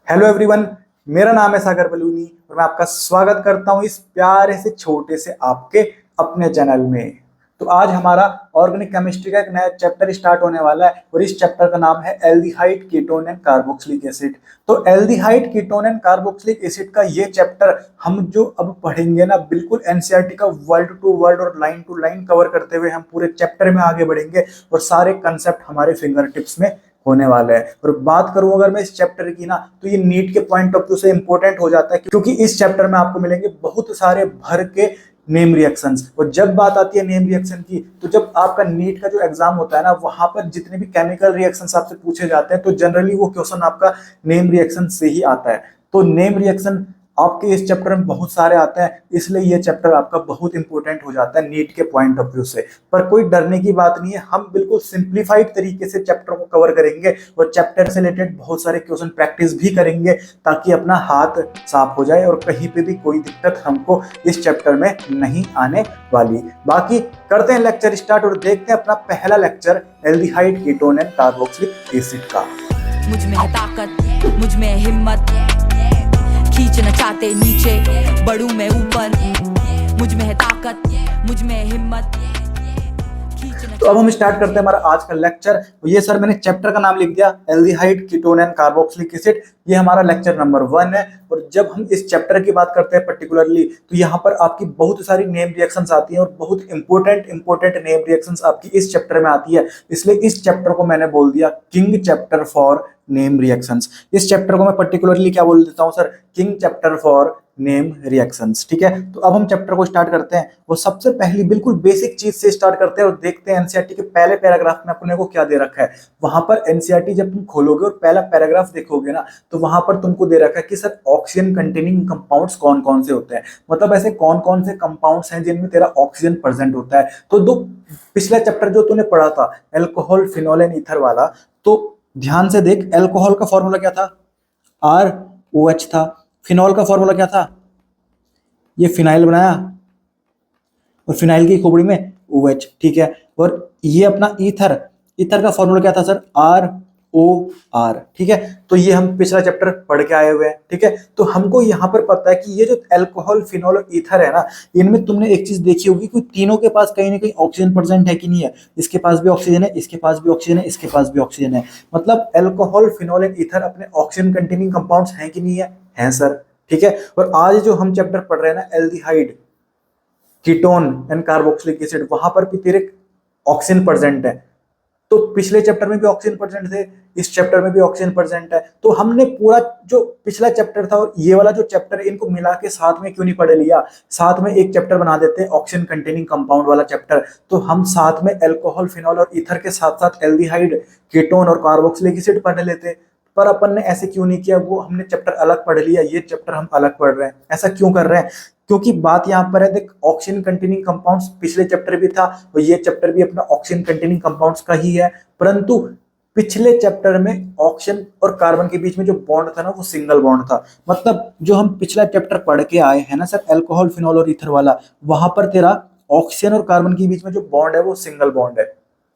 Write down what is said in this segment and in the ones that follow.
Hello everyone. मेरा नाम है सागर बलूनी और मैं आपका स्वागत करता हूं इस प्यारे से छोटे से आपके अपने चैनल में। तो आज हमारा ऑर्गेनिक केमिस्ट्री का एक नया चैप्टर स्टार्ट होने वाला है और इस चैप्टर का नाम है aldehyde ketone and carboxylic acid. तो aldehyde ketone and carboxylic acid का ये चैप्टर हम जो अब पढ़ेंगे ना, बिल्कुल एनसीईआरटी का वर्ड टू वर्ड और लाइन टू लाइन कवर करते हुए हम पूरे चैप्टर में आगे बढ़ेंगे और सारे कंसेप्ट हमारे फिंगर टिप्स में होने वाला है। और बात करूं अगर मैं इस चैप्टर की ना, तो ये नीट के पॉइंट ऑफ व्यू से इंपॉर्टेंट हो जाता है क्योंकि इस चैप्टर में आपको मिलेंगे बहुत सारे भर के नेम रिएक्शंस। और जब बात आती है नेम रिएक्शन की, तो जब आपका नीट का जो एग्जाम होता है ना, वहां पर जितने भी केमिकल रिएक्शंस आपसे पूछे जाते हैं तो जनरली वो क्वेश्चन आपका नेम रिएक्शन से ही आता है। तो नेम रिएक्शन आपके इस चैप्टर में बहुत सारे आते हैं, इसलिए ये चैप्टर आपका बहुत इंपॉर्टेंट हो जाता है नीट के पॉइंट ऑफ व्यू से। पर कोई डरने की बात नहीं है, हम बिल्कुल सिंप्लीफाइड तरीके से चैप्टर को कवर करेंगे और चैप्टर से रिलेटेड बहुत सारे क्वेश्चन प्रैक्टिस भी करेंगे ताकि अपना हाथ साफ हो जाए और कहीं पे भी कोई दिक्कत हमको इस चैप्टर में नहीं आने वाली। बाकी करते हैं लेक्चर स्टार्ट और देखते हैं अपना पहला lecture aldehyde ketone and carboxylic acid का। मुझ में है ताकत, मुझ में है हिम्मत, खींचना चाहते नीचे बढ़ूं मैं ऊपर। मुझ में है ताकत, मुझ में है हिम्मत। तो अब हम स्टार्ट करते हैं हमारा आज का लेक्चर। ये सर मैंने चैप्टर का नाम लिख दिया aldehyde ketone and carboxylic acid. ये हमारा लेक्चर नंबर 1 है। और जब हम इस चैप्टर की बात करते हैं पर्टिकुलरली, तो यहाँ पर आपकी बहुत सारी नेम रिएक्शंस आती हैं और बहुत इंपॉर्टेंट नेम रिएक्शंस आपकी इस चैप्टर में आती है। इसलिए इस चैप्टर को मैंने बोल दिया king chapter for name reactions. इस चैप्टर को मैं पर्टिकुलरली क्या बोल देता हूँ sir, king chapter for name reactions. ठीक है, तो अब हम चैप्टर को स्टार्ट करते हैं। वो सबसे पहली बिल्कुल बेसिक चीज से स्टार्ट करते हैं और देखते हैं एनसीईआरटी के पहले पैराग्राफ में अपने को क्या दे रखा है। वहां पर एनसीईआरटी जब तुम खोलोगे और पहला पैराग्राफ देखोगे ना, तो वहां पर तुमको दे रखा है कि सर ऑक्सीजन कंटेनिंग कंपाउंड्स कौन कौन से होते हैं, मतलब ऐसे कौन कौन से कंपाउंड्स हैं जिनमें तेरा ऑक्सीजन प्रेजेंट होता है। तो दो पिछला चैप्टर जो तूने पढ़ा था एल्कोहल फिनोल एंड ईथर वाला, तो ध्यान से देख, एल्कोहल का फॉर्मूला क्या था, ROH था। फिनॉल का फॉर्मूला क्या था, ये फिनाइल बनाया और फिनाइल की खोपड़ी में OH। ठीक है, और ये अपना ईथर, ईथर का फॉर्मूला क्या था सर, ROR। ठीक है, तो ये हम पिछला चैप्टर पढ़ के आए हुए हैं। ठीक है, तो हमको यहाँ पर पता है कि ये जो एल्कोहल फिनॉल और ईथर है ना, इनमें तुमने एक चीज देखी होगी कि तीनों के पास कहीं ना कहीं ऑक्सीजन प्रेजेंट है कि नहीं है। इसके पास भी ऑक्सीजन है, इसके पास भी ऑक्सीजन है, इसके पास भी ऑक्सीजन है। मतलब एल्कोहल फिनॉल एंड ईथर अपने ऑक्सीजन कंटेनिंग कंपाउंड्स हैं कि नहीं है, हैं सर। ठीक है, और आज जो हम चैप्टर पढ़ रहे हैं ना aldehyde ketone and carboxylic acid, वहां पर भी तेरे ऑक्सीजन प्रेजेंट है। तो पिछले चैप्टर में भी ऑक्सीजन प्रेजेंट थे, इस चैप्टर में भी ऑक्सीजन प्रेजेंट है। तो हमने पूरा जो पिछला चैप्टर था और ये वाला जो चैप्टर है, इनको मिला के साथ में क्यों नहीं पढ़ लिया, साथ में एक चैप्टर बना देते हैं ऑक्सीजन कंटेनिंग कंपाउंड वाला चैप्टर। तो हम साथ में एल्कोहल फिनॉल और ईथर के साथ साथ एल्डिहाइड कीटोन और कार्बोक्सिलिक एसिड पढ़ लेते। पर अपन ने ऐसे क्यों नहीं किया, वो हमने चैप्टर अलग पढ़ लिया, ये चैप्टर हम अलग पढ़ रहे हैं। ऐसा क्यों कर रहे हैं, क्योंकि बात यहाँ पर है, देख ऑक्सीजन कंटेनिंग कंपाउंड्स पिछले चैप्टर भी था और ये चैप्टर भी अपना ऑक्सीजन कंटेनिंग कंपाउंड्स का ही है। परंतु पिछले चैप्टर में ऑक्सीजन और कार्बन के बीच में जो बॉन्ड था ना, वो सिंगल बॉन्ड था। मतलब जो हम पिछला चैप्टर पढ़ के आए हैं ना सर, एल्कोहल फिनॉल और ईथर वाला, वहां पर तेरा ऑक्सीजन और कार्बन के बीच में जो बॉन्ड है वो सिंगल बॉन्ड है।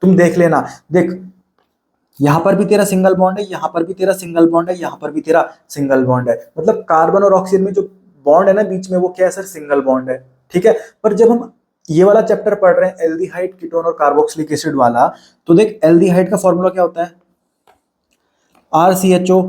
तुम देख लेना, देख यहां पर भी तेरा सिंगल बॉन्ड है, यहां पर भी तेरा सिंगल बॉन्ड है, यहां पर भी तेरा सिंगल बॉन्ड है। मतलब कार्बन और ऑक्सीजन में जो बॉन्ड है ना बीच में, वो क्या है सर, सिंगल बॉन्ड है। ठीक है, पर जब हम ये वाला चैप्टर पढ़ रहे हैं एल्डिहाइड कीटोन और कार्बोक्सिलिक एसिड वाला, तो देख एल्डिहाइड का फॉर्मूला क्या होता है, RCHO।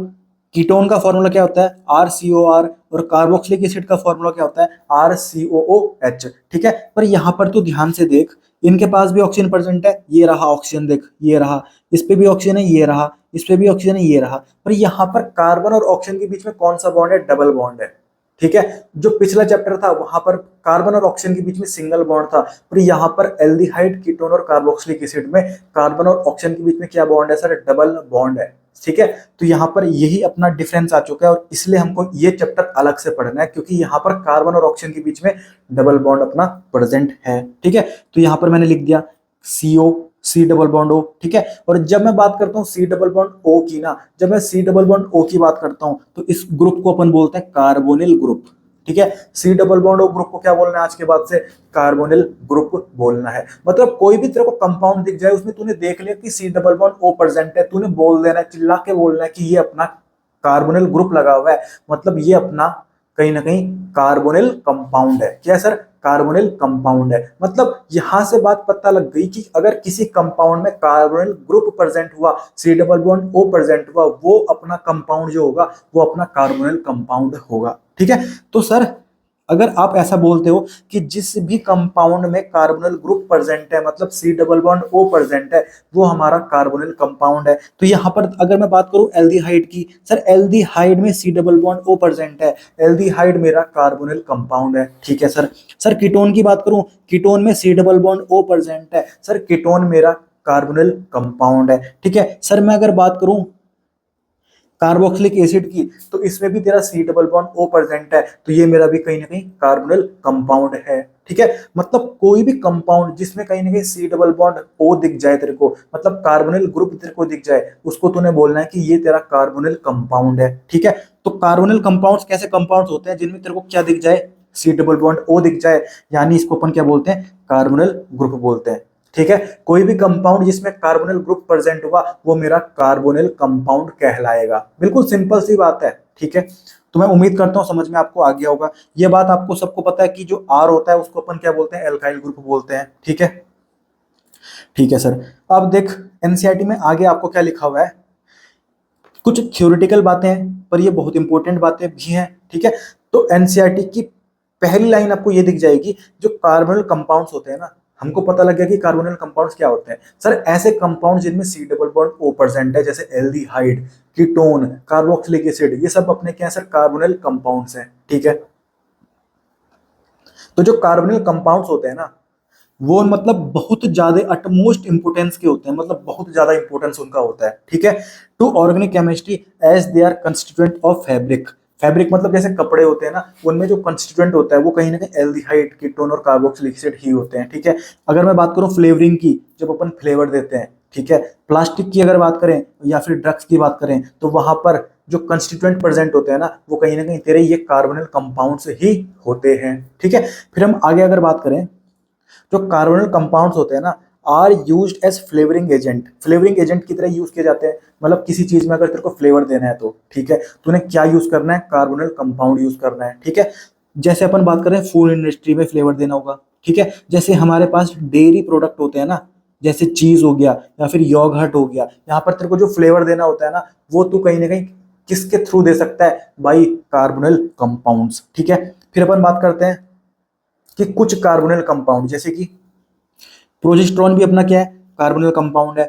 कीटोन का फॉर्मूला क्या होता है, RCOR। और कार्बोक्सिलिक एसिड का फॉर्मूला क्या होता है, RCOOH। ठीक है, पर यहां पर तो ध्यान से देख, इनके पास भी ऑक्सीजन प्रेजेंट है, ये रहा ऑक्सीजन, देख ये रहा, इस पे भी ऑक्सीजन है, ये रहा, इस पे भी ऑक्सीजन है, ये रहा। पर यहाँ पर कार्बन और ऑक्सीजन के बीच में कौन सा बॉन्ड है, डबल बॉन्ड है। ठीक है, जो पिछला चैप्टर था वहां पर कार्बन और ऑक्सीजन के बीच में सिंगल बॉन्ड था, पर यहाँ पर एल्डिहाइड कीटोन और कार्बोक्सिलिक एसिड में कार्बन और ऑक्सीजन के बीच में क्या बॉन्ड है सर, डबल बॉन्ड है। ठीक है, तो यहाँ पर यही अपना डिफरेंस आ चुका है और इसलिए हमको ये चैप्टर अलग से पढ़ना है, क्योंकि यहाँ पर कार्बन और ऑक्सीजन के बीच में डबल बॉन्ड अपना प्रेजेंट है। ठीक है, तो यहाँ पर मैंने लिख दिया CO, C double bond O। ठीक है, और जब मैं बात करता हूँ C डबल बॉन्ड O की ना, जब मैं C डबल बॉन्ड O की बात करता हूँ, तो इस ग्रुप को अपन बोलते हैं कार्बोनिल ग्रुप। ठीक है, C double bond O group को क्या बोलना है आज के बाद से, कार्बोनिल ग्रुप बोलना है। मतलब कोई भी तेरे को कंपाउंड दिख जाए, उसमें तूने देख लिया कि C double bond O present है, तूने बोल देना है, चिल्ला के बोलना है कि ये अपना कार्बोनिल ग्रुप लगा हुआ है, मतलब ये अपना कहीं ना कहीं कार्बोनिल कंपाउंड है। क्या सर? कार्बोनिल कंपाउंड है। मतलब यहां से बात पता लग गई कि अगर किसी कंपाउंड में कार्बोनिल ग्रुप प्रेजेंट हुआ, C double bond O present हुआ, वो अपना कंपाउंड जो होगा वो अपना कार्बोनिल कंपाउंड होगा। ठीक है, तो सर अगर आप ऐसा बोलते हो कि जिस भी कंपाउंड में कार्बोनिल ग्रुप प्रेजेंट है, मतलब C double bond O present है, वो हमारा कार्बोनिल कंपाउंड है। तो यहाँ पर अगर मैं बात करूं एल्डिहाइड की, सर एल्डिहाइड में C double bond O present है, एल्डिहाइड मेरा कार्बोनिल कंपाउंड है। ठीक है सर। सर कीटोन की बात करूं, कीटोन में C double bond O present है, सर कीटोन मेरा कार्बोनिल कंपाउंड है। ठीक है सर। मैं अगर बात करूं कार्बोक्सिलिक एसिड की, तो इसमें भी तेरा C double bond O present है, तो ये मेरा भी कहीं ना कहीं कार्बोनिल कंपाउंड है। ठीक है, मतलब कोई भी कंपाउंड जिसमें कहीं ना कहीं सी डबल बॉन्ड ओ दिख जाए तेरे को, मतलब कार्बोनिल ग्रुप तेरे को दिख जाए, उसको तूने बोलना है कि ये तेरा कार्बोनिल कंपाउंड है। ठीक है, तो कार्बोनिल कंपाउंड्स कैसे कंपाउंड्स होते हैं? जिनमें तेरे को क्या दिख जाए? सी डबल बॉन्ड ओ दिख जाए, यानी इसको अपन क्या बोलते हैं? कार्बोनिल ग्रुप बोलते हैं। ठीक है, कोई भी कंपाउंड जिसमें कार्बोनिल ग्रुप प्रेजेंट हुआ वो मेरा कार्बोनिल कंपाउंड कहलाएगा। बिल्कुल सिंपल सी बात है। ठीक है, तो मैं उम्मीद करता हूं समझ में आपको आ गया होगा। ये बात आपको सबको पता है कि जो आर होता है उसको अपन क्या बोलते हैं? एल्काइल ग्रुप बोलते हैं। ठीक है, ठीक है सर। अब देख एनसीईआरटी में आगे आपको क्या लिखा हुआ है, कुछ थ्योरेटिकल बातें हैं पर ये बहुत इंपॉर्टेंट बातें भी हैं। ठीक है, तो एनसीईआरटी की पहली लाइन आपको ये दिख जाएगी, जो कार्बोनिल कंपाउंड्स होते हैं ना, हमको पता लग गया कि कार्बोनिल कंपाउंड्स क्या होते हैं। सर ऐसे कंपाउंड जिनमें C double bond O present है, जैसे एल्डिहाइड, कीटोन, कार्बोक्सिलिक एसिड, ये सब अपने क्या है सर? कार्बोनिल कंपाउंड्स हैं। ठीक है, तो जो कार्बोनिल कंपाउंड्स होते हैं ना, वो मतलब बहुत ज्यादा अटमोस्ट इंपोर्टेंस के होते हैं, मतलब बहुत ज्यादा इंपोर्टेंस उनका होता है। ठीक है, to organic chemistry as they are constituent of fabric. Fabric मतलब जैसे कपड़े होते हैं ना, उनमें जो कंस्टिट्यूएंट होता है वो कहीं ना कहीं एल्डिहाइड, कीटोन और कार्बोक्सिलिक एसिड ही होते हैं। ठीक है, अगर मैं बात करूं फ्लेवरिंग की, जब अपन फ्लेवर देते हैं, ठीक है, प्लास्टिक की अगर बात करें या फिर ड्रग्स की बात करें, तो वहां पर जो कंस्टिट्यूएंट प्रेजेंट होते हैं ना, वो कहीं ना कहीं तेरे ये कार्बोनिल कंपाउंड्स ही होते हैं। ठीक है, फिर हम आगे अगर बात करें, जो कार्बोनिल कंपाउंड्स होते हैं ना, are used as flavouring agent. Flavouring agent की तरह यूज किए जाते हैं, मतलब किसी चीज में अगर तेरे को फ्लेवर देना है तो ठीक है, तूने क्या यूज करना है? कार्बोनिल कंपाउंड यूज करना है। ठीक है, जैसे अपन बात करें फूड इंडस्ट्री में फ्लेवर देना होगा। ठीक है, जैसे हमारे पास डेयरी प्रोडक्ट होते हैं ना, जैसे चीज हो गया या फिर योगर्ट हो गया, यहाँ पर तेरे को जो फ्लेवर देना होता है ना, वो तू कहीं ना कहीं किसके थ्रू दे सकता है? By carbonyl compounds. ठीक है, फिर अपन बात करते हैं कि कुछ कार्बोनिल कंपाउंड, जैसे कि प्रोजेस्टेरोन भी अपना क्या है? कार्बोनिल कंपाउंड है।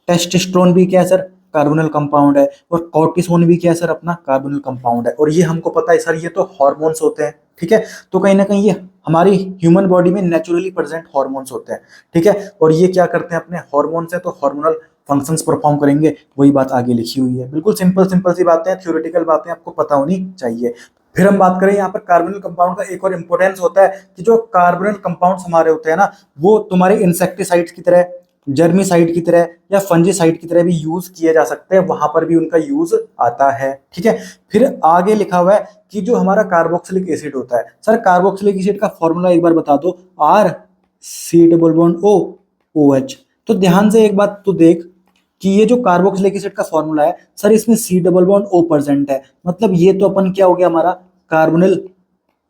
टेस्टोस्टेरोन भी क्या है सर? कार्बोनिल कंपाउंड है। और कॉर्टिसोन भी क्या है सर? अपना कार्बोनिल कंपाउंड है। और ये हमको पता है सर, ये तो हार्मोन्स होते हैं। ठीक है, तो कहीं ना कहीं ये हमारी ह्यूमन बॉडी में नेचुरली प्रेजेंट हार्मोन्स होते हैं। ठीक है, और ये क्या करते हैं? अपने हार्मोन्स है तो हार्मोनल फंक्शंस परफॉर्म करेंगे, वही बात आगे लिखी हुई है। बिल्कुल सिंपल सिंपल सी बातें हैं, थ्योरेटिकल बातें आपको पता होनी चाहिए। फिर हम बात करें यहाँ पर कार्बोनिल कंपाउंड का एक और इंपॉर्टेंस होता है कि जो कार्बोनिल कंपाउंड्स हमारे होते हैं ना, वो तुम्हारे इंसेक्टिसाइड्स की तरह, जर्मिसाइड की तरह या फंजीसाइड की तरह भी यूज किए जा सकते हैं, वहां पर भी उनका यूज आता है। ठीक है, फिर आगे लिखा हुआ है कि जो हमारा कार्बोक्सिलिक एसिड होता है, सर कार्बोक्सिलिक एसिड का फॉर्मूला एक बार बता दो। R C double bond O O H. तो ध्यान से एक बात तो देख कि ये जो कार्बोक्सिलिक एसिड का फॉर्मूला है सर, इसमें C double bond O present है, मतलब ये तो अपन क्या हो गया? हमारा कार्बोनिल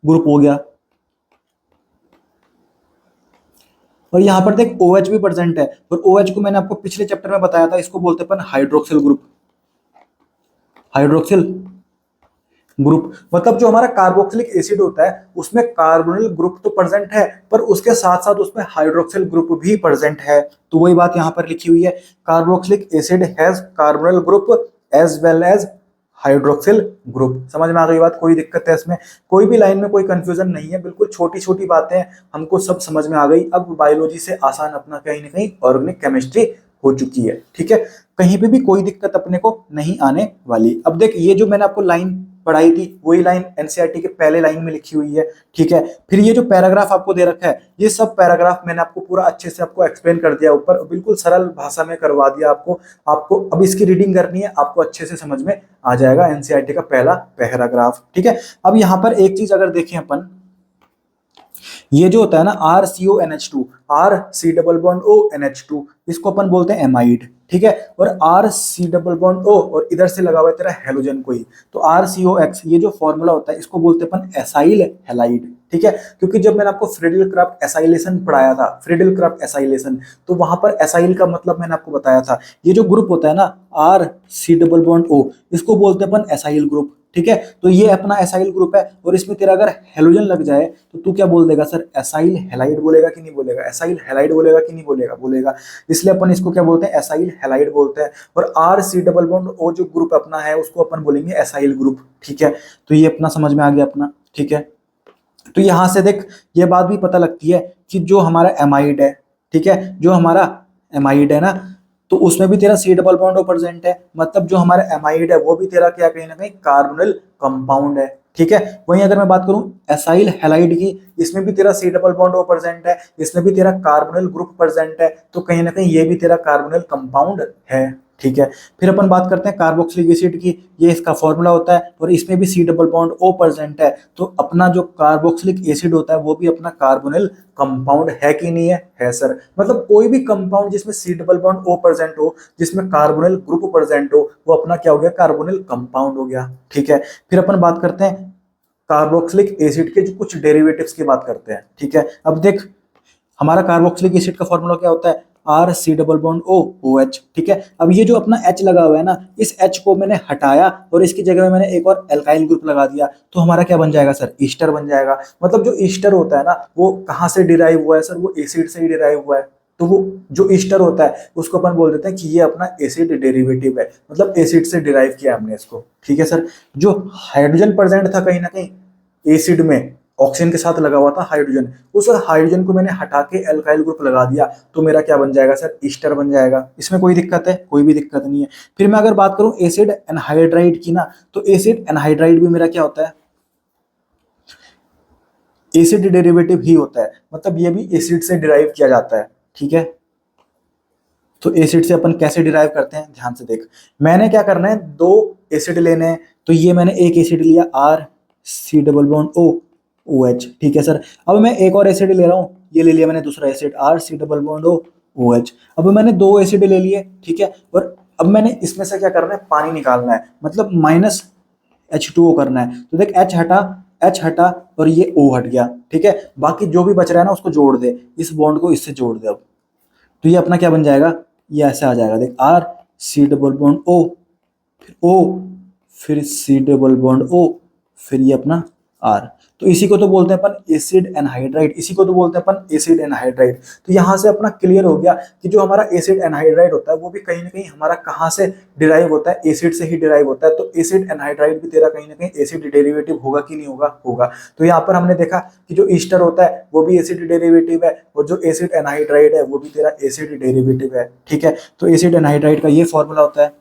ग्रुप हो गया। और यहां पर देख OH भी प्रेजेंट है, और OH को मैंने आपको पिछले चैप्टर में बताया था, इसको बोलते हैं अपन हाइड्रोक्सिल ग्रुप। हाइड्रोक्सिल ग्रुप मतलब जो हमारा कार्बोक्सिलिक एसिड होता है उसमें कार्बोनिल ग्रुप तो प्रेजेंट है, पर उसके साथ साथ उसमें हाइड्रोक्सिल ग्रुप भी प्रेजेंट है। तो वही बात यहाँ पर लिखी हुई है, carboxylic acid has carbonyl group as well as hydroxyl group. समझ में आ गई बात? कोई दिक्कत है इसमें? कोई भी लाइन में कोई कंफ्यूजन नहीं है, बिल्कुल छोटी छोटी बातें हमको सब समझ में आ गई। अब बायोलॉजी से आसान अपना कहीं ना कहीं ऑर्गेनिक केमिस्ट्री हो चुकी है। ठीक है, कहीं पे भी कोई दिक्कत अपने को नहीं आने वाली। अब देख ये जो मैंने आपको लाइन पढ़ाई थी, वही लाइन एनसीईआरटी के पहले लाइन में लिखी हुई है। ठीक है, फिर ये जो पैराग्राफ आपको दे रखा है, ये सब पैराग्राफ मैंने आपको पूरा अच्छे से आपको एक्सप्लेन कर दिया ऊपर, बिल्कुल सरल भाषा में करवा दिया आपको। आपको अब इसकी रीडिंग करनी है, आपको अच्छे से समझ में आ जाएगा एनसीईआरटी का पहला पैराग्राफ। ठीक है, अब यहाँ पर एक चीज अगर देखें अपन, ये जो होता है ना RCONH2, R C double bond O NH2, इसको अपन बोलते हैं एमाइड। ठीक है, और R C double bond O और इधर से लगा हुआ है तेरा हेलोजन कोई, तो आर सी ओ एक्स, ये जो फॉर्मूला होता है इसको बोलते हैं अपन एसाइल हैलाइड, ठीक है। क्योंकि जब मैंने आपको फ्रीडल क्राफ्ट एसाइलेशन पढ़ाया था, फ्रीडल क्राफ्ट एसाइलेशन, तो वहां पर एसाइल का मतलब मैंने आपको बताया था, ये जो ग्रुप होता है ना R C double bond O, इसको बोलते हैं अपन एसाइल ग्रुप, ठीक है। तो ये अपना एसाइल ग्रुप है और इसमें तेरा अगर हेलोजन लग जाए तो तू क्या बोल देगा सर, एसाइल हैलाइड बोलेगा कि नहीं बोलेगा, एसाइल हैलाइड बोलेगा कि नहीं बोलेगा, बोलेगा। इसलिए अपन इसको क्या बोलते हैं, एसाइल हैलाइड बोलते हैं। और R C double bond O जो ग्रुप अपना है उसको अपन बोलेंगे एसाइल ग्रुप, ठीक है। तो ये अपना समझ में आ गया अपना, ठीक है। तो यहां से देख ये बात भी पता लगती है कि जो हमारा एमाइड है, ठीक है, जो हमारा एमाइड है ना, तो उसमें भी तेरा C double bond O present है, मतलब जो हमारा एमाइड है वो भी तेरा क्या कहीं ना कहीं कार्बोनिल कंपाउंड है, ठीक है। वहीं अगर मैं बात करूं एसाइल हैलाइड की, इसमें भी तेरा C double bond O present है, इसमें भी तेरा कार्बोनिल ग्रुप प्रेजेंट है, तो कहीं ना कहीं ये भी तेरा कार्बोनिल कंपाउंड है, ठीक है। फिर अपन बात करते हैं कार्बोक्सिलिक एसिड की, ये इसका फॉर्मूला होता है और इसमें भी C double bond O present है, तो अपना जो कार्बोक्सिलिक एसिड होता है वो भी अपना कार्बोनिल कंपाउंड है कि नहीं है, है सर। मतलब कोई भी कंपाउंड जिसमें C double bond O present हो, जिसमें कार्बोनिल ग्रुप प्रेजेंट हो, वो अपना क्या हो गया, कार्बोनिल कंपाउंड हो गया, ठीक है। फिर अपन बात करते हैं कार्बोक्सिलिक एसिड के जो कुछ डेरिवेटिव्स की बात करते हैं, ठीक है। अब देख हमारा कार्बोक्सिलिक एसिड का फॉर्मूला क्या होता है, R C double bond O O H, ठीक है। अब ये जो अपना एच लगा हुआ है ना, इस एच को मैंने हटाया और इसकी जगह में मैंने एक और एल्काइल ग्रुप लगा दिया, तो हमारा क्या बन जाएगा सर, ईस्टर बन जाएगा। मतलब जो ईस्टर होता है ना वो कहाँ से डिराइव हुआ है सर, वो एसिड से ही डिराइव हुआ है। तो वो जो ईस्टर होता है उसको अपन बोल देते हैं कि ये अपना एसिड डेरिवेटिव है, मतलब एसिड से डिराइव किया हमने इसको, ठीक है सर। जो हाइड्रोजन प्रेजेंट था कहीं ना कहीं एसिड में, ऑक्सीजन के साथ लगा हुआ था हाइड्रोजन, उस हाइड्रोजन को मैंने हटा के एल्काइल ग्रुप लगा दिया, तो मेरा क्या बन जाएगा सर, ईस्टर बन जाएगा। इसमें कोई दिक्कत है, कोई भी दिक्कत नहीं है। फिर मैं अगर बात करूं एसिड एनहाइड्राइड की ना, तो एसिड एनहाइड्राइड भी मेरा क्या होता है, एसिड डेरिवेटिव ही होता है, मतलब ये भी एसिड से डिराइव किया जाता है, ठीक है। तो एसिड से अपन कैसे डिराइव करते हैं, ध्यान से देख, मैंने क्या करना है, दो एसिड लेने हैं, तो ये मैंने एक एसिड लिया R C double bond O O H, ठीक है सर। अब मैं एक और एसिड ले रहा हूँ, ये ले लिया मैंने दूसरा acid R C double bond O O H. अब मैंने दो एसिड ले लिए, ठीक है, और अब मैंने इसमें से क्या करना है, पानी निकालना है, मतलब माइनस H2O करना है। तो देख H हटा और ये O हट गया, ठीक है। बाकी जो भी बच रहा है ना उसको जोड़ दे, इस बॉन्ड को इससे जोड़ दे। अब तो ये अपना क्या बन जाएगा, ये ऐसे आ जाएगा, देख R C double bond O, फिर O, फिर सी डबल बॉन्ड O, फिर ये अपना आर। तो इसी को तो बोलते हैं अपन एसिड एनहाइड्राइड, इसी को तो बोलते हैं अपन एसिड एनहाइड्राइड। तो यहाँ से अपना क्लियर हो गया कि जो हमारा एसिड एनहाइड्राइड होता है वो भी कहीं ना कहीं हमारा कहाँ से डिराइव होता है, एसिड से ही डिराइव होता है। तो एसिड एनहाइड्राइड भी तेरा कहीं ना कहीं एसिड डेरिवेटिव होगा कि नहीं होगा, होगा। तो यहाँ पर हमने देखा कि जो ईस्टर होता है वो भी एसिड डेरिवेटिव है और जो एसिड एनहाइड्राइड है वो भी तेरा एसिड डेरिवेटिव है, ठीक है। तो एसिड एनहाइड्राइड का ये फॉर्मूला होता है,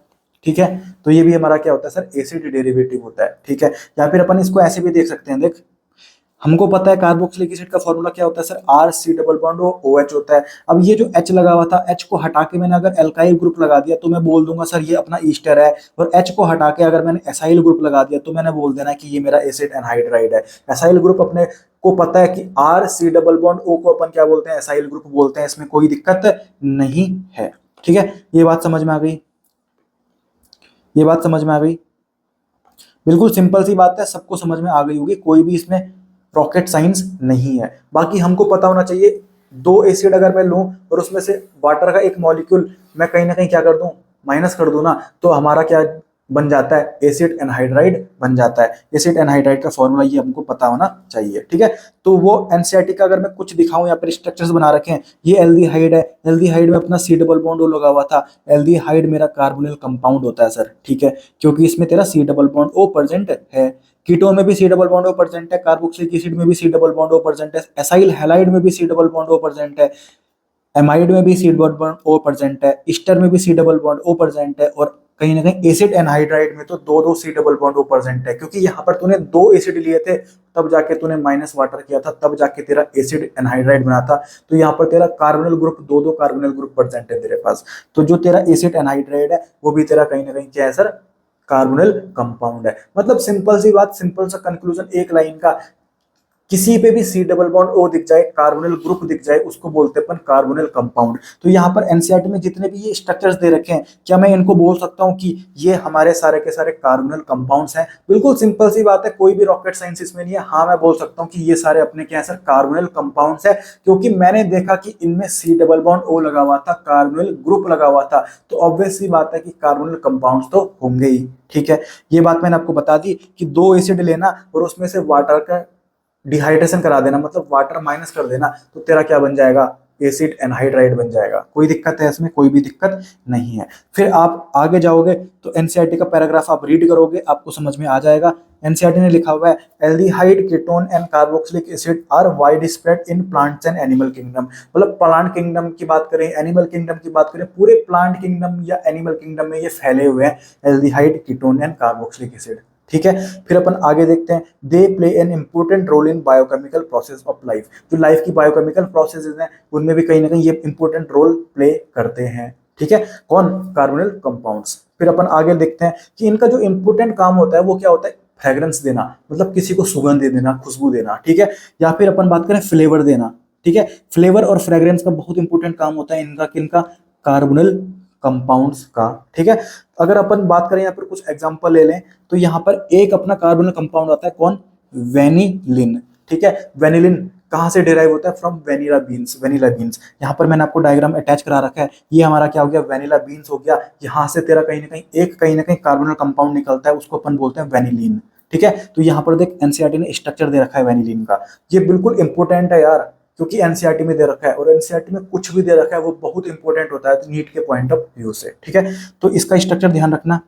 ठीक है। तो ये भी हमारा क्या होता है सर, एसिड डेरिवेटिव होता है, ठीक है। या फिर अपन इसको ऐसे भी देख सकते हैं, देख हमको पता है कार्बोक्सिलिक एसिड का फॉर्मूला क्या होता है sir, R C double bond O H होता है। अब ये जो एच लगा हुआ था, एच को हटा के मैंने अगर एल्काइल ग्रुप लगा दिया तो मैं बोल दूंगा सर ये अपना ईस्टर है, और एच को हटा के अगर मैंने एसाइल ग्रुप लगा दिया तो मैंने बोल देना कि ये मेरा एसिड एनहाइड्राइड है। एसाइल ग्रुप अपने को पता है कि R C double bond O को अपन क्या बोलते हैं, एसाइल ग्रुप बोलते हैं, इसमें कोई दिक्कत नहीं है, ठीक है। ये बात समझ में आ गई, ये बात समझ में आ गई, बिल्कुल सिंपल सी बात है, सबको समझ में आ गई होगी, कोई भी इसमें रॉकेट साइंस नहीं है। बाकी हमको पता होना चाहिए, दो एसिड अगर मैं लूं और उसमें से वाटर का एक मॉलिक्यूल मैं कहीं ना कहीं क्या कर दूं, माइनस कर दूं ना, तो हमारा क्या बन जाता है, एसिड एनहाइड्राइड बन जाता है। एसिड एनहाइड्राइड का फॉर्मूला ये हमको पता होना चाहिए, ठीक है। तो वो एनसीईआरटी का अगर मैं कुछ दिखाऊं, यहाँ पर स्ट्रक्चर्स बना रखे हैं, ये एल्डिहाइड है, एल्डिहाइड में अपना सी डबल बॉन्ड लगा हुआ था, एल्डिहाइड मेरा कार्बोनिल कंपाउंड होता है सर, ठीक है, क्योंकि इसमें तेरा C double bond O present है। कीटोन में भी C double bond O present है, कार्बोक्सिलिक एसिड में भी C double bond O present है, एसाइल हैलाइड में भी C double bond O present है, एमाइड में भी C double bond O present है, ईस्टर में भी C double bond O present है, और कहीं ना कहीं एसिड एनहाइड्राइड में तो दो दो C double bond O present है, क्योंकि यहाँ पर तूने दो एसिड लिए थे, तब जाके तूने माइनस वाटर किया था, तब जाके तेरा एसिड एनहाइड्राइड बना था। तो यहाँ पर तेरा कार्बोनिल ग्रुप दो दो कार्बोनिल ग्रुप प्रेजेंट है तेरे पास। तो जो तेरा एसिड एनहाइड्राइड है वो भी तेरा कहीं ना कहीं क्या है सर, कार्बोनिल कंपाउंड है। मतलब सिंपल सी बात, सिंपल सा कंक्लूजन एक लाइन का, किसी पे भी सी डबल बॉन्ड ओ दिख जाए, कार्बोनिल ग्रुप दिख जाए, उसको बोलते हैं अपन कार्बोनिल कंपाउंड। तो यहाँ पर एनसीईआरटी में जितने भी ये स्ट्रक्चर्स दे रखे हैं, क्या मैं इनको बोल सकता हूँ कि ये हमारे सारे के सारे कार्बोनिल कंपाउंड्स हैं? बिल्कुल सिंपल सी बात है, कोई भी रॉकेट साइंस इसमें नहीं है। हाँ, मैं बोल सकता हूँ कि ये सारे अपने क्या है सर, कार्बोनिल कंपाउंड्स है, क्योंकि मैंने देखा कि इनमें सी डबल बॉन्ड ओ लगा हुआ था, कार्बोनिल ग्रुप लगा हुआ था, तो ऑब्वियस सी बात है कि कार्बोनिल कंपाउंड्स तो होंगे ही। ठीक है, ये बात मैंने आपको बता दी कि दो एसिड लेना और उसमें से वाटर का डिहाइड्रेशन करा देना, मतलब वाटर माइनस कर देना, तो तेरा क्या बन जाएगा, एसिड एनहाइड्राइड बन जाएगा। कोई दिक्कत है इसमें? कोई भी दिक्कत नहीं है। फिर आप आगे जाओगे तो एनसीईआरटी का पैराग्राफ आप रीड करोगे, आपको समझ में आ जाएगा। एनसीईआरटी ने लिखा हुआ है, aldehyde, ketone and carboxylic acid are widespread in plants and animal kingdom. मतलब प्लांट किंगडम की बात करें, एनिमल किंगडम की बात करें, पूरे प्लांट किंगडम या एनिमल किंगडम में ये फैले हुए हैं, aldehyde, ketone and carboxylic acid. ठीक है, फिर अपन आगे देखते हैं, they play an important role in biochemical process of life. जो लाइफ की बायोकेमिकल प्रोसेसेस हैं उनमें भी कहीं ना कहीं ये इंपॉर्टेंट रोल प्ले करते हैं। ठीक है, कौन? Carbonyl compounds. फिर अपन आगे देखते हैं कि इनका जो इंपॉर्टेंट काम होता है वो क्या होता है, फ्रेग्रेंस देना, मतलब किसी को सुगंध दे देना, खुशबू देना। ठीक है, या फिर अपन बात करें फ्लेवर देना। ठीक है, फ्लेवर और फ्रेग्रेंस का बहुत इंपॉर्टेंट काम होता है इनका, किनका? कार्बोनिल कंपाउंड्स का। ठीक है, अगर अपन बात करें यहाँ पर कुछ एग्जांपल ले लें तो यहाँ पर एक अपना कार्बोनिल कंपाउंड आता है, कौन? वेनिलिन। ठीक है, वेनिलिन कहाँ से डिराइव होता है? From vanilla beans. Vanilla beans, यहाँ पर मैंने आपको डायग्राम अटैच करा रखा है, ये हमारा क्या हो गया, वेनिला बीन्स हो गया। यहाँ से तेरा कहीं ना कहीं कार्बोनिल कंपाउंड निकलता है, उसको अपन बोलते हैं वेनिलीन। ठीक है, तो यहाँ पर देख एनसीईआरटी ने स्ट्रक्चर दे रखा है वेनिलीन का, ये बिल्कुल इंपॉर्टेंट है यार, क्योंकि एनसीईआरटी में दे रखा है, और एनसीईआरटी में कुछ भी दे रखा है वो बहुत इंपॉर्टेंट होता है नीट के पॉइंट ऑफ व्यू से। ठीक है, तो इसका स्ट्रक्चर ध्यान रखना।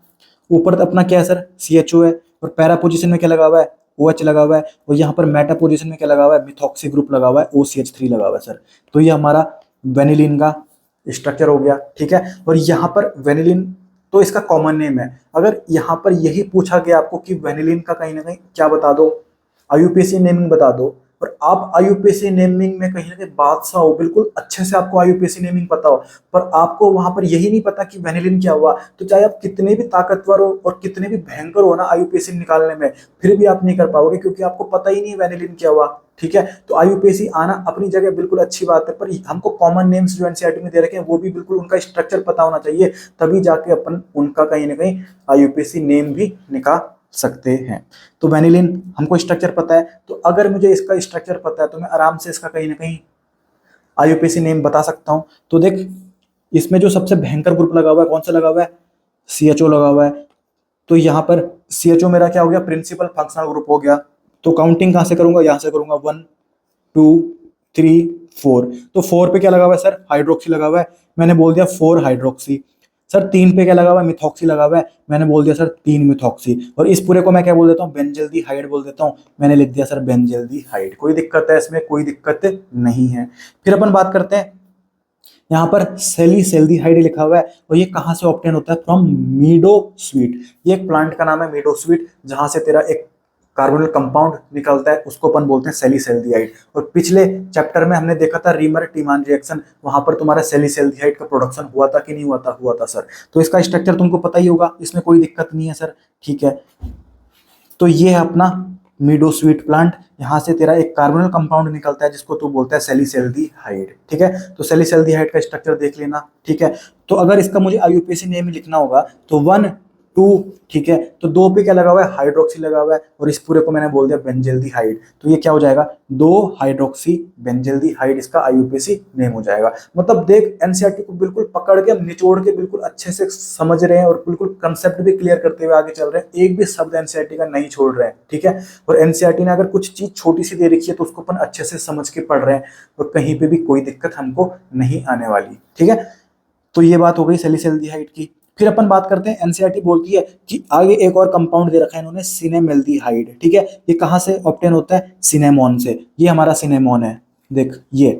ऊपर अपना क्या है सर, CHO है, और पैरा पोजीशन में क्या लगा हुआ है, OH लगा हुआ है, और यहाँ पर मेटा पोजीशन में क्या लगा हुआ है, मिथॉक्सी ग्रुप लगा हुआ है, OCH3 लगा हुआ है सर। तो ये हमारा वेनिलीन का स्ट्रक्चर हो गया। ठीक है, और यहाँ पर वेनिलीन तो इसका कॉमन नेम है। अगर यहाँ पर यही पूछा गया आपको कि वेनिलीन का कहीं ना कहीं क्या बता दो, IUPAC नेमिंग बता दो, और आप IUPAC नेमिंग में कहीं ना कहीं बादशाह हो, बिल्कुल अच्छे से आपको IUPAC नेमिंग पता हो, पर आपको वहां पर यही नहीं पता कि वेनिलिन क्या हुआ, तो चाहे आप कितने भी ताकतवर हो और कितने भी भयंकर हो ना IUPAC निकालने में, फिर भी आप नहीं कर पाओगे, क्योंकि आपको पता ही नहीं वेनिलिन क्या हुआ। ठीक है, तो IUPAC आना अपनी जगह बिल्कुल अच्छी बात है, पर हमको कॉमन नेम्स जो एनसीईआरटी में दे रखे हैं वो भी बिल्कुल उनका स्ट्रक्चर पता होना चाहिए, तभी जाके अपन उनका कहीं ना कहीं IUPAC नेम भी निकाल सकते हैं। तो वेनिलिन हमको स्ट्रक्चर पता है, तो अगर मुझे इसका स्ट्रक्चर पता है तो मैं आराम से इसका कहीं ना कहीं IUPAC नेम बता सकता हूं। तो देख, इसमें जो सबसे भयंकर ग्रुप लगा हुआ है, कौन सा लगा हुआ है? CHO लगा हुआ है। तो यहाँ पर CHO मेरा क्या हो गया, प्रिंसिपल फंक्शनल ग्रुप हो गया। तो काउंटिंग कहां से करूंगा, यहां से करूंगा, 1 2 3 4। तो 4 पे क्या लगा हुआ है सर, हाइड्रोक्सी लगा हुआ है, मैंने बोल दिया 4 हाइड्रोक्सी। सर 3 पे क्या लगा हुआ है, मिथॉक्सी लगा हुआ है, मैंने बोल दिया सर 3 मिथॉक्सी। और इस पूरे को मैं क्या बोल देता हूँ, बेंजल्डिहाइड बोल देता हूँ, मैंने लिख दिया सर बेंजल्डिहाइड। कोई दिक्कत है इसमें? कोई दिक्कत नहीं है। फिर अपन बात करते हैं, यहाँ पर सैलिसैल्डिहाइड लिखा हुआ है, और ये कहाँ से ऑब्टेन होता है? From मीडो sweet. ये एक प्लांट का नाम है मीडो स्वीट, जहां से तेरा एक कार्बोनिल कंपाउंड निकलता है, उसको अपन बोलते हैं सैलिसैल्डिहाइड। और पिछले चैप्टर में हमने देखा था रीमर टीमान रिएक्शन, वहां पर तुम्हारा सैलिसैल्डिहाइड का प्रोडक्शन हुआ था कि नहीं हुआ था? हुआ था सर। तो इसका स्ट्रक्चर तुमको पता ही होगा, इसमें कोई दिक्कत नहीं है सर। ठीक है, तो ये है अपना मीडो स्वीट प्लांट, यहाँ से तेरा एक कार्बोनिल कंपाउंड निकलता है जिसको तू बोलता है सैलिसैल्डिहाइड। ठीक है, तो सैलिसैल्डिहाइड का स्ट्रक्चर देख लेना। ठीक है, तो अगर इसका मुझे IUPAC नेम लिखना होगा तो 1 2, ठीक है, तो 2 पे क्या लगा हुआ है, हाइड्रोक्सी लगा हुआ है, और इस पूरे को मैंने बोल दिया बेंजल्डिहाइड। तो ये क्या हो जाएगा, 2 हाइड्रोक्सी बेंजल्डिहाइड, इसका IUPAC नेम हो जाएगा। मतलब देख, एनसीईआरटी को बिल्कुल पकड़ के, हम निचोड़ के बिल्कुल अच्छे से समझ रहे हैं, और बिल्कुल कंसेप्ट भी क्लियर करते हुए आगे चल रहे हैं, एक भी शब्द एनसीईआरटी का नहीं छोड़ रहे हैं। ठीक है, और एनसीईआरटी ने अगर कुछ चीज छोटी सी दे रखी है तो उसको अपन अच्छे से समझ के पढ़ रहे हैं, और कहीं पे भी कोई दिक्कत हमको नहीं आने वाली। ठीक है, तो ये बात हो गई सैलिसैल्डिहाइड की। फिर अपन बात करते हैं, एनसीईआरटी बोलती है कि आगे एक और कंपाउंड दे रखा है इन्होंने, सिनेमेल्डिहाइड। ठीक है, ये कहाँ से ऑब्टेन होता है, सिनेमॉन से। ये हमारा सिनेमॉन है, देख ये।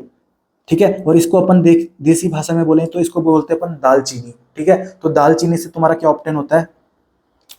ठीक है, और इसको अपन देख देसी भाषा में बोलें तो इसको बोलते हैं अपन दालचीनी। ठीक है, तो दालचीनी से तुम्हारा क्या ऑब्टेन होता है,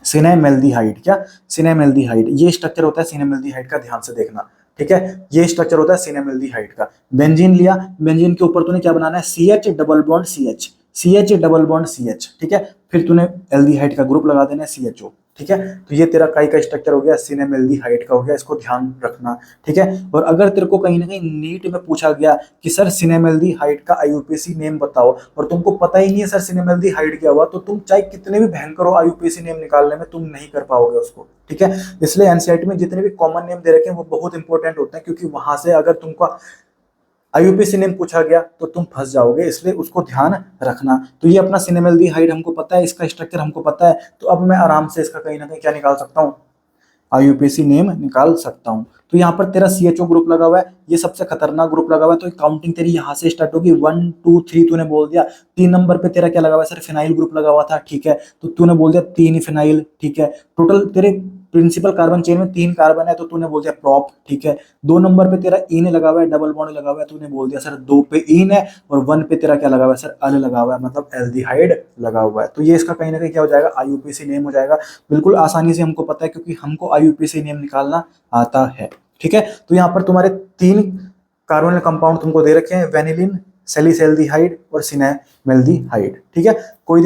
सिनेमेल्डिहाइड। क्या, सिनेमेल्डिहाइड, ये स्ट्रक्चर होता है सिनेमेल्डिहाइड का, ध्यान से देखना। ठीक है, ये स्ट्रक्चर होता है सिनेमेल्डिहाइड का। बेंजीन लिया, बेंजीन के ऊपर तूने क्या बनाना है, CH double bond CH, CH double bond CH। ठीक है, फिर तूने एल्डिहाइड का ग्रुप लगा देना है, CHO। ठीक है। तो ये तेरा काई का स्ट्रक्चर हो गया, सिनेमेल्डिहाइड का हो गया, इसको ध्यान रखना, ठीक है। और अगर तेरे को कहीं ना कहीं नीट में पूछा गया कि सर सिनेमेल्डिहाइड का आईयूपीएसी नेम बताओ और तुमको पता ही नहीं है सर सिनेमेल्डिहाइड क्या हुआ, तो तुम चाहे कितने भी भयंकर हो आईयूपीएसी नेम निकालने में, तुम नहीं कर पाओगे उसको, ठीक है। इसलिए एनसीईआरटी में जितने भी कॉमन नेम दे रखे हैं वो बहुत इंपॉर्टेंट होते हैं, क्योंकि वहां से अगर तुमको आईयूपीएसी नेम पूछा गया तो तुम फंस जाओगे, इसलिए उसको ध्यान रखना। तो ये अपना सिनेमेल्डिहाइड हमको पता है, इसका स्ट्रक्चर हमको पता है, तो अब मैं आराम से इसका कहीं ना कहीं क्या निकाल सकता हूँ, आईयूपीएसी नेम निकाल सकता हूँ। तो यहाँ पर तेरा सीएचओ ग्रुप लगा हुआ है, ये सबसे खतरनाक ग्रुप लगा हुआ है, तो काउंटिंग तेरी यहाँ से स्टार्ट होगी, 1 2 3 तूने बोल दिया। 3 नंबर पे तेरा क्या लगा हुआ है सर, फिनाइल ग्रुप लगा हुआ था, ठीक है, तो तूने बोल दिया 3 फिनाइल, ठीक है। टोटल तेरे प्रिंसिपल कार्बन चेन में 3 कार्बन है, तो तूने बोल दिया प्रॉप, ठीक है। 2 नंबर पे तेरा ईन लगा हुआ है, डबल बॉन्ड लगा हुआ है, तूने बोल दिया सर 2 पे ईन है, और 1 पे तेरा क्या लगा हुआ है सर, अल लगा हुआ है, मतलब एल्डिहाइड लगा हुआ है। तो ये इसका कहीं ना कहीं क्या हो जाएगा, आईयूपीएसी नेम हो जाएगा। बिल्कुल आसानी से हमको पता है, क्योंकि हमको आईयूपीएसी नेम निकालना आता है, ठीक है। तो यहाँ पर तुम्हारे 3 कार्बोनिल कंपाउंड तुमको दे रखे हैं, वेनिलिन, सैलिसैल्डिहाइड और सिनेमेल्डिहाइड, ठीक है। कोई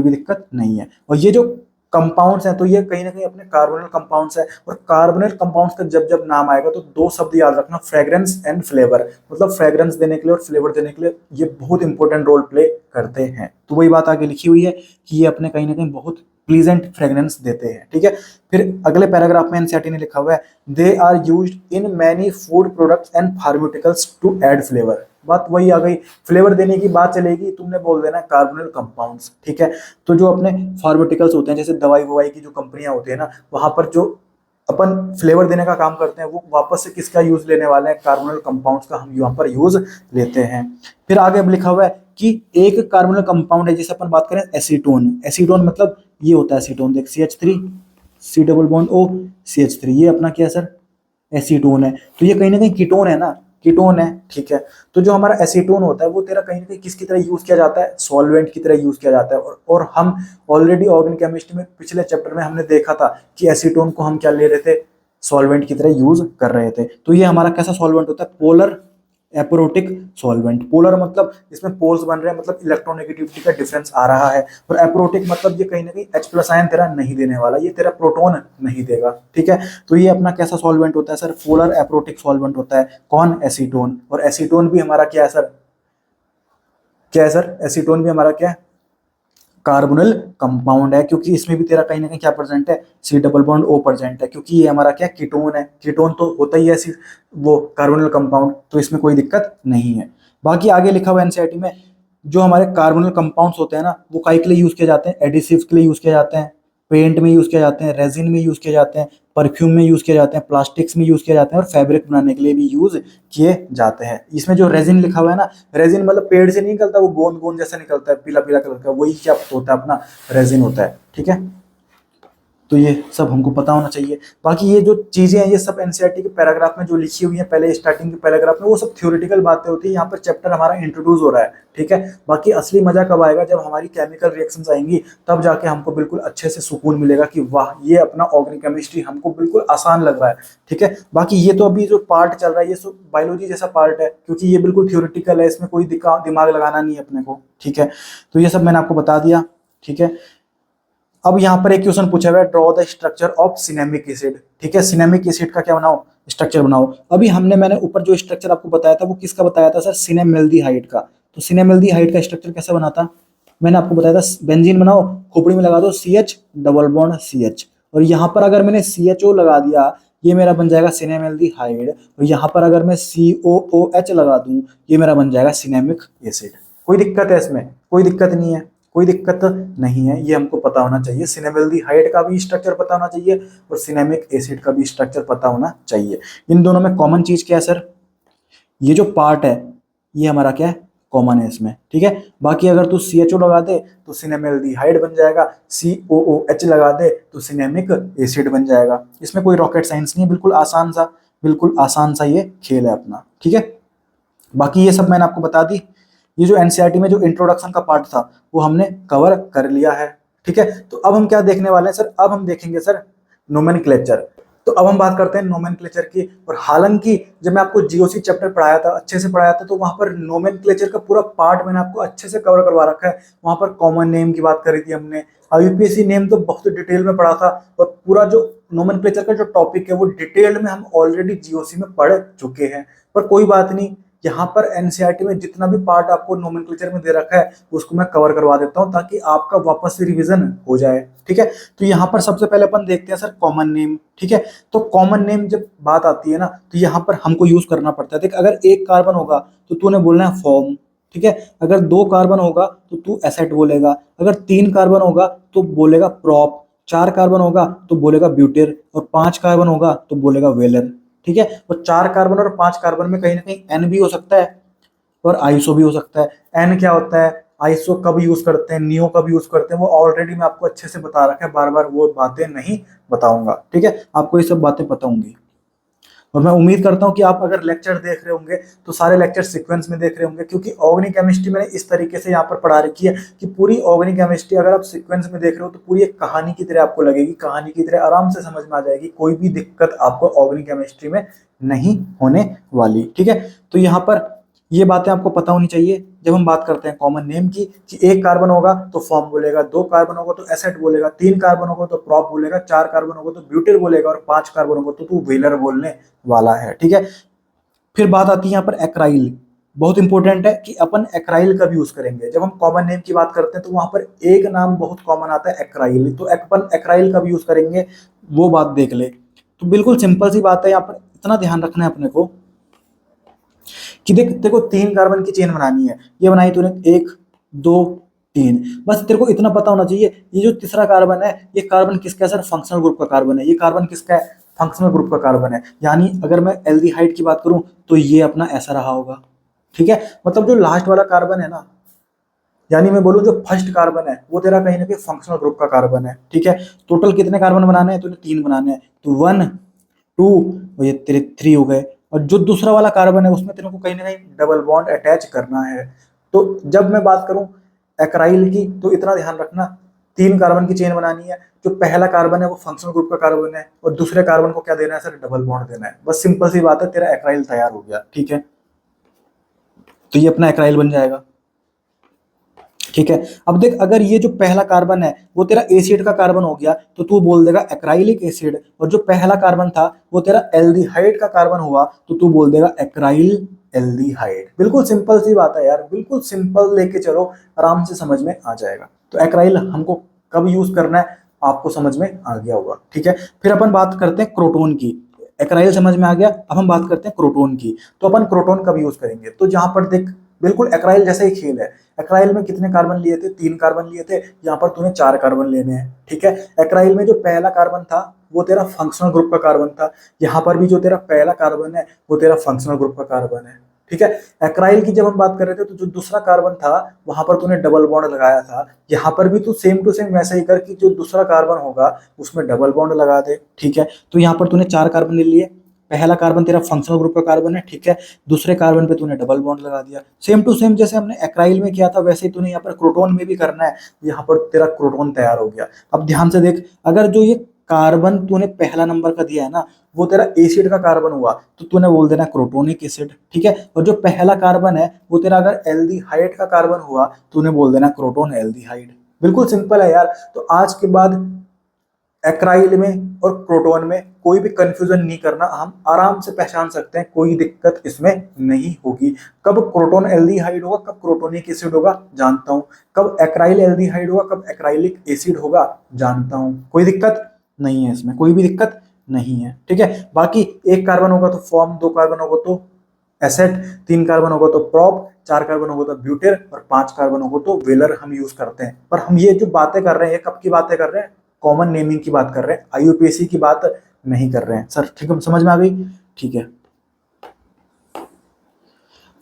भी दिक्कत नहीं है। और ये जो कंपाउंड्स हैं तो ये कहीं ना कहीं अपने कार्बोनिल कंपाउंड्स हैं, और कार्बोनिल कंपाउंड्स का जब जब नाम आएगा तो 2 शब्द याद रखना, फ्रेग्रेंस एंड फ्लेवर, मतलब फ्रेग्रेंस देने के लिए और फ्लेवर देने के लिए ये बहुत इंपॉर्टेंट रोल प्ले करते हैं। तो वही बात आगे लिखी हुई है कि ये अपने कहीं ना कहीं बहुत प्लीजेंट फ्रेग्रेंस देते हैं, ठीक है। फिर अगले पैराग्राफ में एनसीईआरटी ने लिखा हुआ है, they are used in many food products and pharmaceuticals to add flavour. बात वही आ गई, फ्लेवर देने की बात चलेगी, तुमने बोल देना कार्बोनिल कंपाउंड्स, ठीक है। तो जो अपने फार्मास्यूटिकल्स होते हैं, जैसे दवाई ववाई की जो कंपनियां होती है ना, वहां पर जो अपन फ्लेवर देने का काम करते हैं, वो वापस से किसका यूज लेने वाले हैं, कार्बोनिल कंपाउंड्स का हम यहाँ पर यूज लेते हैं। फिर आगे अब लिखा हुआ है कि एक कार्बोनिल कंपाउंड है, जैसे अपन बात करें एसीटोन, एसीटोन मतलब ये होता है एसीटोन, देख CH3 C double bond O CH3, ये अपना क्या है सर, एसीटोन है। तो ये कहीं ना कहीं कीटोन है ना, कीटोन है, ठीक है। तो जो हमारा एसीटोन होता है वो तेरा कहीं ना कहीं किसकी तरह यूज किया जाता है, सॉल्वेंट की तरह यूज किया जाता है। और हम ऑलरेडी ऑर्गेनिक केमिस्ट्री में पिछले चैप्टर में हमने देखा था कि एसीटोन को हम क्या ले रहे थे, सॉल्वेंट की तरह यूज कर रहे थे। तो ये हमारा कैसा सॉल्वेंट होता है, पोलर एपोरोटिक सॉल्वेंट। पोलर मतलब इसमें पोल्स बन रहे हैं, मतलब इलेक्ट्रोनेगेटिविटी का डिफरेंस आ रहा है, और एपोरोटिक मतलब ये कहीं ना कहीं H+ आयन तेरा नहीं देने वाला, ये तेरा प्रोटॉन नहीं देगा, ठीक है। तो ये अपना कैसा सॉल्वेंट होता है सर, पोलर एपोरोटिक सॉल्वेंट होता है। कौन, एसीटोन। और एसीटोन भी हमारा क्या है सर, क्या है सर, एसीटोन भी हमारा क्या है, कार्बोनिल कंपाउंड है, क्योंकि इसमें भी तेरा कहीं ना कहीं क्या प्रेजेंट है, C double bond O present है, क्योंकि ये हमारा क्या कीटोन है, कीटोन तो होता ही है वो कार्बोनिल कंपाउंड, तो इसमें कोई दिक्कत नहीं है। बाकी आगे लिखा हुआ एनसीईआरटी में, जो हमारे कार्बोनिल कंपाउंड्स होते हैं ना, वो काई के लिए यूज किए जाते हैं, एडिसिव्स के लिए यूज किए जाते हैं, पेंट में यूज किए जाते हैं, रेजिन में यूज किए जाते हैं, परफ्यूम में यूज किए जाते हैं, प्लास्टिक्स में यूज किए जाते हैं, और फैब्रिक बनाने के लिए भी यूज किए जाते हैं। इसमें जो रेजिन लिखा हुआ है ना, रेजिन मतलब पेड़ से नहीं निकलता, वो गोंद गोंद जैसा निकलता है, पीला पीला कलर का, वही क्या होता है, अपना रेजिन होता है, ठीक है। तो ये सब हमको पता होना चाहिए। बाकी ये जो चीजें हैं ये सब एनसीईआरटी के पैराग्राफ में जो लिखी हुई है पहले स्टार्टिंग के पैराग्राफ में, वो सब थ्योरेटिकल बातें होती है। यहाँ पर चैप्टर हमारा इंट्रोड्यूस हो रहा है, ठीक है। बाकी असली मजा कब आएगा, जब हमारी केमिकल रिएक्शंस आएंगी, तब जाके हमको बिल्कुल अच्छे से सुकून मिलेगा कि वाह, ये अपना ऑर्गेनिक केमिस्ट्री हमको बिल्कुल आसान लग रहा है, ठीक है। बाकी ये तो अभी जो पार्ट चल रहा है ये सब बायोलॉजी जैसा पार्ट है, क्योंकि ये बिल्कुल थ्योरेटिकल है, इसमें कोई दिमाग लगाना नहीं है अपने को, ठीक है। तो ये सब मैंने आपको बता दिया, ठीक है। अब यहाँ पर एक क्वेश्चन पूछा हुआ है, draw the structure of cinnamic acid, ठीक है। सिनेमिक एसिड का क्या बनाओ, स्ट्रक्चर बनाओ। अभी मैंने ऊपर जो स्ट्रक्चर आपको बताया था वो किसका बताया था सर, सिनेमेल्डिहाइड का। तो सिनेमेल्डिहाइड का स्ट्रक्चर कैसे बनाता, मैंने आपको बताया था, बेंजीन बनाओ, खोपड़ी में लगा दो CH डबल बॉन्ड CH, और यहाँ पर अगर मैंने CHO लगा दिया, ये मेरा बन जाएगा सिनेमेल्डिहाइड, और यहाँ पर अगर मैं COOH लगा दूं, ये मेरा बन जाएगा सिनेमिक एसिड। कोई दिक्कत है इसमें, कोई दिक्कत नहीं है, कोई दिक्कत नहीं है, ये हमको पता होना चाहिए। सिनेमेल्डिहाइड का भी स्ट्रक्चर पता होना चाहिए और सिनेमिक एसिड का भी स्ट्रक्चर पता होना चाहिए। इन दोनों में कॉमन चीज क्या है सर, ये जो पार्ट है ये हमारा क्या है, कॉमन है इसमें, ठीक है। बाकी अगर तू CHO लगा दे तो सिनेमेल्डिहाइड बन जाएगा, COOH लगा दे तो सिनेमिक एसिड बन जाएगा। इसमें कोई रॉकेट साइंस नहीं है, बिल्कुल आसान सा ये खेल है अपना, ठीक है। बाकी ये सब मैंने आपको बता दी। ये जो एनसीईआरटी में जो इंट्रोडक्शन का पार्ट था वो हमने कवर कर लिया है, ठीक है। तो अब हम क्या देखने वाले हैं सर, अब हम देखेंगे सर नोमेनक्लेचर। तो अब हम बात करते हैं नोमेनक्लेचर की। और हालांकि जब मैं आपको जीओसी चैप्टर पढ़ाया था, अच्छे से पढ़ाया था, तो वहां पर नोमेनक्लेचर का पूरा पार्ट मैंने आपको अच्छे से कवर करवा रखा है। वहां पर कॉमन नेम की बात करी थी हमने, यूपीएससी नेम तो बहुत डिटेल में पढ़ा था, और पूरा जो नोमेनक्लेचर का जो टॉपिक है वो डिटेल में हम ऑलरेडी जीओसी में पढ़ चुके हैं। पर कोई बात नहीं, यहाँ पर एनसीईआरटी में जितना भी पार्ट आपको नोमेनक्लेचर में दे रखा है उसको मैं कवर करवा देता हूँ, ताकि आपका वापस से रिवीजन हो जाए। ठीक है, तो यहाँ पर सबसे पहले अपन देखते हैं सर कॉमन नेम। ठीक है, तो कॉमन नेम जब बात आती है ना, तो यहाँ पर हमको यूज करना पड़ता है। देख, अगर एक कार्बन होगा तो तूने बोलना है फॉर्म। ठीक है, अगर 2 कार्बन होगा तो तू एसेट बोलेगा, अगर 3 कार्बन होगा तो बोलेगा प्रॉप, 4 कार्बन होगा तो बोलेगा ब्यूटेर, और 5 कार्बन होगा तो बोलेगा वेलर। ठीक है, तो 4 कार्बन और 5 कार्बन में कहीं ना कहीं एन भी हो सकता है और आइसो भी हो सकता है। एन क्या होता है, आइसो कब यूज करते हैं, नियो कब यूज करते हैं, वो ऑलरेडी मैं आपको अच्छे से बता रखा है, बार बार वो बातें नहीं बताऊंगा। ठीक है, आपको ये सब बातें पता होंगी, और मैं उम्मीद करता हूं कि आप अगर लेक्चर देख रहे होंगे तो सारे लेक्चर सीक्वेंस में देख रहे होंगे, क्योंकि ऑर्गेनिक केमिस्ट्री मैंने इस तरीके से यहाँ पर पढ़ा रखी है कि पूरी ऑर्गेनिक केमिस्ट्री अगर आप सीक्वेंस में देख रहे हो तो पूरी एक कहानी की तरह आपको लगेगी, कहानी की तरह आराम से समझ में आ जाएगी, कोई भी दिक्कत आपको ऑर्गेनिक केमिस्ट्री में नहीं होने वाली। ठीक है, तो यहाँ पर ये बातें आपको पता होनी चाहिए जब हम बात करते हैं कॉमन नेम की, कि 1 कार्बन होगा तो फॉर्म बोलेगा, 2 कार्बन होगा तो एसेट बोलेगा, 3 कार्बन होगा तो प्रॉप बोलेगा, 4 कार्बन होगा तो ब्यूटेर बोलेगा, और 5 कार्बन होगा तो तू व्हीलर बोलने वाला है। ठीक है, फिर बात आती है यहाँ पर एक्राइल। बहुत इंपॉर्टेंट है कि अपन एक्राइल कब यूज करेंगे। जब हम कॉमन नेम की बात करते हैं तो वहां पर एक नाम बहुत कॉमन आता है, एक्राइल। तो अपन एक्राइल कब यूज करेंगे वो बात देख ले। तो बिल्कुल सिंपल सी बात है, यहाँ पर इतना ध्यान रखना है अपने को कि देख, तेरे को 3 कार्बन की चेन बनानी है, ये बनाई तूने 1 2 3, बस तेरे को इतना पता होना चाहिए ये जो तीसरा कार्बन है ये कार्बन किसका है सर, फंक्शनल ग्रुप का कार्बन है। ये कार्बन किसका है, फंक्शनल ग्रुप का कार्बन है। यानी अगर मैं एल्डिहाइड की बात करूं तो ये अपना ऐसा रहा होगा। ठीक है, मतलब जो लास्ट वाला कार्बन है ना, यानी मैं बोलूं जो फर्स्ट कार्बन है वो तेरा कहीं ना कहीं फंक्शनल ग्रुप का कार्बन है। ठीक है, टोटल कितने कार्बन बनाने हैं, तूने 3 बनाने हैं, तो 1 2 और ये तेरे 3 हो गए। और जो दूसरा वाला कार्बन है उसमें तेरे को कहीं ना कहीं डबल बॉन्ड अटैच करना है। तो जब मैं बात करूं एक्राइल की तो इतना ध्यान रखना, 3 कार्बन की चेन बनानी है, जो पहला कार्बन है वो फंक्शनल ग्रुप का कार्बन है, और दूसरे कार्बन को क्या देना है सर, डबल बॉन्ड देना है। बस सिंपल सी बात है, तेरा एक्राइल तैयार हो गया। ठीक है, तो ये अपना एक्राइल बन जाएगा। ठीक है, अब देख, अगर ये जो पहला कार्बन है वो तेरा एसिड का कार्बन हो गया तो तू बोल देगा एक्राइलिक एसिड, और जो पहला कार्बन था वो तेरा एल्डिहाइड का कार्बन हुआ तो तू बोल देगा एक्राइल एल्डिहाइड। बिल्कुल सिंपल सी बात है यार, बिल्कुल सिंपल लेके चलो, आराम से समझ में आ जाएगा। तो एक्राइल हमको कब यूज करना है आपको समझ में आ गया होगा। ठीक है, फिर अपन बात करते हैं क्रोटोन की। एक्राइल समझ में आ गया, अब हम बात करते हैं क्रोटोन की। तो अपन क्रोटोन कब यूज करेंगे, तो जहां पर देख बिल्कुल एक्राइल जैसा ही खेल है। एक्राइल में कितने कार्बन लिए थे, 3 कार्बन लिए थे, यहाँ पर तूने 4 कार्बन लेने हैं। ठीक है, एक्राइल में जो पहला कार्बन था वो तेरा फंक्शनल ग्रुप का कार्बन था, यहाँ पर भी जो तेरा पहला कार्बन है वो तेरा फंक्शनल ग्रुप का कार्बन है। ठीक है, एक्राइल की जब हम बात कर रहे थे तो जो दूसरा कार्बन था वहां पर तूने डबल बॉन्ड लगाया था, यहाँ पर भी तू सेम टू सेम वैसे ही कर कि जो दूसरा कार्बन होगा उसमें डबल बॉन्ड लगा दे। ठीक है, तो यहाँ पर तूने 4 कार्बन ले लिए, पहला कार्बन तेरा फंक्शनल ग्रुप का कार्बन है। ठीक है, दूसरे कार्बन पे तूने डबल बॉन्ड लगा दिया, सेम टू सेम जैसे हमने एक्राइल में किया था वैसे ही तूने यहाँ पर क्रोटोन में भी करना है। यहाँ पर तेरा क्रोटोन तैयार हो गया। अब ध्यान से देख, अगर जो ये कार्बन तूने पहला नंबर का दिया है ना वो तेरा एसिड का कार्बन हुआ तो तूने बोल देना क्रोटोनिक एसिड। ठीक है, और जो पहला कार्बन है वो तेरा अगर एल्डिहाइड का कार्बन हुआ तूने बोल देना क्रोटोन एल्डिहाइड। बिल्कुल सिंपल है यार। तो आज के बाद एक्राइल में और क्रोटोन में कोई भी कंफ्यूजन नहीं करना, हम आराम से पहचान सकते हैं, कोई दिक्कत इसमें नहीं होगी। कब क्रोटोन एल्डिहाइड होगा, कब क्रोटोनिक एसिड होगा जानता हूँ, कब एक्राइल एल्डिहाइड होगा, कब एक्राइलिक एसिड होगा जानता हूँ। कोई दिक्कत नहीं है इसमें, कोई भी दिक्कत नहीं है। ठीक है, बाकी 1 कार्बन होगा तो फॉर्म, 2 कार्बन होगा तो एसेट, 3 कार्बन होगा तो प्रॉप, 4 कार्बन होगा तो ब्यूटेर, और 5 कार्बन होगा तो वेलर हम यूज करते हैं। पर हम ये जो बातें कर रहे हैं ये कब की बातें कर रहे हैं, कॉमन नेमिंग की बात कर रहे हैं, आईयूपीएसी की बात नहीं कर रहे हैं सर। ठीक है, समझ में आ गई। ठीक है,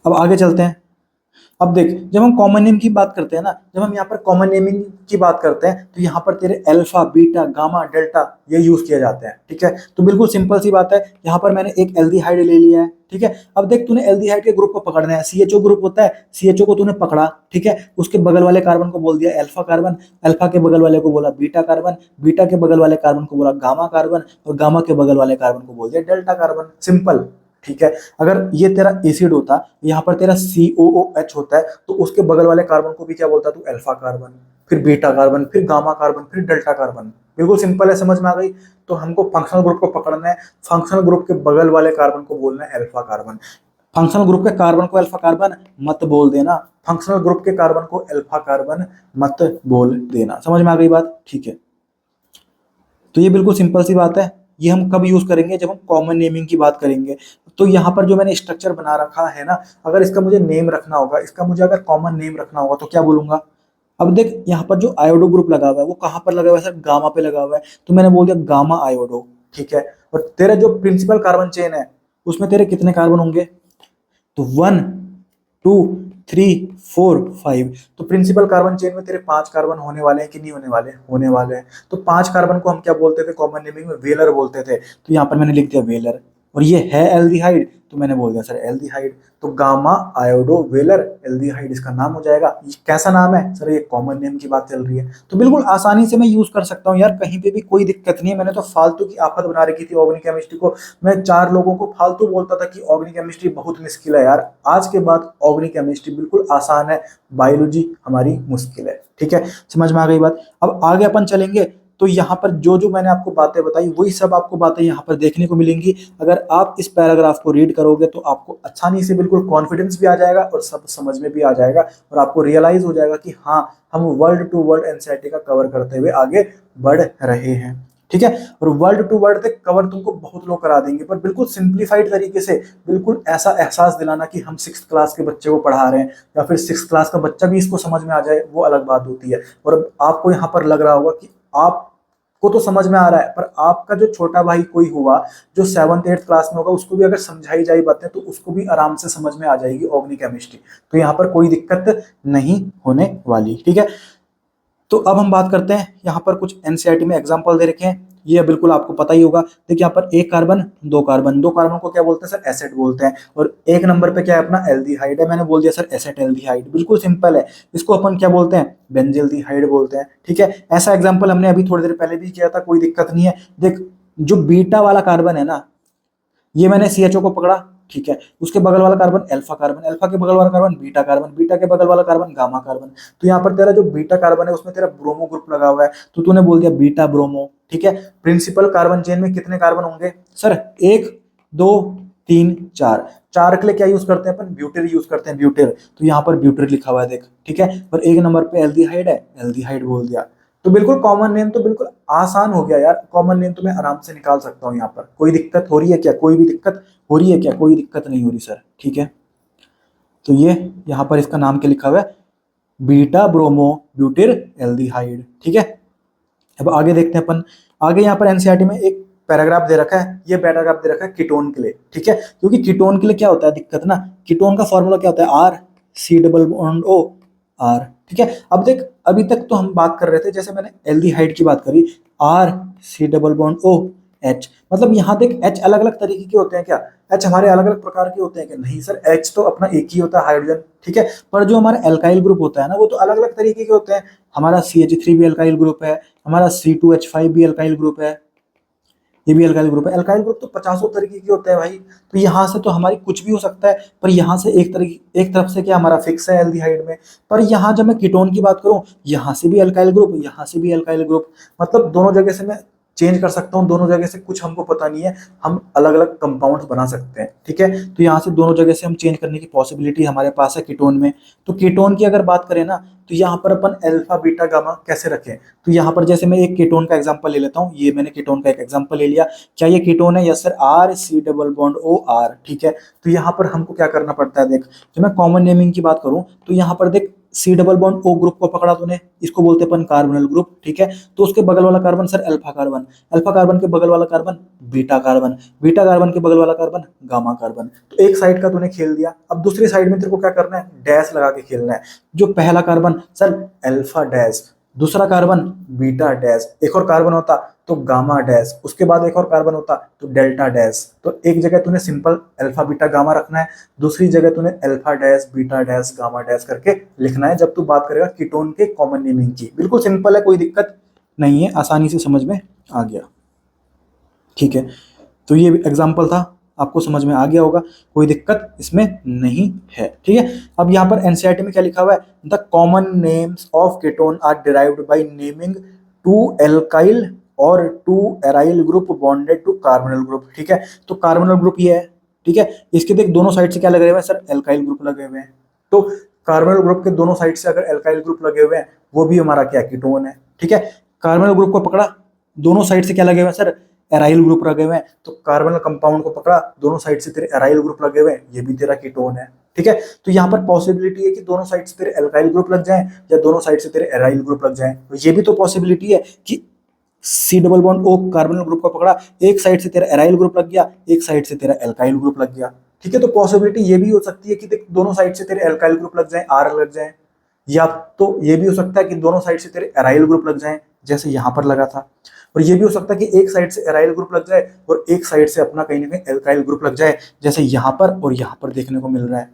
अब आगे चलते हैं। अब देख, जब हम कॉमन नेम की बात करते हैं ना, जब हम यहाँ पर कॉमन नेमिंग की बात करते हैं तो यहाँ पर तेरे अल्फा, बीटा, गामा, डेल्टा ये यूज किए जाते हैं। ठीक है, तो बिल्कुल सिंपल सी बात है, यहाँ पर मैंने एक एल्डिहाइड ले लिया है। ठीक है, अब देख तूने एल्डिहाइड के ग्रुप को पकड़ना है, सीएचओ ग्रुप होता है, सीएचओ को तूने पकड़ा। ठीक है, उसके बगल वाले कार्बन को बोल दिया अल्फा कार्बन, अल्फा के बगल वाले को बोला बीटा कार्बन, बीटा के बगल वाले कार्बन को बोला गामा कार्बन, और गामा के बगल वाले कार्बन को बोल दिया डेल्टा कार्बन। सिंपल। ठीक है, अगर ये तेरा एसिड होता, यहाँ पर तेरा COOH होता है, तो उसके बगल वाले कार्बन को भी क्या बोलता तू? अल्फा कार्बन, फिर बीटा कार्बन, फिर गामा कार्बन, फिर डेल्टा कार्बन। बिल्कुल सिंपल है, समझ में आ गई? तो हमको फंक्शनल ग्रुप को पकड़ना है, फंक्शनल ग्रुप के बगल वाले कार्बन को बोलना है अल्फा कार्बन। फंक्शनल ग्रुप के कार्बन को अल्फा कार्बन मत बोल देना, फंक्शनल ग्रुप के कार्बन को अल्फा कार्बन मत बोल देना। समझ में आ गई बात? ठीक है, तो ये बिल्कुल सिंपल सी बात है। ये हम कब यूज करेंगे? जब हम कॉमन नेमिंग की बात करेंगे। तो यहाँ पर जो मैंने स्ट्रक्चर बना रखा है ना, अगर इसका मुझे नेम रखना होगा, इसका मुझे अगर कॉमन नेम रखना होगा तो क्या बोलूंगा? अब देख, यहाँ पर जो आयोडो ग्रुप लगा हुआ है वो कहाँ पर लगा हुआ है सर? गामा पे लगा हुआ है, तो मैंने बोल दिया गामा आयोडो। ठीक है, और तेरा जो प्रिंसिपल कार्बन चेन है उसमें तेरे कितने कार्बन होंगे? तो 1 2 3 4 5। तो प्रिंसिपल कार्बन चेन में तेरे 5 कार्बन होने वाले हैं कि नहीं होने वाले? होने वाले हैं। तो 5 कार्बन को हम क्या बोलते थे कॉमन नेमिंग में? वेलर बोलते थे। तो यहाँ पर मैंने लिख दिया वेलर, और ये है एल्डिहाइड, तो मैंने बोल दिया सर एल्डिहाइड। तो गामा आयोडो वेलर एल्डिहाइड इसका नाम हो जाएगा। ये कैसा नाम है सर? ये कॉमन नेम की बात चल रही है, तो बिल्कुल आसानी से मैं यूज कर सकता हूँ यार, कहीं पे भी कोई दिक्कत नहीं है। मैंने तो फालतू की आफत बना रखी थी ऑर्गेनिक केमिस्ट्री को। मैं 4 लोगों को फालतू बोलता था कि ऑर्गेनिक केमिस्ट्री बहुत मुश्किल है यार। आज के बाद ऑर्गेनिक केमिस्ट्री बिल्कुल आसान है, बायोलॉजी हमारी मुश्किल है। ठीक है, समझ में आ गई बात? अब आगे अपन चलेंगे, तो यहाँ पर जो जो मैंने आपको बातें बताई वही सब आपको बातें यहाँ पर देखने को मिलेंगी। अगर आप इस पैराग्राफ को रीड करोगे तो आपको आसानी से बिल्कुल कॉन्फिडेंस भी आ जाएगा और सब समझ में भी आ जाएगा, और आपको रियलाइज हो जाएगा कि हाँ, हम वर्ड टू वर्ड एनसीईआरटी का कवर करते हुए आगे बढ़ रहे हैं। ठीक है, और वर्ड टू वर्ड तक कवर तुमको बहुत लोग करा देंगे, पर बिल्कुल सिंप्लीफाइड तरीके से, बिल्कुल ऐसा एहसास दिलाना कि हम 6th क्लास के बच्चे को पढ़ा रहे हैं, या फिर 6th क्लास का बच्चा भी इसको समझ में आ जाए, वो अलग बात होती है। और आपको यहाँ पर लग रहा होगा कि आप को तो समझ में आ रहा है, पर आपका जो छोटा भाई कोई हुआ जो 7th 8th क्लास में होगा, उसको भी अगर समझाई जाए बातें तो उसको भी आराम से समझ में आ जाएगी ऑर्गेनिक केमिस्ट्री। तो यहाँ पर कोई दिक्कत नहीं होने वाली। ठीक है, तो अब हम बात करते हैं, यहाँ पर कुछ एनसीईआरटी में एग्जाम्पल दे रखे हैं, ये बिल्कुल आपको पता ही होगा। देखिए यहाँ पर एक कार्बन, दो कार्बन, दो कार्बन को क्या बोलते हैं सर? एसिड बोलते हैं। और एक नंबर पे क्या है अपना? एल्डिहाइड है। मैंने बोल दिया सर एसेटल्डिहाइड। बिल्कुल सिंपल है, इसको अपन क्या बोलते हैं? बेंजिल्डिहाइड बोलते हैं। ठीक है, ऐसा एग्जाम्पल हमने अभी थोड़ी देर पहले भी किया था, कोई दिक्कत नहीं है। देख, जो बीटा वाला कार्बन है ना, ये मैंने CHO को पकड़ा। ठीक है, उसके बगल वाला कार्बन अल्फा कार्बन, अल्फा के बगल वाला कार्बन बीटा कार्बन, बीटा के बगल वाला कार्बन गामा कार्बन। तो यहाँ पर तेरा जो बीटा कार्बन है उसमें तेरा ब्रोमो ग्रुप लगा हुआ है, तो तूने बोल दिया बीटा ब्रोमो। ठीक है, प्रिंसिपल कार्बन चेन में कितने कार्बन होंगे सर? 1 2 3 4। 4 के लिए क्या यूज करते हैं अपन? ब्यूटेर यूज करते हैं, ब्यूटेर। तो यहाँ पर ब्यूटेर लिखा हुआ है देख। ठीक है, और एक नंबर पे एल्डिहाइड है, एल्डिहाइड बोल दिया। तो बिल्कुल कॉमन नेम तो बिल्कुल आसान हो गया यार, कॉमन नेम तो मैं आराम से निकाल सकता हूँ। यहाँ पर कोई दिक्कत हो रही है क्या? कोई भी दिक्कत हो रही है क्या? कोई दिक्कत नहीं हो रही सर। ठीक है, तो ये यहाँ पर इसका नाम क्या लिखा हुआ है? Beta bromo butyraldehyde. ठीक है, अब आगे देखते हैं अपन। आगे यहाँ पर एनसीईआरटी में एक पैराग्राफ दे रखा है, ये पैराग्राफ दे रखा है कीटोन के लिए। ठीक है, क्योंकि कीटोन के लिए क्या होता है दिक्कत ना, कीटोन का फॉर्मूला क्या होता है? R COO। ठीक है, अब देख, अभी तक तो हम बात कर रहे थे, जैसे मैंने एल्डिहाइड की बात करी, RCOOH, मतलब यहाँ देख H अलग अलग तरीके के होते हैं क्या? H हमारे अलग अलग प्रकार के होते हैं क्या? नहीं सर, H तो अपना एक ही होता है, हाइड्रोजन। ठीक है, पर जो हमारा एल्काइल ग्रुप होता है ना, वो तो अलग अलग तरीके के होते हैं। हमारा CH3 भी एल्काइल ग्रुप है, हमारा C2H5 भी एल्काइल ग्रुप है, ये भी एल्काइल ग्रुप है। एल्काइल ग्रुप तो 50 तरीके के होते हैं भाई। तो यहाँ से तो हमारी कुछ भी हो सकता है, पर यहाँ से एक तरफ से क्या हमारा फिक्स है एल्डिहाइड में। पर यहाँ जब मैं कीटोन की बात करूँ, यहाँ से भी एल्काइल ग्रुप, यहाँ से भी एल्काइल ग्रुप, मतलब दोनों जगह से मैं चेंज कर सकता हूँ, दोनों जगह से कुछ हमको पता नहीं है, हम अलग अलग कंपाउंड्स बना सकते हैं। ठीक है, तो यहाँ से दोनों जगह से हम चेंज करने की पॉसिबिलिटी हमारे पास है कीटोन में। तो कीटोन की अगर बात करें ना, तो यहाँ पर अपन अल्फा बीटा गामा कैसे रखें? तो यहाँ पर जैसे मैं एक कीटोन का एग्जांपल ले लेता हूँ, ये मैंने कीटोन का एक एग्जांपल ले लिया। क्या ये कीटोन है? Yes sir, RC+OR। ठीक है, तो यहाँ पर हमको क्या करना पड़ता है? देख, जब मैं कॉमन नेमिंग की बात करूँ तो यहाँ पर देख C double bond O group को पकड़ा तूने, इसको बोलते हैं अपन कार्बोनिल ग्रुप, ठीक है। तो उसके बगल वाला carbon sir alpha carbon, alpha carbon के बगल वाला carbon beta carbon, beta carbon के बगल वाला कार्बन गामा कार्बन। तो एक साइड का तूने खेल दिया। अब दूसरी साइड में तेरे को क्या करना है, डैश लगा के खेलना है। जो पहला कार्बन सर अल्फा डैश, दूसरा कार्बन बीटा डैश, एक और कार्बन होता तो गामा डैश, उसके बाद एक और कार्बन होता तो डेल्टा डैश। तो एक जगह तूने सिंपल अल्फा बीटा गामा रखना है, दूसरी जगह तूने alpha dash beta dash gamma dash करके लिखना है जब तू बात करेगा कीटोन के कॉमन नेमिंग की। बिल्कुल सिंपल है, कोई दिक्कत नहीं है, आसानी से समझ में आ गया, ठीक है। तो ये एग्जाम्पल था, आपको समझ में आ गया होगा, कोई दिक्कत इसमें नहीं है, ठीक है। अब यहाँ पर एनसीईआरटी में क्या लिखा हुआ है, the common names of ketone are derived by naming two alkyl और two aryl group bonded to carbonyl group, ठीक है। तो कार्बोनिल ग्रुप ये है, ठीक है। इसके देख दोनों साइड से क्या लगे हुए हैं सर, एल्काइल ग्रुप लगे हुए हैं। तो कार्बोनिल ग्रुप के दोनों साइड से अगर एल्काइल ग्रुप लगे हुए हैं वो भी हमारा क्या कीटोन है, ठीक है। कार्बोनिल ग्रुप को पकड़ा, दोनों साइड से क्या लगे हुए हैं सर, एराइल ग्रुप लगे हुए हैं। तो कार्बोनिल कंपाउंड को पकड़ा, दोनों साइड से तेरे एराइल ग्रुप लगे हुए हैं, ये भी तेरा कीटोन है, ठीक है। तो यहाँ पर पॉसिबिलिटी है कि दोनों साइड से तेरे एल्काइल ग्रुप लग जाएं या दोनों साइड से तेरे एराइल ग्रुप लग जाएं। तो ये भी तो पॉसिबिलिटी है कि C double bond O carbonyl group को पकड़ा, एक साइड से तेरा एराइल ग्रुप लग गया, एक साइड से तेरा एल्काइल ग्रुप लग गया, ठीक है। तो पॉसिबिलिटी ये भी हो सकती है कि देख दोनों साइड से तेरे एल्काइल ग्रुप लग जाएं, आर लग जाएं, या तो ये भी हो सकता है कि दोनों साइड से तेरे एराइल ग्रुप लग जाएं जैसे यहाँ पर लगा था, और ये भी हो सकता है कि एक साइड से एराइल ग्रुप लग जाए और एक साइड से अपना कहीं ना कहीं एल्काइल ग्रुप लग जाए जैसे यहाँ पर और यहाँ पर देखने को मिल रहा है,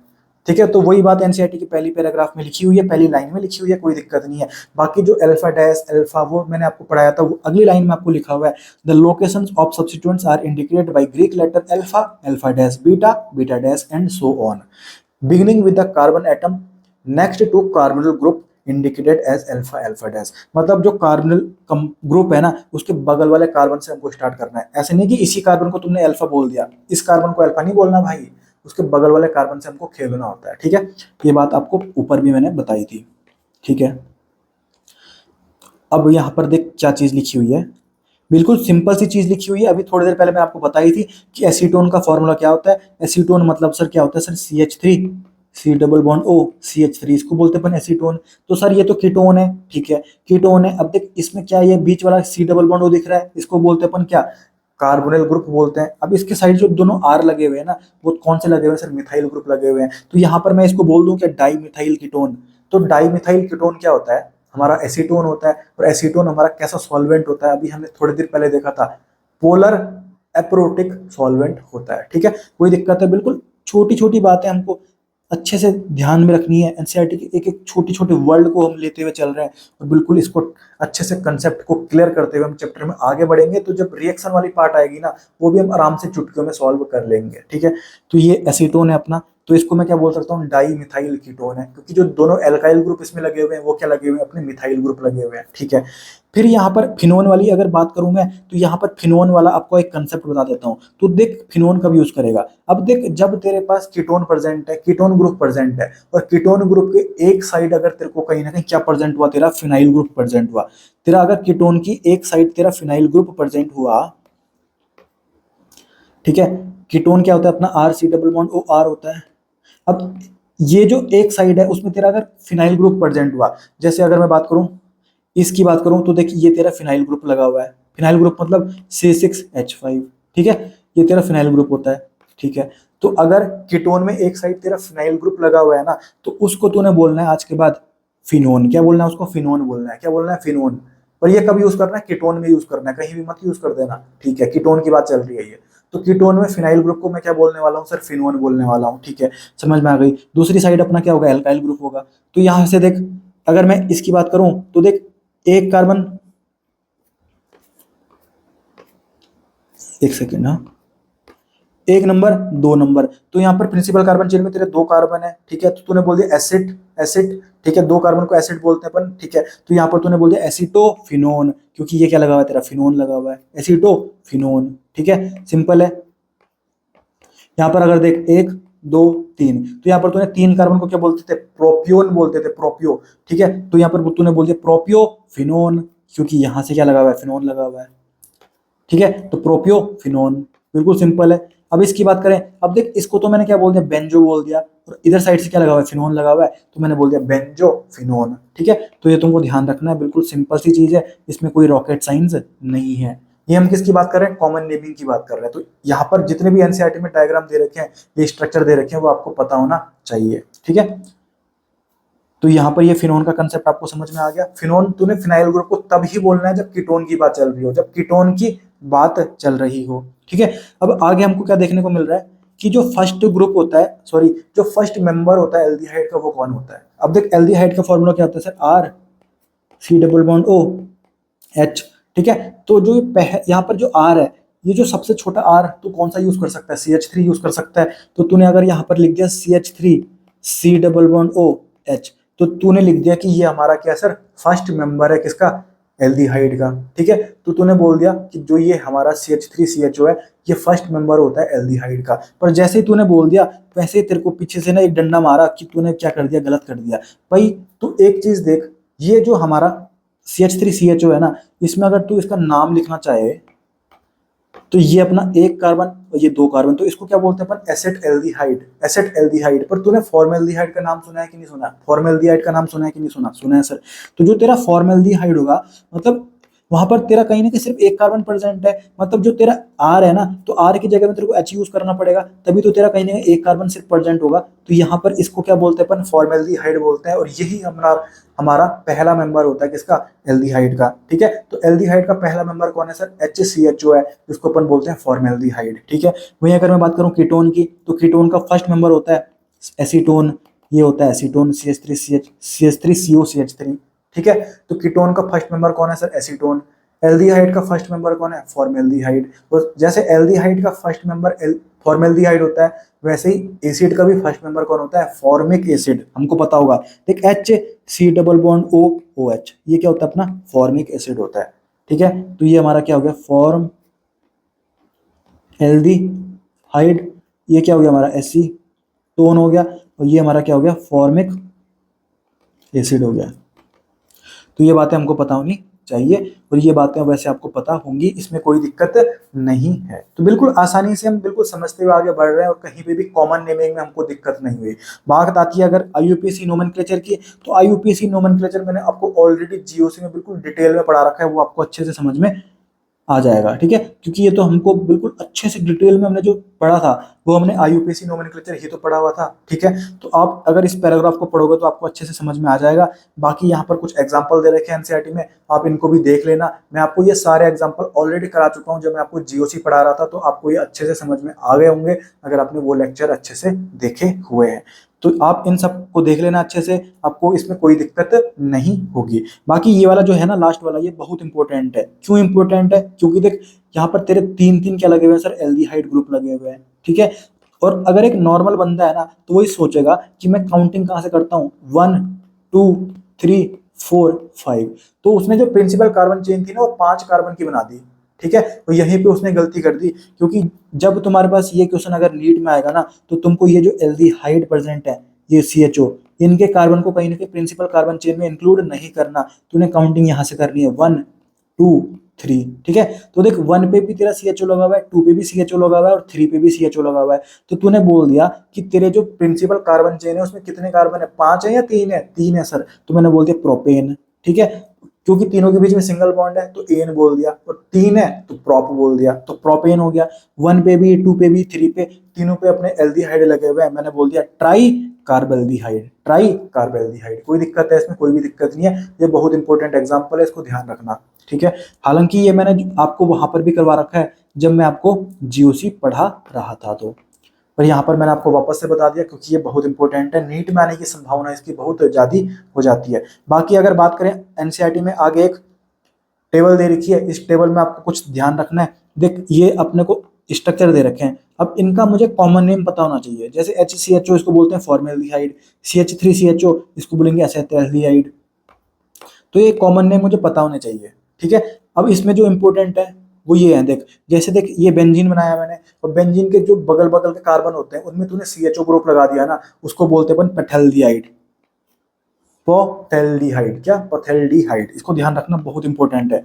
ठीक है। तो वही बात एनसीईआरटी की पहली पैराग्राफ में लिखी हुई है, पहली लाइन में लिखी हुई है, कोई दिक्कत नहीं है। बाकी जो अल्फा डैश अल्फा वो मैंने आपको पढ़ाया था, वो अगली लाइन में आपको लिखा हुआ है, the locations of substituents are indicated by Greek letter alpha, alpha dash beta, beta dash and so on, beginning with the carbon atom next to carbonyl group indicated as alpha alpha dash. मतलब जो carbonyl group है ना, उसके बगल वाले carbon से हमको start करना है। ऐसे नहीं कि इसी कार्बन को तुमने अल्फा बोल दिया, इस कार्बन को अल्फा नहीं बोलना भाई, उसके बगल वाले कार्बन से हमको खेलना होता है, ठीक है। ये बात आपको ऊपर भी मैंने बताई थी, ठीक है। अब यहाँ पर देख क्या चीज लिखी हुई है, बिल्कुल सिंपल सी चीज लिखी हुई है। अभी थोड़ी देर पहले मैं आपको बताई थी कि एसीटोन का फॉर्मूला क्या होता है। एसीटोन मतलब सर क्या होता है sir, CH3, C double bond O CH3, इसको बोलते हैं अपन एसीटोन। तो सर ये तो कीटोन है, ठीक है, कीटोन है। अब देख इसमें क्या है, ये बीच वाला सी डबल बॉन्ड ओ दिख रहा है, इसको बोलते हैं अपन क्या, कार्बोनिल ग्रुप बोलते हैं। अब इसके साइड जो दोनों आर लगे हुए हैं ना, वो कौन से लगे हुए हैं सर, मिथाइल ग्रुप लगे हुए हैं। तो यहाँ पर मैं इसको बोल दूं क्या, डाई मिथाइल कीटोन। तो डाई मिथाइल कीटोन क्या होता है, हमारा एसीटोन होता है। और एसीटोन हमारा कैसा सॉल्वेंट होता है, अभी हमने थोड़ी देर पहले देखा था, पोलर एप्रोटिक सॉल्वेंट होता है, ठीक है। कोई दिक्कत है, बिल्कुल छोटी छोटी बातें हमको अच्छे से ध्यान में रखनी है। एनसीईआरटी की एक एक छोटी छोटी वर्ड को हम लेते हुए चल रहे हैं और बिल्कुल इसको अच्छे से कंसेप्ट को क्लियर करते हुए हम चैप्टर में आगे बढ़ेंगे। तो जब रिएक्शन वाली पार्ट आएगी ना, वो भी हम आराम से चुटकियों में सॉल्व कर लेंगे, ठीक है। तो ये एसीटोन है अपना, तो इसको मैं क्या बोल सकता हूँ, डाई मिथाइल कीटोन है, क्योंकि जो दोनों एल्काइल ग्रुप इसमें लगे हुए हैं वो क्या लगे हुए हैं, अपने मिथाइल ग्रुप लगे हुए हैं, ठीक है। फिर यहाँ पर फिनोन वाली अगर बात करूं मैं, तो यहाँ पर फिनोन वाला आपको एक कंसेप्ट बता देता हूँ। तो देख फिनोन कब यूज करेगा, अब देख जब तेरे पास कीटोन प्रेजेंट है, कीटोन ग्रुप प्रेजेंट है, और कीटोन ग्रुप के एक साइड अगर तेरे को कहीं ना कहीं क्या प्रेजेंट हुआ, तेरा फिनाइल ग्रुप प्रेजेंट हुआ, तेरा अगर कीटोन की एक साइड तेरा फिनाइल ग्रुप प्रेजेंट हुआ, ठीक है। कीटोन क्या होता है अपना, R C double bond O R होता है। अब ये जो एक साइड है उसमें तेरा अगर फिनाइल ग्रुप प्रेजेंट हुआ, जैसे अगर मैं बात करूं, इसकी बात करूं, तो देखिए ये तेरा फिनाइल ग्रुप लगा हुआ है। फिनाइल ग्रुप मतलब C6H5, ठीक है, ये तेरा फिनाइल ग्रुप होता है, ठीक है। तो अगर कीटोन में एक साइड तेरा फिनाइल ग्रुप लगा हुआ है ना, तो उसको तूने बोलना है आज के बाद फिनोन। क्या बोलना है उसको, फिनोन बोलना है। क्या बोलना है, फिनोन। और ये कब यूज करना है, कीटोन में यूज करना है, कहीं भी मत यूज कर देना, ठीक है। कीटोन की बात चल रही है ये, तो कीटोन में फिनाइल ग्रुप को मैं क्या बोलने वाला हूँ सर, फिनोन बोलने वाला हूँ, ठीक है। समझ में आ गई। दूसरी साइड अपना क्या होगा, एल्काइल ग्रुप होगा। तो यहां से देख, अगर मैं इसकी बात करूं तो देख, एक कार्बन, एक सेकेंड, हाँ, एक नंबर, दो नंबर, तो यहाँ पर प्रिंसिपल कार्बन चेन में तेरे दो कार्बन है, ठीक है। तो तूने बोल दिया एसिड, एसिड, ठीक है, दो कार्बन को एसिड बोलते हैं अपन, ठीक है। तो यहाँ पर तूने बोल दिया एसीटोफिनोन, क्योंकि ये क्या लगा हुआ है, तेरा फिनोन लगा हुआ है, एसीटोफिनोन, ठीक है, सिंपल है। यहाँ पर अगर देख, एक दो तीन, तो यहाँ पर तूने तीन कार्बन को क्या बोलते थे, प्रोपियोन बोलते थे, प्रोपियो, ठीक है। तो यहाँ पर तूने बोल दिया प्रोपियो फिनोन, क्योंकि यहाँ से क्या लगा हुआ है, फिनोन लगा हुआ है, ठीक है। तो प्रोपियो फिनोन, बिल्कुल सिंपल है। अब इसकी बात करें, अब देख इसको तो मैंने क्या बोल दिया, बेंजो बोल दिया, और इधर साइड से क्या लगा हुआ है, फिनोन लगा हुआ है, तो मैंने बोल दिया बेंजो फिनोन। ठीक है, तो ये तुमको ध्यान रखना है, बिल्कुल सिंपल सी चीज है, इसमें कोई रॉकेट साइंस नहीं है। ये हम किसकी बात कर रहे हैं, कॉमन नेमिंग की बात कर रहे हैं। तो यहाँ पर जितने भी एनसीईआरटी में डायग्राम दे रखे हैं, ये स्ट्रक्चर दे रखे हैं, वो आपको पता होना चाहिए। ठीक है, तो यहाँ पर ये फिनोन का कंसेप्ट आपको समझ में आ गया। फिनोन तूने फिनाइल ग्रुप को तब ही बोलना है जब कीटोन की बात चल रही हो, जब कीटोन की बात चल रही हो। ठीक है, अब आगे हमको क्या देखने को मिल रहा है कि जो फर्स्ट ग्रुप होता है, सॉरी जो फर्स्ट मेंबर होता है एल्डिहाइड का, वो कौन होता है। अब देख एल्डिहाइड का फॉर्मूला क्या होता है sir, R C double bond O H. ठीक है, तो जो यहाँ पर जो आर है, ये जो सबसे छोटा आर तो कौन सा यूज कर सकता है, CH3 यूज कर सकता है। तो तूने अगर यहाँ पर लिख दिया CH3 C double bond O H, तो तूने लिख दिया कि ये हमारा क्या सर, फर्स्ट मेंबर है किसका, एल्डिहाइड का। ठीक है, तो तूने बोल दिया कि जो ये हमारा CH3CHO है, ये फर्स्ट मेंबर होता है एल्डिहाइड का। पर जैसे ही तूने बोल दिया, वैसे ही तेरे को पीछे से ना एक डंडा मारा कि तूने क्या कर दिया, गलत कर दिया। भाई तू एक चीज देख, ये जो हमारा CH3CHO है ना, इसमें अगर तू इसका नाम लिखना चाहे तो ये अपना एक कार्बन और ये दो कार्बन, तो इसको क्या बोलते हैं अपन, एसेट एल्डिहाइड। Asset aldehyde. पर तूने फॉर्मेल्डिहाइड का नाम सुना है कि नहीं सुना, फॉर्मेल्डिहाइड का नाम सुना है कि नहीं सुना, सुना है सर। तो जो तेरा फॉर्मेल्डिहाइड होगा, मतलब वहां पर तेरा कहीं ना कहीं सिर्फ एक कार्बन प्रेजेंट है, मतलब जो तेरा आर है ना, तो आर की जगह में तेरे को एच यूज करना पड़ेगा, तभी तो तेरा कहीं ना कहीं एक कार्बन सिर्फ प्रेजेंट होगा। तो यहाँ पर इसको क्या बोलते हैं अपन, फॉर्मेल्डिहाइड बोलते हैं, और यही हमारा हमारा पहला मेंबर होता है किसका, एल्डिहाइड का। ठीक है, तो एल्डिहाइड का पहला मेंबर कौन है सर, HCHO है, जिसको अपन बोलते हैं फॉर्मेल्डिहाइड। ठीक है, वहीं अगर मैं बात करूं कीटोन की, तो कीटोन का फर्स्ट मेंबर होता है एसीटोन, ये होता है एसीटोन CH3COCH3। ठीक है, तो कीटोन का फर्स्ट मेंबर कौन है सर, एसीटोन। एल्डिहाइड का फर्स्ट मेंबर कौन है, फॉर्मेल्डिहाइड। तो जैसे एल्डिहाइड का फर्स्ट मेंबर फॉर्मेल्डिहाइड होता है, वैसे ही एसिड का भी फर्स्ट मेंबर कौन होता है, फॉर्मिक एसिड। हमको पता होगा, देख HC डबल बॉन्ड OOH, ये क्या होता है अपना, फॉर्मिक एसिड होता है। ठीक है, तो ये हमारा क्या हो गया, फॉर्म एल्डिहाइड, ये क्या हो गया हमारा, एसीटोन हो गया, और ये हमारा क्या हो गया, फॉर्मिक एसिड हो गया। तो ये बातें हमको पता होनी चाहिए, और ये बातें वैसे आपको पता होंगी, इसमें कोई दिक्कत नहीं है। तो बिल्कुल आसानी से हम बिल्कुल समझते हुए आगे बढ़ रहे हैं, और कहीं पे भी कॉमन नेमिंग में हमको दिक्कत नहीं हुई। बात आती है अगर IUPAC नोमेनक्लेचर की, तो IUPAC नोमेनक्लेचर मैंने आपको ऑलरेडी GOC में बिल्कुल डिटेल में पढ़ा रखा है, वो आपको अच्छे से समझ में आ जाएगा। ठीक है, क्योंकि ये तो हमको बिल्कुल अच्छे से डिटेल में हमने जो पढ़ा था, वो हमने IUPAC नोमेनक्लेचर ही तो पढ़ा हुआ था। ठीक है, तो आप अगर इस पैराग्राफ को पढ़ोगे तो आपको अच्छे से समझ में आ जाएगा। बाकी यहाँ पर कुछ एग्जांपल दे रखे हैं एनसीईआरटी में, आप इनको भी देख लेना। मैं आपको ये सारे एग्जांपल ऑलरेडी करा चुका हूँ, जब मैं आपको GOC पढ़ा रहा था, तो आपको ये अच्छे से समझ में आ गए होंगे अगर आपने वो लेक्चर अच्छे से देखे हुए हैं। तो आप इन सब को देख लेना अच्छे से, आपको इसमें कोई दिक्कत नहीं होगी। बाकी ये वाला जो है ना, लास्ट वाला, ये बहुत इंपॉर्टेंट है। क्यों इंपॉर्टेंट है, क्योंकि देख यहाँ पर तेरे तीन तीन क्या लगे हुए हैं सर, एल्डिहाइड ग्रुप लगे हुए हैं। ठीक है, और अगर एक नॉर्मल बंदा है ना, तो वही सोचेगा कि मैं काउंटिंग कहाँ से करता हूँ, 1 2 3 4 5, तो उसने जो प्रिंसिपल कार्बन चेन थी ना, वो 5 कार्बन की बना दी। ठीक है, तो यहीं पे उसने गलती कर दी, क्योंकि जब तुम्हारे पास ये क्वेश्चन अगर नीट में आएगा ना, तो तुमको ये जो एल्डिहाइड प्रेजेंट है, ये CHO, इनके कार्बन को कहीं ना कहीं प्रिंसिपल कार्बन चेन में इंक्लूड नहीं करना। तूने काउंटिंग यहाँ से करनी है 1 2 3। ठीक है, तो देख 1 पे भी तेरा CHO लगा हुआ है, 2 पे भी CHO लगा हुआ है, और 3 पे भी CHO लगा हुआ है। तो तूने बोल दिया कि तेरे जो प्रिंसिपल कार्बन चेन है, उसमें कितने कार्बन है, 5 है या 3 है, 3 है सर। तो मैंने बोल दिया प्रोपेन। ठीक है, क्योंकि तीनों के बीच में सिंगल बॉन्ड है, तो एन बोल दिया, और 3 है तो प्रोप बोल दिया, तो प्रोपेन हो गया। 1 पे भी, 2 पे भी, 3 पे, तीनों पे अपने एल्डिहाइड लगे हुए हैं, मैंने बोल दिया ट्राई कार्बेल्डिहाइड। ट्राई कार्बेल्डिहाइड, कोई दिक्कत है इसमें, कोई भी दिक्कत नहीं है। ये बहुत इंपॉर्टेंट एग्जांपल है, इसको ध्यान रखना। ठीक है, हालांकि ये मैंने आपको वहां पर भी करवा रखा है, जब मैं आपको GOC पढ़ा रहा था, तो पर यहाँ पर मैंने आपको वापस से बता दिया, क्योंकि ये बहुत इंपॉर्टेंट है। नीट में आने की संभावना इसकी बहुत ज़्यादा हो जाती है। बाकी अगर बात करें, एनसीईआरटी में आगे एक टेबल दे रखी है, इस टेबल में आपको कुछ ध्यान रखना है। देख ये अपने को स्ट्रक्चर दे रखे हैं, अब इनका मुझे कॉमन नेम पता होना चाहिए। जैसे HCHO, इसको बोलते हैं फॉर्मेल्डिहाइड। CH3CHO, इसको बोलेंगे एसेटल्डिहाइड। तो ये कॉमन नेम मुझे पता होने चाहिए। ठीक है, अब इसमें जो इंपॉर्टेंट है वो ये है, देख जैसे देख ये बेंजीन बनाया मैंने, और बेंजीन के जो बगल बगल के कार्बन होते हैं, उनमें तूने CHO ग्रुप लगा दिया ना, उसको बोलते हैं अपन पैथेल्डिहाइड। पैथेल्डिहाइड, क्या पैथेल्डिहाइड, इसको ध्यान रखना, बहुत इंपॉर्टेंट है।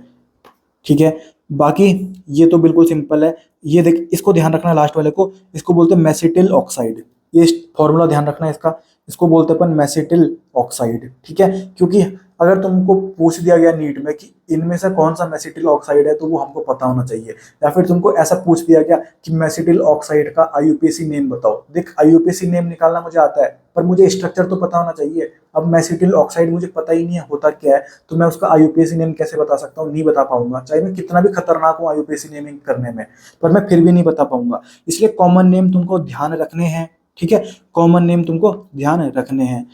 ठीक है, बाकी ये तो बिल्कुल सिंपल है। ये देख, इसको ध्यान रखना लास्ट वाले को, इसको बोलते हैं मेसिटिल ऑक्साइड। ये फॉर्मूला ध्यान रखना है इसका, इसको बोलते हैं अपन मेसिटिल ऑक्साइड, ठीक है। क्योंकि अगर तुमको पूछ दिया गया नीट में कि इनमें से कौन सा मेसिटिल ऑक्साइड है, तो वो हमको पता होना चाहिए। या फिर तुमको ऐसा पूछ दिया गया कि मेसिटिल ऑक्साइड का आईयूपीएसी नेम बताओ, देख आईयूपीएसी नेम निकालना मुझे आता है, पर मुझे स्ट्रक्चर तो पता होना चाहिए। अब मेसिटिल ऑक्साइड मुझे पता ही नहीं है होता क्या है, तो मैं उसका आईयूपीएसी नेम कैसे बता सकता हूँ? नहीं बता पाऊंगा, चाहे मैं कितना भी खतरनाक हूँ आईयूपीएसी नेमिंग करने में, पर मैं फिर भी नहीं बता पाऊंगा। इसलिए कॉमन नेम तुमको ध्यान रखने हैं, ठीक है, कॉमन नेम तुमको ध्यान रखने हैं।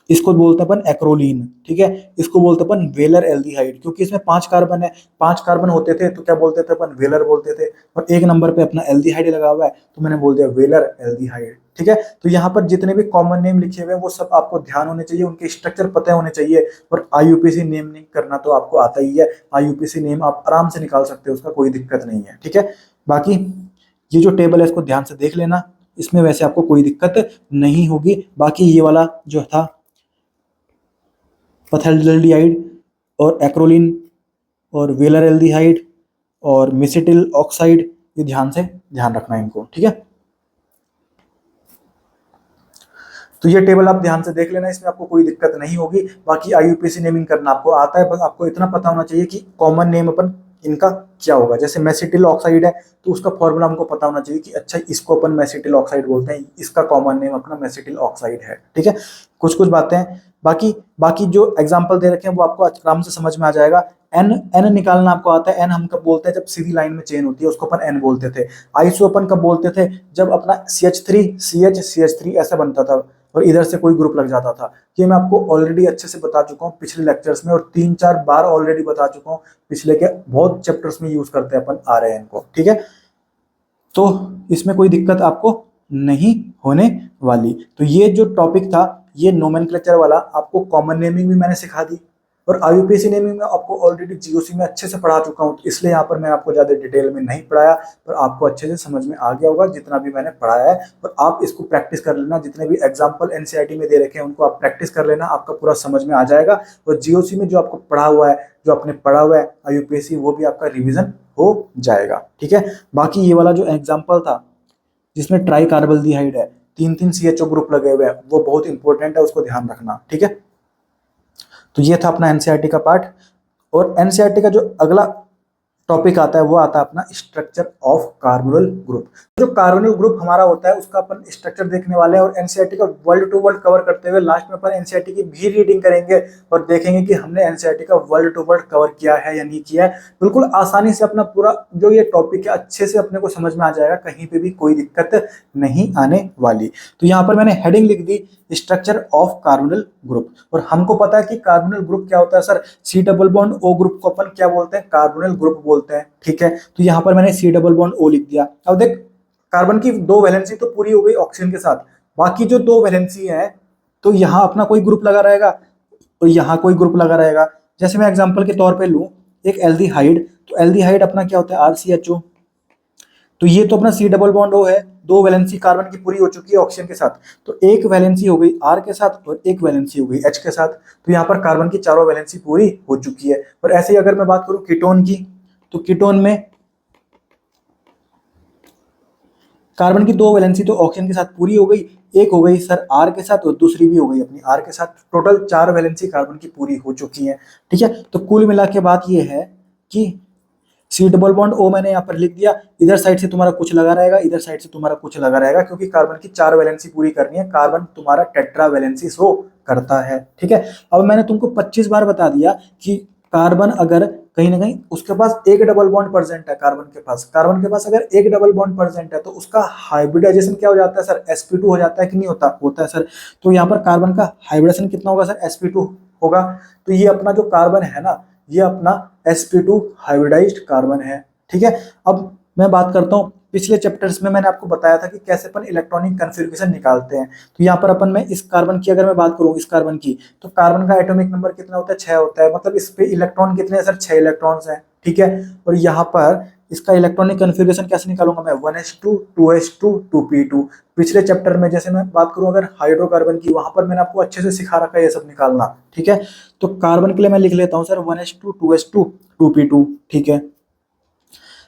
इसको बोलते हैं अपन एक्रोलीन, ठीक है, इसको बोलते हैं अपन वेलर एल्डिहाइड, क्योंकि इसमें 5 कार्बन है, 5 कार्बन होते थे तो क्या बोलते थे अपन? वेलर बोलते थे। और एक नंबर पे अपना एल्डिहाइड लगा हुआ है तो मैंने बोल दिया वेलर एल्डिहाइड, ठीक है। तो यहाँ पर जितने भी कॉमन नेम लिखे हुए हैं वो सब आपको ध्यान होने चाहिए, उनके स्ट्रक्चर पता होने चाहिए। और आईयूपीएसी नेम करना तो आपको आता ही है, आईयूपीएसी नेम आप आराम से निकाल सकते हो, उसका कोई दिक्कत नहीं है, ठीक है। बाकी ये जो टेबल है इसको ध्यान से देख लेना, इसमें वैसे आपको कोई दिक्कत नहीं होगी। बाकी ये वाला जो था पथेल्डिहाइड और एक्रोलीन और वेलर एल्डिहाइड और मेसिटिल ऑक्साइड, ये ध्यान रखना है इनको, ठीक है। तो ये टेबल आप ध्यान से देख लेना, इसमें आपको कोई दिक्कत नहीं होगी। बाकी आईयूपीएसी नेमिंग करना आपको आता है, बस आपको इतना पता होना चाहिए कि कॉमन नेम अपन इनका क्या होगा। जैसे मेसिटिल ऑक्साइड है तो उसका फॉर्मूला हमको पता होना चाहिए कि अच्छा इसको अपन मेसिटिल ऑक्साइड बोलते हैं, इसका कॉमन नेम अपना मेसिटिल ऑक्साइड है, ठीक है। कुछ बातें हैं, बाकी जो एग्जांपल दे रखे हैं वो आपको आराम से समझ में आ जाएगा। एन निकालना आपको आता है। एन हम कब बोलते हैं? जब सीधी लाइन में चेन होती है उसको अपन एन बोलते थे। आइसो अपन कब बोलते थे? जब अपना CH3 ऐसा बनता था और इधर से कोई ग्रुप लग जाता था। ये मैं आपको ऑलरेडी अच्छे से बता चुका हूँ पिछले लेक्चर्स में, और 3-4 बार ऑलरेडी बता चुका हूँ, पिछले के बहुत चैप्टर्स में यूज करते हैं अपन RAN को, ठीक है। तो इसमें कोई दिक्कत आपको नहीं होने वाली। तो ये जो टॉपिक था ये नोमेनक्लेचर वाला, आपको कॉमन नेमिंग भी मैंने सिखा दी और आईयूपीएसी नेमिंग में आपको ऑलरेडी जीओसी में अच्छे से पढ़ा चुका हूँ, इसलिए यहाँ पर मैं आपको ज़्यादा डिटेल में नहीं पढ़ाया, पर आपको अच्छे से समझ में आ गया होगा जितना भी मैंने पढ़ाया है। और आप इसको प्रैक्टिस कर लेना, जितने भी एग्जाम्पल एनसीईआरटी में दे रखे हैं उनको आप प्रैक्टिस कर लेना, आपका पूरा समझ में आ जाएगा। और जीओसी में जो आपको पढ़ा हुआ है, जो आपने पढ़ा हुआ है आईयूपीएसी, वो भी आपका रिविजन हो जाएगा, ठीक है। बाकी ये वाला जो एग्जाम्पल था जिसमें ट्राई कार्बल्डिहाइड है, 3 CHO ग्रुप लगे हुए हैं, वो बहुत इंपॉर्टेंट है, उसको ध्यान रखना, ठीक है। तो ये था अपना एनसीईआरटी का पार्ट। और एनसीईआरटी का जो अगला टॉपिक आता है वो आता है अपना स्ट्रक्चर ऑफ कार्बोनिल ग्रुप। जो कार्बोनिल ग्रुप हमारा होता है उसका अपन स्ट्रक्चर देखने वाले हैं, और एनसीईआरटी का वर्ल्ड टू वर्ल्ड कवर करते हुए लास्ट में अपन एनसीईआरटी की भी रीडिंग करेंगे और देखेंगे कि हमने एनसीईआरटी का वर्ल्ड टू वर्ल्ड कवर किया है या नहीं किया है। बिल्कुल आसानी से अपना पूरा जो ये टॉपिक है अच्छे से अपने को समझ में आ जाएगा, कहीं पे भी कोई दिक्कत नहीं आने वाली। तो यहाँ पर मैंने हेडिंग लिख the structure of carbonyl group, और हमको पता है कि कार्बोनिल ग्रुप क्या होता है सर। C+O ग्रुप को अपन क्या बोलते हैं? कार्बोनिल ग्रुप बोलते हैं, ठीक है। तो यहाँ पर मैंने C+O लिख दिया। अब देख, कार्बन की 2 वैलेंसी तो पूरी हो गई ऑक्सीजन के साथ, बाकी जो 2 वैलेंसी है तो यहाँ अपना कोई ग्रुप लगा रहेगा और यहाँ कोई ग्रुप लगा रहेगा। जैसे मैं एग्जांपल के तौर पे लूँ एक एल्डिहाइड, तो एल्डिहाइड अपना क्या होता है? RCHO। तो ये तो अपना C+O है, 2 वैलेंसी कार्बन की पूरी हो चुकी है ऑक्सीजन के साथ, तो एक वैलेंसी हो गई R के साथ और एक वैलेंसी हो गई H के साथ। तो यहाँ पर कार्बन की 4 वैलेंसी पूरी हो चुकी है। और ऐसे ही अगर मैं बात करूँ कीटोन की, तो कीटोन में कार्बन की 2 वैलेंसी तो ऑक्सीजन के साथ पूरी हो गई, एक हो गई सर R के साथ और दूसरी भी हो गई अपनी R के साथ। टोटल 4 वैलेंसी कार्बन की पूरी हो चुकी है, ठीक है। तो कुल मिला के बात ये है कि C+O मैंने यहाँ पर लिख दिया, इधर साइड से तुम्हारा कुछ लगा रहेगा, इधर साइड से तुम्हारा कुछ लगा रहेगा, क्योंकि कार्बन की 4 वैलेंसी पूरी करनी है। कार्बन तुम्हारा टेट्रा वैलेंसी शो करता है, ठीक है। अब मैंने तुमको 25 बार बता दिया कि कार्बन अगर कहीं ना कहीं उसके पास एक डबल बॉन्ड प्रेजेंट है, कार्बन के पास अगर एक डबल बॉन्ड प्रेजेंट है तो उसका हाइब्रिडाइजेशन क्या हो जाता है सर? sp2 हो जाता है कि नहीं होता? होता है सर। तो यहाँ पर कार्बन का हाइब्रिडेशन कितना होगा सर? sp2 होगा। तो ये अपना जो कार्बन है ना, ये अपना sp2 हाइब्रिडाइज्ड कार्बन है, ठीक है। अब मैं बात करता हूँ, पिछले चैप्टर्स में मैंने आपको बताया था कि कैसे अपन इलेक्ट्रॉनिक कन्फिग्रेशन निकालते हैं। तो यहाँ पर अपन में इस कार्बन की अगर मैं बात करूँ, इस कार्बन की, तो कार्बन का एटॉमिक नंबर कितना होता है? 6 होता है। मतलब इस पे इलेक्ट्रॉन कितने हैं सर? 6 इलेक्ट्रॉन्स हैं, ठीक है। और यहाँ पर इसका इलेक्ट्रॉनिक कन्फिग्रेशन कैसे निकालूंगा मैं? 1s2 2s2 2p2। पिछले चैप्टर में जैसे मैं बात करूं अगर हाइड्रोकार्बन की, वहां पर मैंने आपको अच्छे से सिखा रखा है ये सब निकालना, ठीक है। तो कार्बन के लिए मैं लिख लेता हूं सर 1s2 2s2 2p2, ठीक है।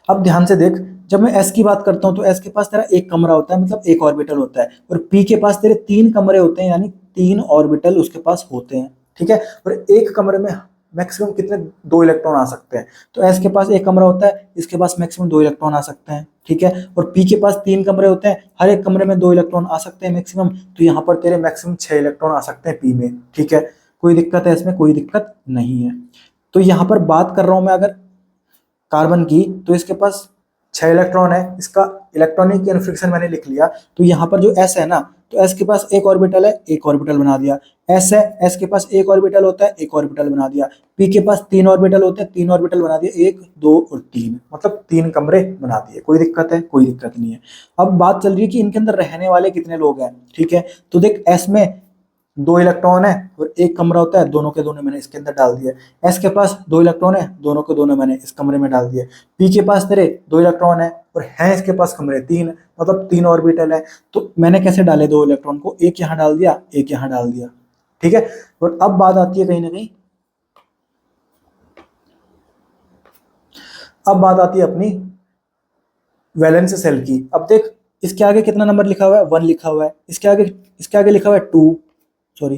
अब ध्यान से देख, जब मैं s की बात करता हूं तो s के पास तेरा एक कमरा होता है, मतलब एक ऑर्बिटल होता है, और p के पास तेरे तीन कमरे होते हैं, यानी तीन ऑर्बिटल उसके पास होते हैं, ठीक है। और एक कमरे में मैक्सिमम कितने, दो इलेक्ट्रॉन आ सकते हैं। तो s के पास एक कमरा होता है, इसके पास मैक्सिमम दो इलेक्ट्रॉन आ सकते हैं, ठीक है। और p के पास तीन कमरे होते हैं, हर एक कमरे में दो इलेक्ट्रॉन आ सकते हैं मैक्सिमम, तो यहाँ पर तेरे मैक्सिमम 6 इलेक्ट्रॉन आ सकते हैं p में, ठीक है। कोई दिक्कत है इसमें? कोई दिक्कत नहीं है। तो यहाँ पर बात कर रहा हूं मैं अगर कार्बन की, तो इसके पास 6 इलेक्ट्रॉन है, इसका इलेक्ट्रॉनिक कन्फिग्रेशन मैंने लिख लिया। तो यहाँ पर जो s है ना, तो s के पास एक ऑर्बिटल है, एक ऑर्बिटल बना दिया। s है, s के पास एक ऑर्बिटल होता है, एक ऑर्बिटल बना दिया। p के पास तीन ऑर्बिटल होते हैं, तीन ऑर्बिटल बना दिए, एक दो और तीन, मतलब तीन कमरे बना दिए। कोई दिक्कत है? कोई दिक्कत नहीं है। अब बात चल रही है कि इनके अंदर रहने वाले कितने लोग हैं, ठीक है। तो देख, s में दो इलेक्ट्रॉन है और एक कमरा होता है, दोनों के दोनों मैंने इसके अंदर डाल दिया। s के पास दो इलेक्ट्रॉन है, दोनों के दोनों मैंने इस कमरे में डाल दिए। p के पास तेरे दो इलेक्ट्रॉन है और हैं इसके पास कमरे तीन, मतलब तीन ऑर्बिटल है। तो मैंने कैसे डाले दो इलेक्ट्रॉन को, एक यहाँ डाल दिया, एक यहाँ डाल दिया, ठीक है। और अब बात आती है कहीं ना कहीं, अब बात आती है अपनी वैलेंस सेल की। अब देख, इसके आगे कितना नंबर लिखा हुआ है, 1 लिखा हुआ है। इसके आगे लिखा हुआ है 2, सॉरी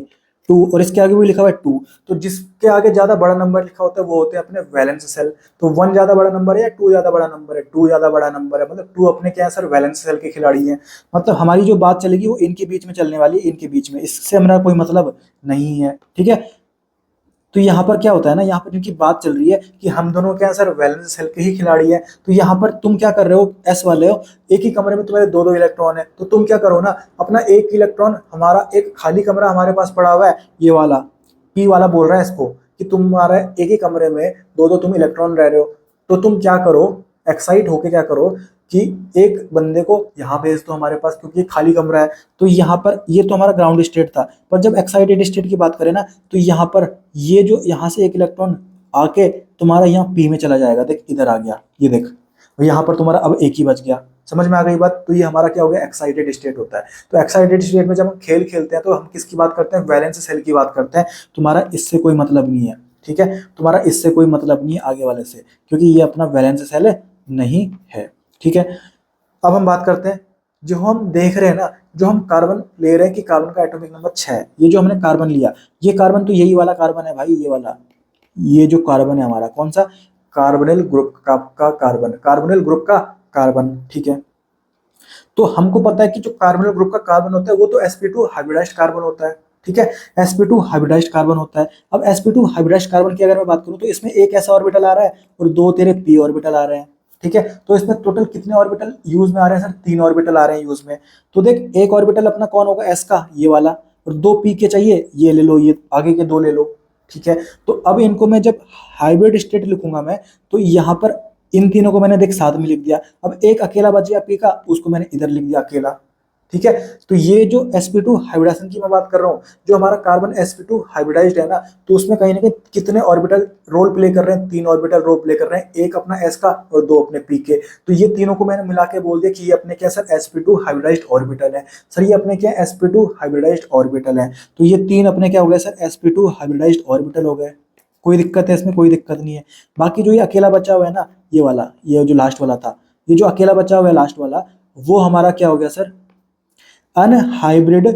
2, और इसके आगे भी लिखा हुआ है 2। तो जिसके आगे ज्यादा बड़ा नंबर लिखा होता है वो होते हैं अपने वैलेंस सेल। तो 1 ज्यादा बड़ा नंबर है या 2 ज्यादा बड़ा नंबर है? 2 ज्यादा बड़ा नंबर है, मतलब 2 अपने क्या है सर, वैलेंस सेल के खिलाड़ी हैं। मतलब हमारी जो बात चलेगी वो इनके बीच में चलने वाली है, इनके बीच में, इससे हमारा कोई मतलब नहीं है, ठीक है। तो यहाँ पर क्या होता है ना, यहाँ पर इनकी बात चल रही है कि हम दोनों क्या है सर, वैलेंस सेल के ही खिलाड़ी हैं। तो यहाँ पर तुम क्या कर रहे हो, एस वाले हो, एक ही कमरे में तुम्हारे दो दो इलेक्ट्रॉन है, तो तुम क्या करो ना, अपना एक इलेक्ट्रॉन, हमारा एक खाली कमरा हमारे पास पड़ा हुआ है, ये वाला पी वाला बोल रहा है इसको कि तुम्हारा एक ही कमरे में दो दो तुम इलेक्ट्रॉन रह रहे हो, तो तुम क्या करो, एक्साइट होके क्या करो कि एक बंदे को यहाँ भेज दो हमारे पास, क्योंकि ये खाली कमरा है। तो यहाँ पर ये तो हमारा ग्राउंड स्टेट था, पर जब एक्साइटेड स्टेट की बात करें ना, तो यहाँ पर ये जो यहाँ से एक इलेक्ट्रॉन आके तुम्हारा यहाँ पी में चला जाएगा, देख इधर आ गया, ये देख, और यहाँ पर तुम्हारा अब एक ही बच गया। समझ में आ गई बात? तो ये हमारा क्या हो गया, एक्साइटेड स्टेट होता है। तो एक्साइटेड स्टेट में जब हम खेल खेलते हैं तो हम किसकी बात करते हैं, वैलेंस सेल की बात करते हैं। तुम्हारा इससे कोई मतलब नहीं है, ठीक है, तुम्हारा इससे कोई मतलब नहीं है आगे वाले से, क्योंकि ये अपना वैलेंस सेल नहीं है, ठीक है। अब हम बात करते हैं, जो हम देख रहे हैं ना, जो हम कार्बन ले रहे हैं कि कार्बन का एटॉमिक नंबर 6 है, ये जो हमने कार्बन लिया, ये कार्बन तो यही वाला कार्बन है भाई, ये वाला, ये जो कार्बन है हमारा, कौन सा, कार्बोनिल ग्रुप का कार्बन, कार्बोनिल ग्रुप का कार्बन, ठीक है। तो हमको पता है कि जो कार्बोनिल ग्रुप का कार्बन होता है वो तो sp2 हाइब्रिडाइज्ड कार्बन होता है, ठीक है, sp2 हाइब्रिडाइज्ड कार्बन होता है। अब sp2 हाइब्रिडाइज्ड कार्बन की अगर मैं बात करूं तो इसमें एक ऐसा ऑर्बिटल आ रहा है और दो तेरे p ऑर्बिटल आ रहे हैं, ठीक है। तो इसमें टोटल कितने ऑर्बिटल यूज में आ रहे हैं सर, 3 ऑर्बिटल आ रहे हैं यूज में। तो देख, एक ऑर्बिटल अपना कौन होगा, s का, ये वाला, और दो p के चाहिए, ये ले लो, ये आगे के दो ले लो, ठीक है। तो अब इनको मैं जब हाइब्रिड स्टेट लिखूंगा मैं, तो यहाँ पर इन तीनों को मैंने देख साथ में लिख दिया। अब एक अकेला बच गया p का, उसको मैंने इधर लिख दिया अकेला, ठीक है। तो ये जो sp2 हाइब्रिडेशन की मैं बात कर रहा हूँ, जो हमारा कार्बन sp2 हाइब्रिडाइज्ड है ना, तो उसमें कहीं ना कहीं कितने ऑर्बिटल रोल प्ले कर रहे हैं, 3 ऑर्बिटल रोल प्ले कर रहे हैं, एक अपना s का और दो अपने p के। तो ये तीनों को मैंने मिला के बोल दिया कि ये अपने क्या सर, sp2 हाइब्रिडाइज्ड ऑर्बिटल है। सर ये अपने क्या sp2 हाइब्रिडाइज्ड ऑर्बिटल है। तो ये तीन अपने क्या हो गए सर, sp2 हाइब्रिडाइज्ड ऑर्बिटल हो गए। कोई दिक्कत है इसमें? कोई दिक्कत नहीं है। बाकी जो ये अकेला बचा हुआ है ना, ये वाला, ये जो लास्ट वाला था, ये जो अकेला बचा हुआ है लास्ट वाला, वो हमारा क्या हो गया सर, अनहाइब्रिड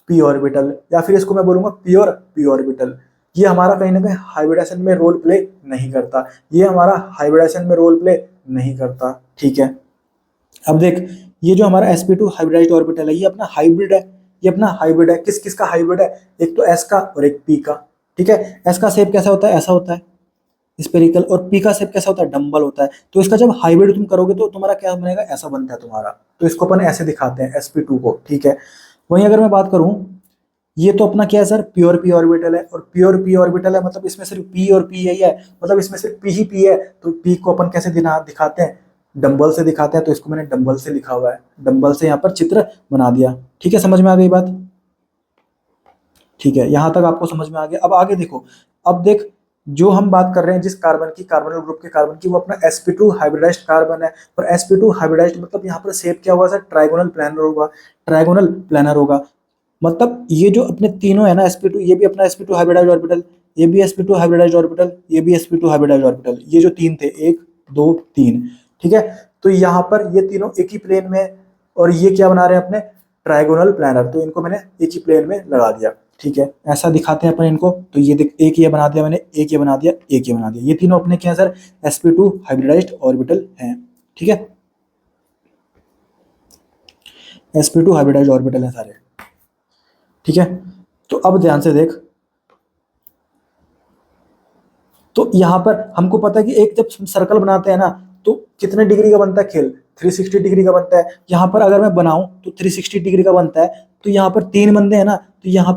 पी ऑर्बिटल, या फिर इसको मैं बोलूंगा प्योर पी ऑर्बिटल। ये हमारा कहीं ना कहीं हाइब्रिडेशन में रोल प्ले नहीं करता, ये हमारा हाइब्रिडेशन में रोल प्ले नहीं करता, ठीक है। अब देख, ये जो हमारा sp2 हाइब्रिडाइज्ड ऑर्बिटल है, ये अपना हाइब्रिड है, ये अपना हाइब्रिड है। किस किस का हाइब्रिड है, एक तो s का और एक p का, ठीक है। s का शेप कैसा होता है, ऐसा होता है स्पेरिकल, और p का शेप कैसा होता है, डंबल होता है। तो इसका जब हाइब्रिड तुम करोगे तो तुम्हारा क्या बनेगा, ऐसा बनता है तुम्हारा। तो इसको अपन ऐसे दिखाते हैं sp2 को, ठीक है। वहीं अगर मैं बात करूं, ये तो अपना क्या है सर, प्योर p ऑर्बिटल है, और प्योर p ऑर्बिटल है मतलब इसमें सिर्फ p और p यही है, मतलब इसमें सिर्फ p ही p है। तो p को अपन कैसे दिखाते हैं, डंबल से दिखाते हैं। तो इसको मैंने डंबल से लिखा हुआ है, डंबल से यहाँ पर चित्र बना दिया, ठीक है। समझ में आ गई बात? ठीक है, यहां तक आपको समझ में आ गया। अब आगे देखो, अब देख, जो हम बात कर रहे हैं जिस कार्बन की, कार्बोनिल ग्रुप के कार्बन की, वो अपना sp2 हाइब्रिडाइज्ड कार्बन है। और sp2 हाइब्रिडाइज्ड मतलब यहाँ पर शेप क्या होगा सर, ट्राइगोनल प्लानर होगा, ट्राइगोनल प्लानर होगा। मतलब ये जो अपने तीनों है ना sp2, ये भी अपना sp2 हाइब्रिडाइज्ड ऑर्बिटल, ये भी sp2 हाइब्रिडाइज्ड ऑर्बिटल, ये भी sp2 हाइब्रिडाइज्ड ऑर्बिटल, ये जो तीन थे, 1 2 3, ठीक है। तो यहाँ पर ये तीनों एक ही प्लेन में है और ये क्या बना रहे हैं अपने ट्राइगोनल प्लानर, तो इनको मैंने एक ही प्लेन में लगा दिया। ठीक है, ऐसा दिखाते हैं अपन इनको। तो ये देख, एक ये बना दिया मैंने, एक ये बना दिया, एक ये बना दिया, ये तीनों अपने क्या है सर, sp2 हाइब्रिडाइज्ड ऑर्बिटल हैं। ठीक है, sp2 हाइब्रिडाइज्ड ऑर्बिटल हैं सारे। ठीक है, तो अब ध्यान से देख, तो यहां पर हमको पता है कि एक जब सर्कल बनाते हैं ना तो कितने डिग्री का बनता है खेल, 360 डिग्री का बनता है। यहां पर अगर मैं बनाऊं तो 360 डिग्री का बनता है। तो यहां पर तीन बंदे हैं ना, तो यहाँ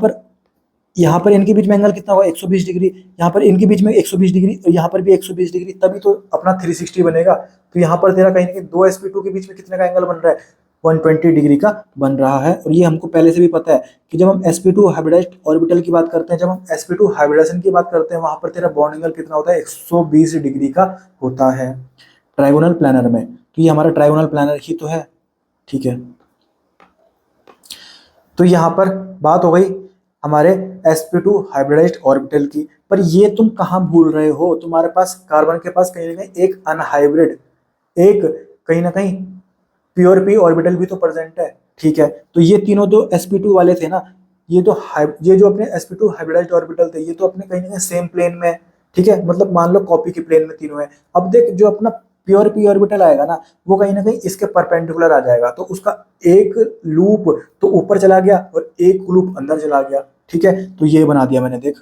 पर इनके बीच में एंगल कितना होगा, 120 डिग्री। यहाँ पर इनके बीच में 120 डिग्री और यहाँ पर भी 120 डिग्री, तभी तो अपना 360 बनेगा। तो यहाँ पर तेरा कहीं ना कहीं दो sp2 के बीच में कितने का एंगल बन रहा है, 120 डिग्री का बन रहा है। और ये हमको पहले से भी पता है कि जब हम sp2 हाइब्रिडाइज्ड ऑर्बिटल की बात करते हैं, जब हम sp2 हाइब्रिडेशन की बात करते हैं, वहां पर तेरा बॉन्ड एंगल कितना होता है, 120 डिग्री का होता है ट्राइगोनल प्लानर में। तो ये हमारा ट्राइगोनल प्लानर ही तो है। ठीक है, तो यहाँ पर बात हो गई हमारे sp2 हाइब्रिडाइज्ड ऑर्बिटल की। पर ये तुम कहाँ भूल रहे हो, तुम्हारे पास कार्बन के पास कहीं ना कहीं एक अनहाइब्रिड, एक कहीं ना कहीं प्योर p ऑर्बिटल भी तो प्रेजेंट है। ठीक है, तो ये तीनों जो sp2 वाले थे ना, ये जो अपने sp2 हाइब्रिडाइज्ड ऑर्बिटल थे, ये तो अपने कहीं ना कहीं सेम प्लेन में है। ठीक है, मतलब मान लो कॉपी के प्लेन में तीनों है। अब देख, जो अपना प्योर p ऑर्बिटल आएगा ना, वो कहीं ना कहीं इसके परपेंडिकुलर आ जाएगा, तो उसका एक लूप तो ऊपर चला गया और एक लूप अंदर चला गया। ठीक है, तो ये बना दिया मैंने, देख।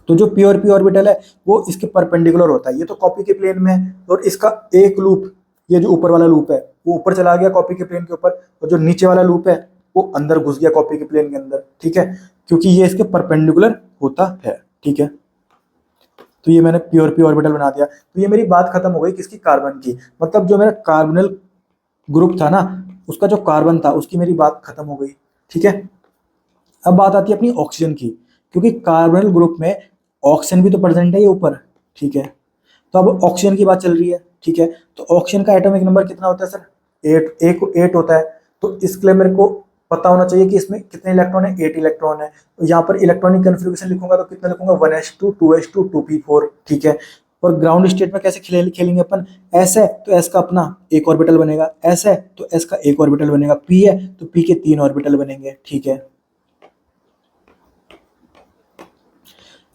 तो जो प्योर p ऑर्बिटल है वो इसके परपेंडिकुलर होता है, ये तो कॉपी के प्लेन में है, और इसका एक लूप, ये जो ऊपर वाला लूप है वो ऊपर चला गया कॉपी के प्लेन के ऊपर, और जो नीचे वाला लूप है वो अंदर घुस गया कॉपी के प्लेन के अंदर। ठीक है, क्योंकि ये इसके परपेंडिकुलर होता है। ठीक है, तो ये मैंने प्योर p ऑर्बिटल बना दिया। तो ये मेरी बात खत्म हो गई किसकी, कार्बन की। मतलब जो मेरा कार्बोनिल ग्रुप था ना, उसका जो कार्बन था उसकी मेरी बात खत्म हो गई। ठीक है, अब बात आती है अपनी ऑक्सीजन की, क्योंकि कार्बोनिल ग्रुप में ऑक्सीजन भी तो प्रेजेंट है ये ऊपर। ठीक है, तो अब ऑक्सीजन की बात चल रही है। ठीक है, तो ऑक्सीजन का एटॉमिक नंबर कितना होता है सर, 8 होता है। तो इसके लिए मेरे को पता होना चाहिए कि इसमें कितने इलेक्ट्रॉन है, 8 इलेक्ट्रॉन है। तो यहाँ पर इलेक्ट्रॉनिक कन्फिग्रेशन लिखूंगा तो कितना लिखूंगा, 1s2 2s2 2p4। ठीक है, और ग्राउंड स्टेट में कैसे खेलेंगे अपन, एस है तो एस का अपना एक ऑर्बिटल बनेगा, एस है तो एस का एक ऑर्बिटल बनेगा, पी है तो पी के 3 ऑर्बिटल बनेंगे। ठीक है,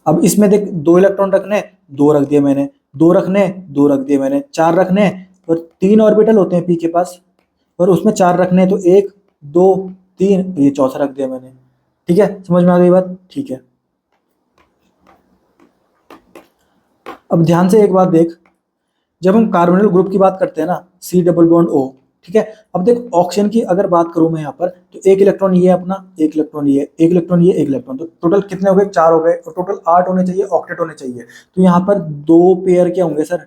अब इसमें देख, 2 इलेक्ट्रॉन रखने, 2 रख दिए मैंने, 2 रखने, 2 रख दिए मैंने, 4 रखने, और 3 ऑर्बिटल होते हैं पी के पास, और उसमें 4 रखने, तो 1 2 3, ये चौथा रख दिया मैंने। ठीक है, समझ में आ गई बात। ठीक है, अब ध्यान से एक बात देख, जब हम कार्बोनिल ग्रुप की बात करते हैं ना, C डबल बॉन्ड O। ठीक है, अब देख ऑक्सीजन की अगर बात करूं मैं यहाँ पर, तो एक इलेक्ट्रॉन ये अपना, एक इलेक्ट्रॉन ये, एक इलेक्ट्रॉन ये, एक इलेक्ट्रॉन, तो टोटल कितने हो गए, 4 हो गए, और टोटल 8 होने चाहिए, ऑक्टेट होने चाहिए। तो यहाँ पर 2 पेयर क्या होंगे सर,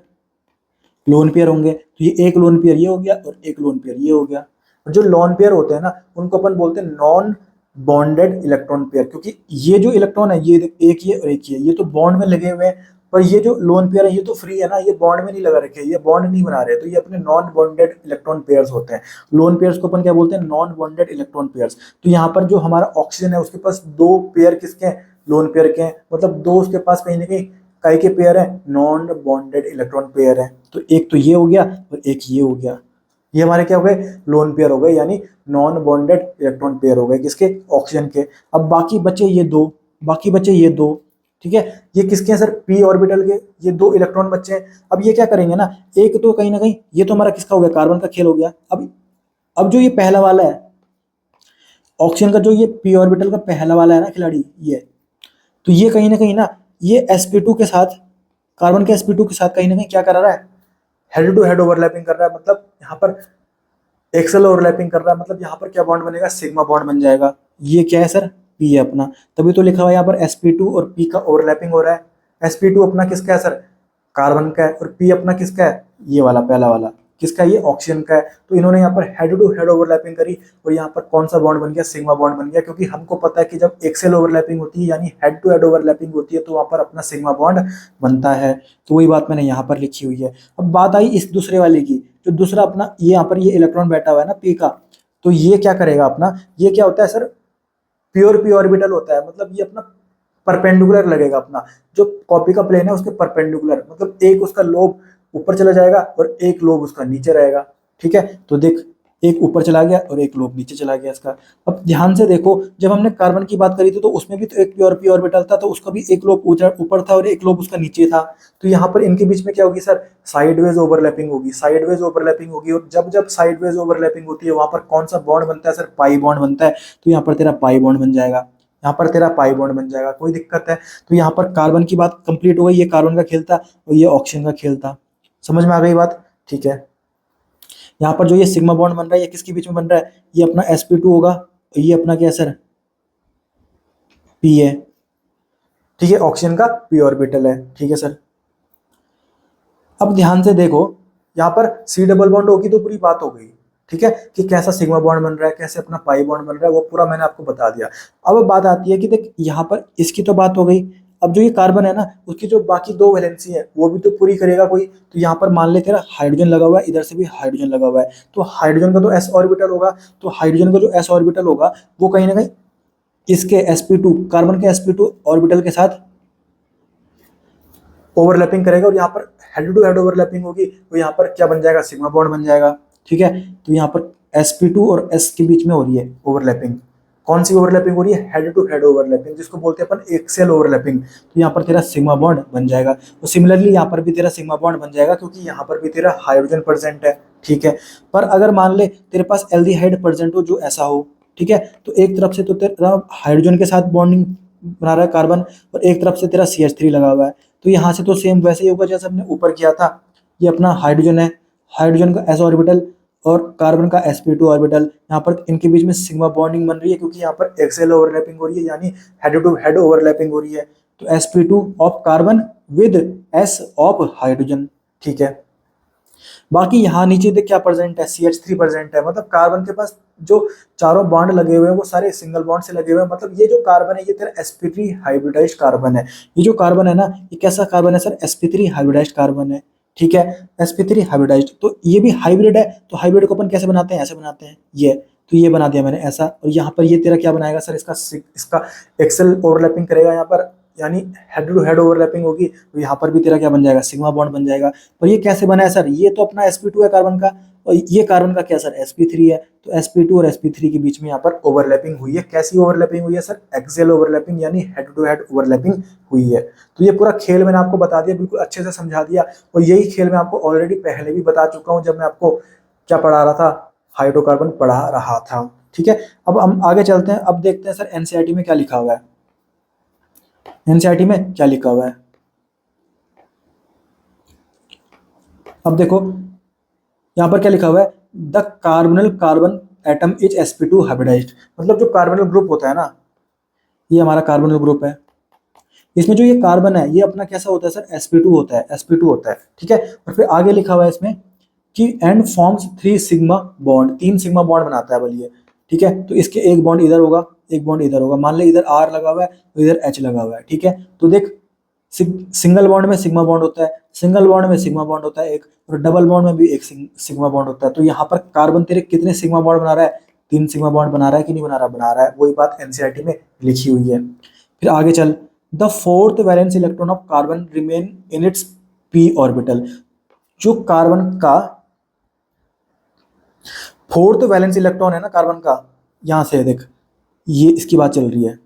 लोन पेयर होंगे। तो ये एक लोन पेयर ये हो गया और एक लोन पेयर ये हो गया। और जो लोन पेयर होते हैं ना, उनको अपन बोलते हैं नॉन बॉन्डेड इलेक्ट्रॉन पेयर, क्योंकि ये जो इलेक्ट्रॉन है, ये एक ये और एक ये तो बॉन्ड में लगे हुए हैं, पर ये जो लोन पेयर है ये तो फ्री है ना, ये बॉन्ड में नहीं लगा रखे, ये बॉन्ड नहीं बना रहे, तो ये अपने नॉन बॉन्डेड इलेक्ट्रॉन पेयर्स होते हैं। लोन पेयर्स को अपन क्या बोलते हैं, नॉन बॉन्डेड इलेक्ट्रॉन पेयर्स। तो यहाँ पर जो हमारा ऑक्सीजन है उसके पास 2 पेयर किसके हैं, लोन पेयर के हैं, मतलब 2 उसके पास कहीं ना कहीं काई के पेयर है, नॉन बॉन्डेड इलेक्ट्रॉन पेयर है। तो एक तो ये हो गया और एक ये हो गया, ये हमारे क्या हो गए, लोन पेयर हो गए, यानी नॉन बॉन्डेड इलेक्ट्रॉन पेयर हो गए किसके, ऑक्सीजन के। अब बाकी बचे ये 2, बाकी बचे ये 2। ठीक है, ये किसके हैं सर, p ऑर्बिटल के, ये 2 इलेक्ट्रॉन बचे हैं। अब ये क्या करेंगे ना, एक तो कहीं ना कहीं ये तो हमारा किसका हो गया, कार्बन का खेल हो गया। अब जो ये पहला वाला है ऑक्सीजन का, जो ये p ऑर्बिटल का पहला वाला है ना खिलाड़ी, ये तो ये कहीं ना ये sp2 के साथ, कार्बन के sp2 के साथ कहीं ना कहीं क्या कर रहा है, हेड टू हेड ओवरलैपिंग कर रहा है। मतलब यहाँ पर एक्सेल ओवरलैपिंग कर रहा है, मतलब यहाँ पर क्या बॉन्ड बनेगा, सिग्मा बॉन्ड बन जाएगा। ये क्या है सर, p है अपना, तभी तो लिखा हुआ है यहाँ पर sp2 और p का ओवरलैपिंग हो रहा है। sp2 अपना किसका है सर, कार्बन का है, और p अपना किसका है, ये वाला पहला वाला किसका है, ये ऑक्सीजन का है। तो इन्होंने यहाँ पर हेड टू हेड ओवरलैपिंग करी, और यहाँ पर कौन सा बॉन्ड बन गया, सिग्मा बॉन्ड बन गया, क्योंकि हमको पता है कि जब एक्सेल ओवरलैपिंग होती है यानी हेड टू हेड ओवरलैपिंग होती है, तो वहाँ पर अपना सिग्मा बॉन्ड बनता है। तो वही बात मैंने यहाँ पर लिखी हुई है। अब बात आई इस दूसरे वाले की, जो दूसरा अपना ये यहाँ पर ये इलेक्ट्रॉन बैठा हुआ है ना p का, तो ये क्या करेगा अपना, ये क्या होता है सर, प्योर p ऑर्बिटल होता है, मतलब ये अपना परपेंडिकुलर लगेगा, अपना जो कॉपी का प्लेन है उसके परपेंडिकुलर, मतलब एक उसका लोब ऊपर चला जाएगा और एक लोब उसका नीचे रहेगा। ठीक है, तो देख एक ऊपर चला गया और एक लोब नीचे चला गया इसका। अब ध्यान से देखो, जब हमने कार्बन की बात करी थी तो उसमें भी तो एक प्योर पी ऑर्बिटल था, तो उसका भी एक लोब ऊपर था और एक लोब उसका नीचे था। तो यहाँ पर इनके बीच में क्या होगी सर, साइडवेज ओवरलैपिंग होगी, साइडवेज ओवरलैपिंग होगी। और जब जब साइडवेज ओवरलैपिंग होती है वहां पर कौन सा बॉन्ड बनता है सर, पाई बॉन्ड बनता है। तो यहाँ पर तेरा पाई बॉन्ड बन जाएगा, यहाँ पर तेरा पाई बॉन्ड बन जाएगा, कोई दिक्कत है। तो यहाँ पर कार्बन की बात कंप्लीट हो गई, ये कार्बन का खेल था और ये ऑक्सीजन का खेल था। समझ में आ गई बात? ठीक है, यहाँ पर जो ये सिग्मा बॉन्ड बन रहा है ये किसके बीच में बन रहा है, ये अपना sp2 होगा और ये अपना क्या है सर, p है। ठीक है, ऑक्सीजन का p ऑर्बिटल है। ठीक है सर, अब ध्यान से देखो, यहाँ पर c डबल बॉन्ड होगी तो पूरी बात हो गई। ठीक है, कि कैसा सिग्मा बॉन्ड बन रहा है, कैसे अपना पाई बॉन्ड बन रहा है, वो पूरा मैंने आपको बता दिया। अब बात आती है कि देख यहाँ पर इसकी तो बात हो गई, अब जो ये कार्बन है ना उसकी जो बाकी दो वैलेंसी है वो भी तो पूरी करेगा कोई। तो यहाँ पर मान ले तेरा हाइड्रोजन लगा हुआ है, इधर से भी हाइड्रोजन लगा हुआ है, तो हाइड्रोजन का तो s ऑर्बिटल होगा। तो हाइड्रोजन का जो s ऑर्बिटल होगा वो कहीं ना कहीं इसके sp2, कार्बन के sp2 ऑर्बिटल के साथ ओवरलैपिंग करेगा और यहाँ पर हेड टू हेड ओवरलैपिंग होगी। तो यहाँ पर क्या बन जाएगा, सिग्मा बॉन्ड बन जाएगा। ठीक है, तो यहाँ पर sp2 और s के बीच में हो रही है ओवरलैपिंग। कौन सी ओवरलैपिंग हो रही है, हेड टू हेड ओवरलैपिंग, जिसको बोलते हैं अपन एक्सेल ओवरलैपिंग। तो यहाँ पर तेरा सिग्मा बॉन्ड बन जाएगा। तो सिमिलरली यहाँ पर भी तेरा सिग्मा बॉन्ड बन जाएगा क्योंकि यहाँ पर भी तेरा हाइड्रोजन प्रेजेंट है। ठीक है, पर अगर मान ले तेरे पास एल्डिहाइड प्रेजेंट हो जो ऐसा हो, ठीक है, तो एक तरफ से तो तेरा हाइड्रोजन के साथ बॉन्डिंग बना रहा है कार्बन और एक तरफ से तेरा CH3 लगा हुआ है। तो यहाँ से तो सेम वैसे ही होगा जैसे हमने ऊपर किया था। ये अपना हाइड्रोजन है, हाइड्रोजन का s ऑर्बिटल और कार्बन का sp2 ऑर्बिटल, यहाँ पर इनके बीच में सिग्मा बॉन्डिंग बन रही है क्योंकि यहाँ पर एक्सेल ओवरलैपिंग हो रही है, यानी हेड टू हेड ओवरलैपिंग हो रही है। तो sp2 of carbon with s of hydrogen. ठीक है, बाकी यहाँ नीचे देख क्या प्रेजेंट है, CH3 प्रेजेंट है। मतलब कार्बन के पास जो चारों बॉन्ड लगे हुए हैं वो सारे सिंगल बॉन्ड से लगे हुए हैं। मतलब ये जो कार्बन है ये तेरा sp3 हाइब्रिडाइज्ड कार्बन है। ये जो कार्बन है ना ये कैसा कार्बन है सर, sp3 हाइब्रिडाइज्ड कार्बन है। ठीक है, sp3 हाइब्रिडाइज्ड, तो ये भी हाइब्रिड है। तो हाइब्रिड को अपन कैसे बनाते हैं, ऐसे बनाते हैं ये, तो ये बना दिया मैंने ऐसा। और यहाँ पर ये तेरा क्या बनाएगा सर, इसका एक्सेल ओवरलैपिंग करेगा यहाँ पर, यानी हेड टू हेड ओवरलैपिंग होगी। तो यहाँ पर भी तेरा क्या बन जाएगा, सिग्मा बॉन्ड बन जाएगा। पर ये कैसे बना है सर, ये तो अपना sp2 है कार्बन का और ये कार्बन का क्या सर, sp3 है। तो sp2 और sp3 के बीच में यहाँ पर ओवरलैपिंग हुई है। कैसी ओवरलैपिंग हुई है सर, एक्सेल ओवरलैपिंग, यानी हेड टू हेड ओवरलैपिंग हुई है। तो ये पूरा खेल मैंने आपको बता दिया, बिल्कुल अच्छे से समझा दिया। और यही खेल मैं आपको ऑलरेडी पहले भी बता चुका हूँ जब मैं आपको क्या पढ़ा रहा था, हाइड्रोकार्बन पढ़ा रहा था। ठीक है, अब हम आगे चलते हैं। अब देखते हैं सर एनसीईआरटी में क्या लिखा हुआ है। एनसीईआरटी में क्या लिखा हुआ है, अब देखो यहां पर क्या लिखा हुआ है, the carbonyl carbon atom is sp2 hybridized. मतलब जो कार्बोनिल ग्रुप होता है ना, ये हमारा कार्बोनिल ग्रुप है, इसमें जो ये कार्बन है ये अपना कैसा होता है सर, sp2 होता है, sp2 होता है। ठीक है, और फिर आगे लिखा हुआ है इसमें कि and forms 3 sigma bond, 3 sigma bond बनाता है बोलिए। ठीक है, तो इसके एक बॉन्ड इधर होगा, एक बॉन्ड इधर होगा। मान ले इधर R लगा हुआ है तो इधर H लगा हुआ है। ठीक है, तो देख सिंगल बॉन्ड में सिग्मा बॉन्ड होता है, सिंगल बॉन्ड में सिग्मा बॉन्ड होता है एक, और डबल बॉन्ड में भी एक सिग्मा बॉन्ड होता है। तो यहाँ पर कार्बन तेरे कितने सिग्मा बॉन्ड बना रहा है, 3 सिग्मा बॉन्ड बना रहा है कि नहीं बना रहा, बना रहा है। वही बात एनसीईआरटी में लिखी हुई है। फिर आगे चल, the fourth valence electron of carbon remain in its p orbital. जो कार्बन का फोर्थ वैलेंस इलेक्ट्रॉन है ना कार्बन का, यहां से देख ये इसकी बात चल रही है,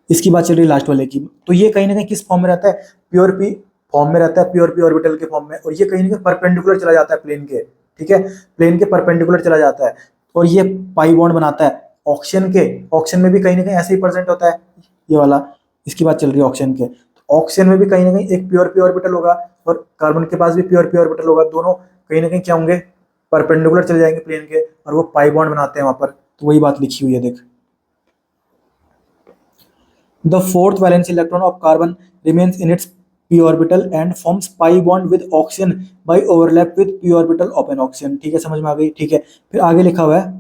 इसकी बात चल रही है लास्ट वाले की। तो ये कहीं ना कहीं किस फॉर्म में रहता है, प्योर पी फॉर्म में रहता है, प्योर पी ऑर्बिटल के फॉर्म में। और ये कहीं ना कहीं परपेंडिकुलर चला जाता है प्लेन के। ठीक है, प्लेन के परपेंडिकुलर चला जाता है और ये पाई बॉन्ड बनाता है ऑक्सीजन के। ऑक्सीजन में भी कहीं ना कहीं ऐसे ही प्रेजेंट होता है ये वाला, इसकी बात चल रही है ऑक्सीजन के। तो ऑक्सीजन में भी कहीं ना कहीं एक प्योर पी ऑर्बिटल होगा और कार्बन के पास भी प्योर पी ऑर्बिटल होगा। दोनों कहीं ना कहीं क्या होंगे, परपेंडिकुलर चले जाएंगे प्लेन के और वो पाई बॉन्ड बनाते हैं वहां पर। तो वही बात लिखी हुई है देख, the fourth valence electron of carbon remains in its p orbital and forms pi bond with oxygen by overlap with p orbital of an oxygen। ठीक है, समझ में आ गई। ठीक है, फिर आगे लिखा हुआ है,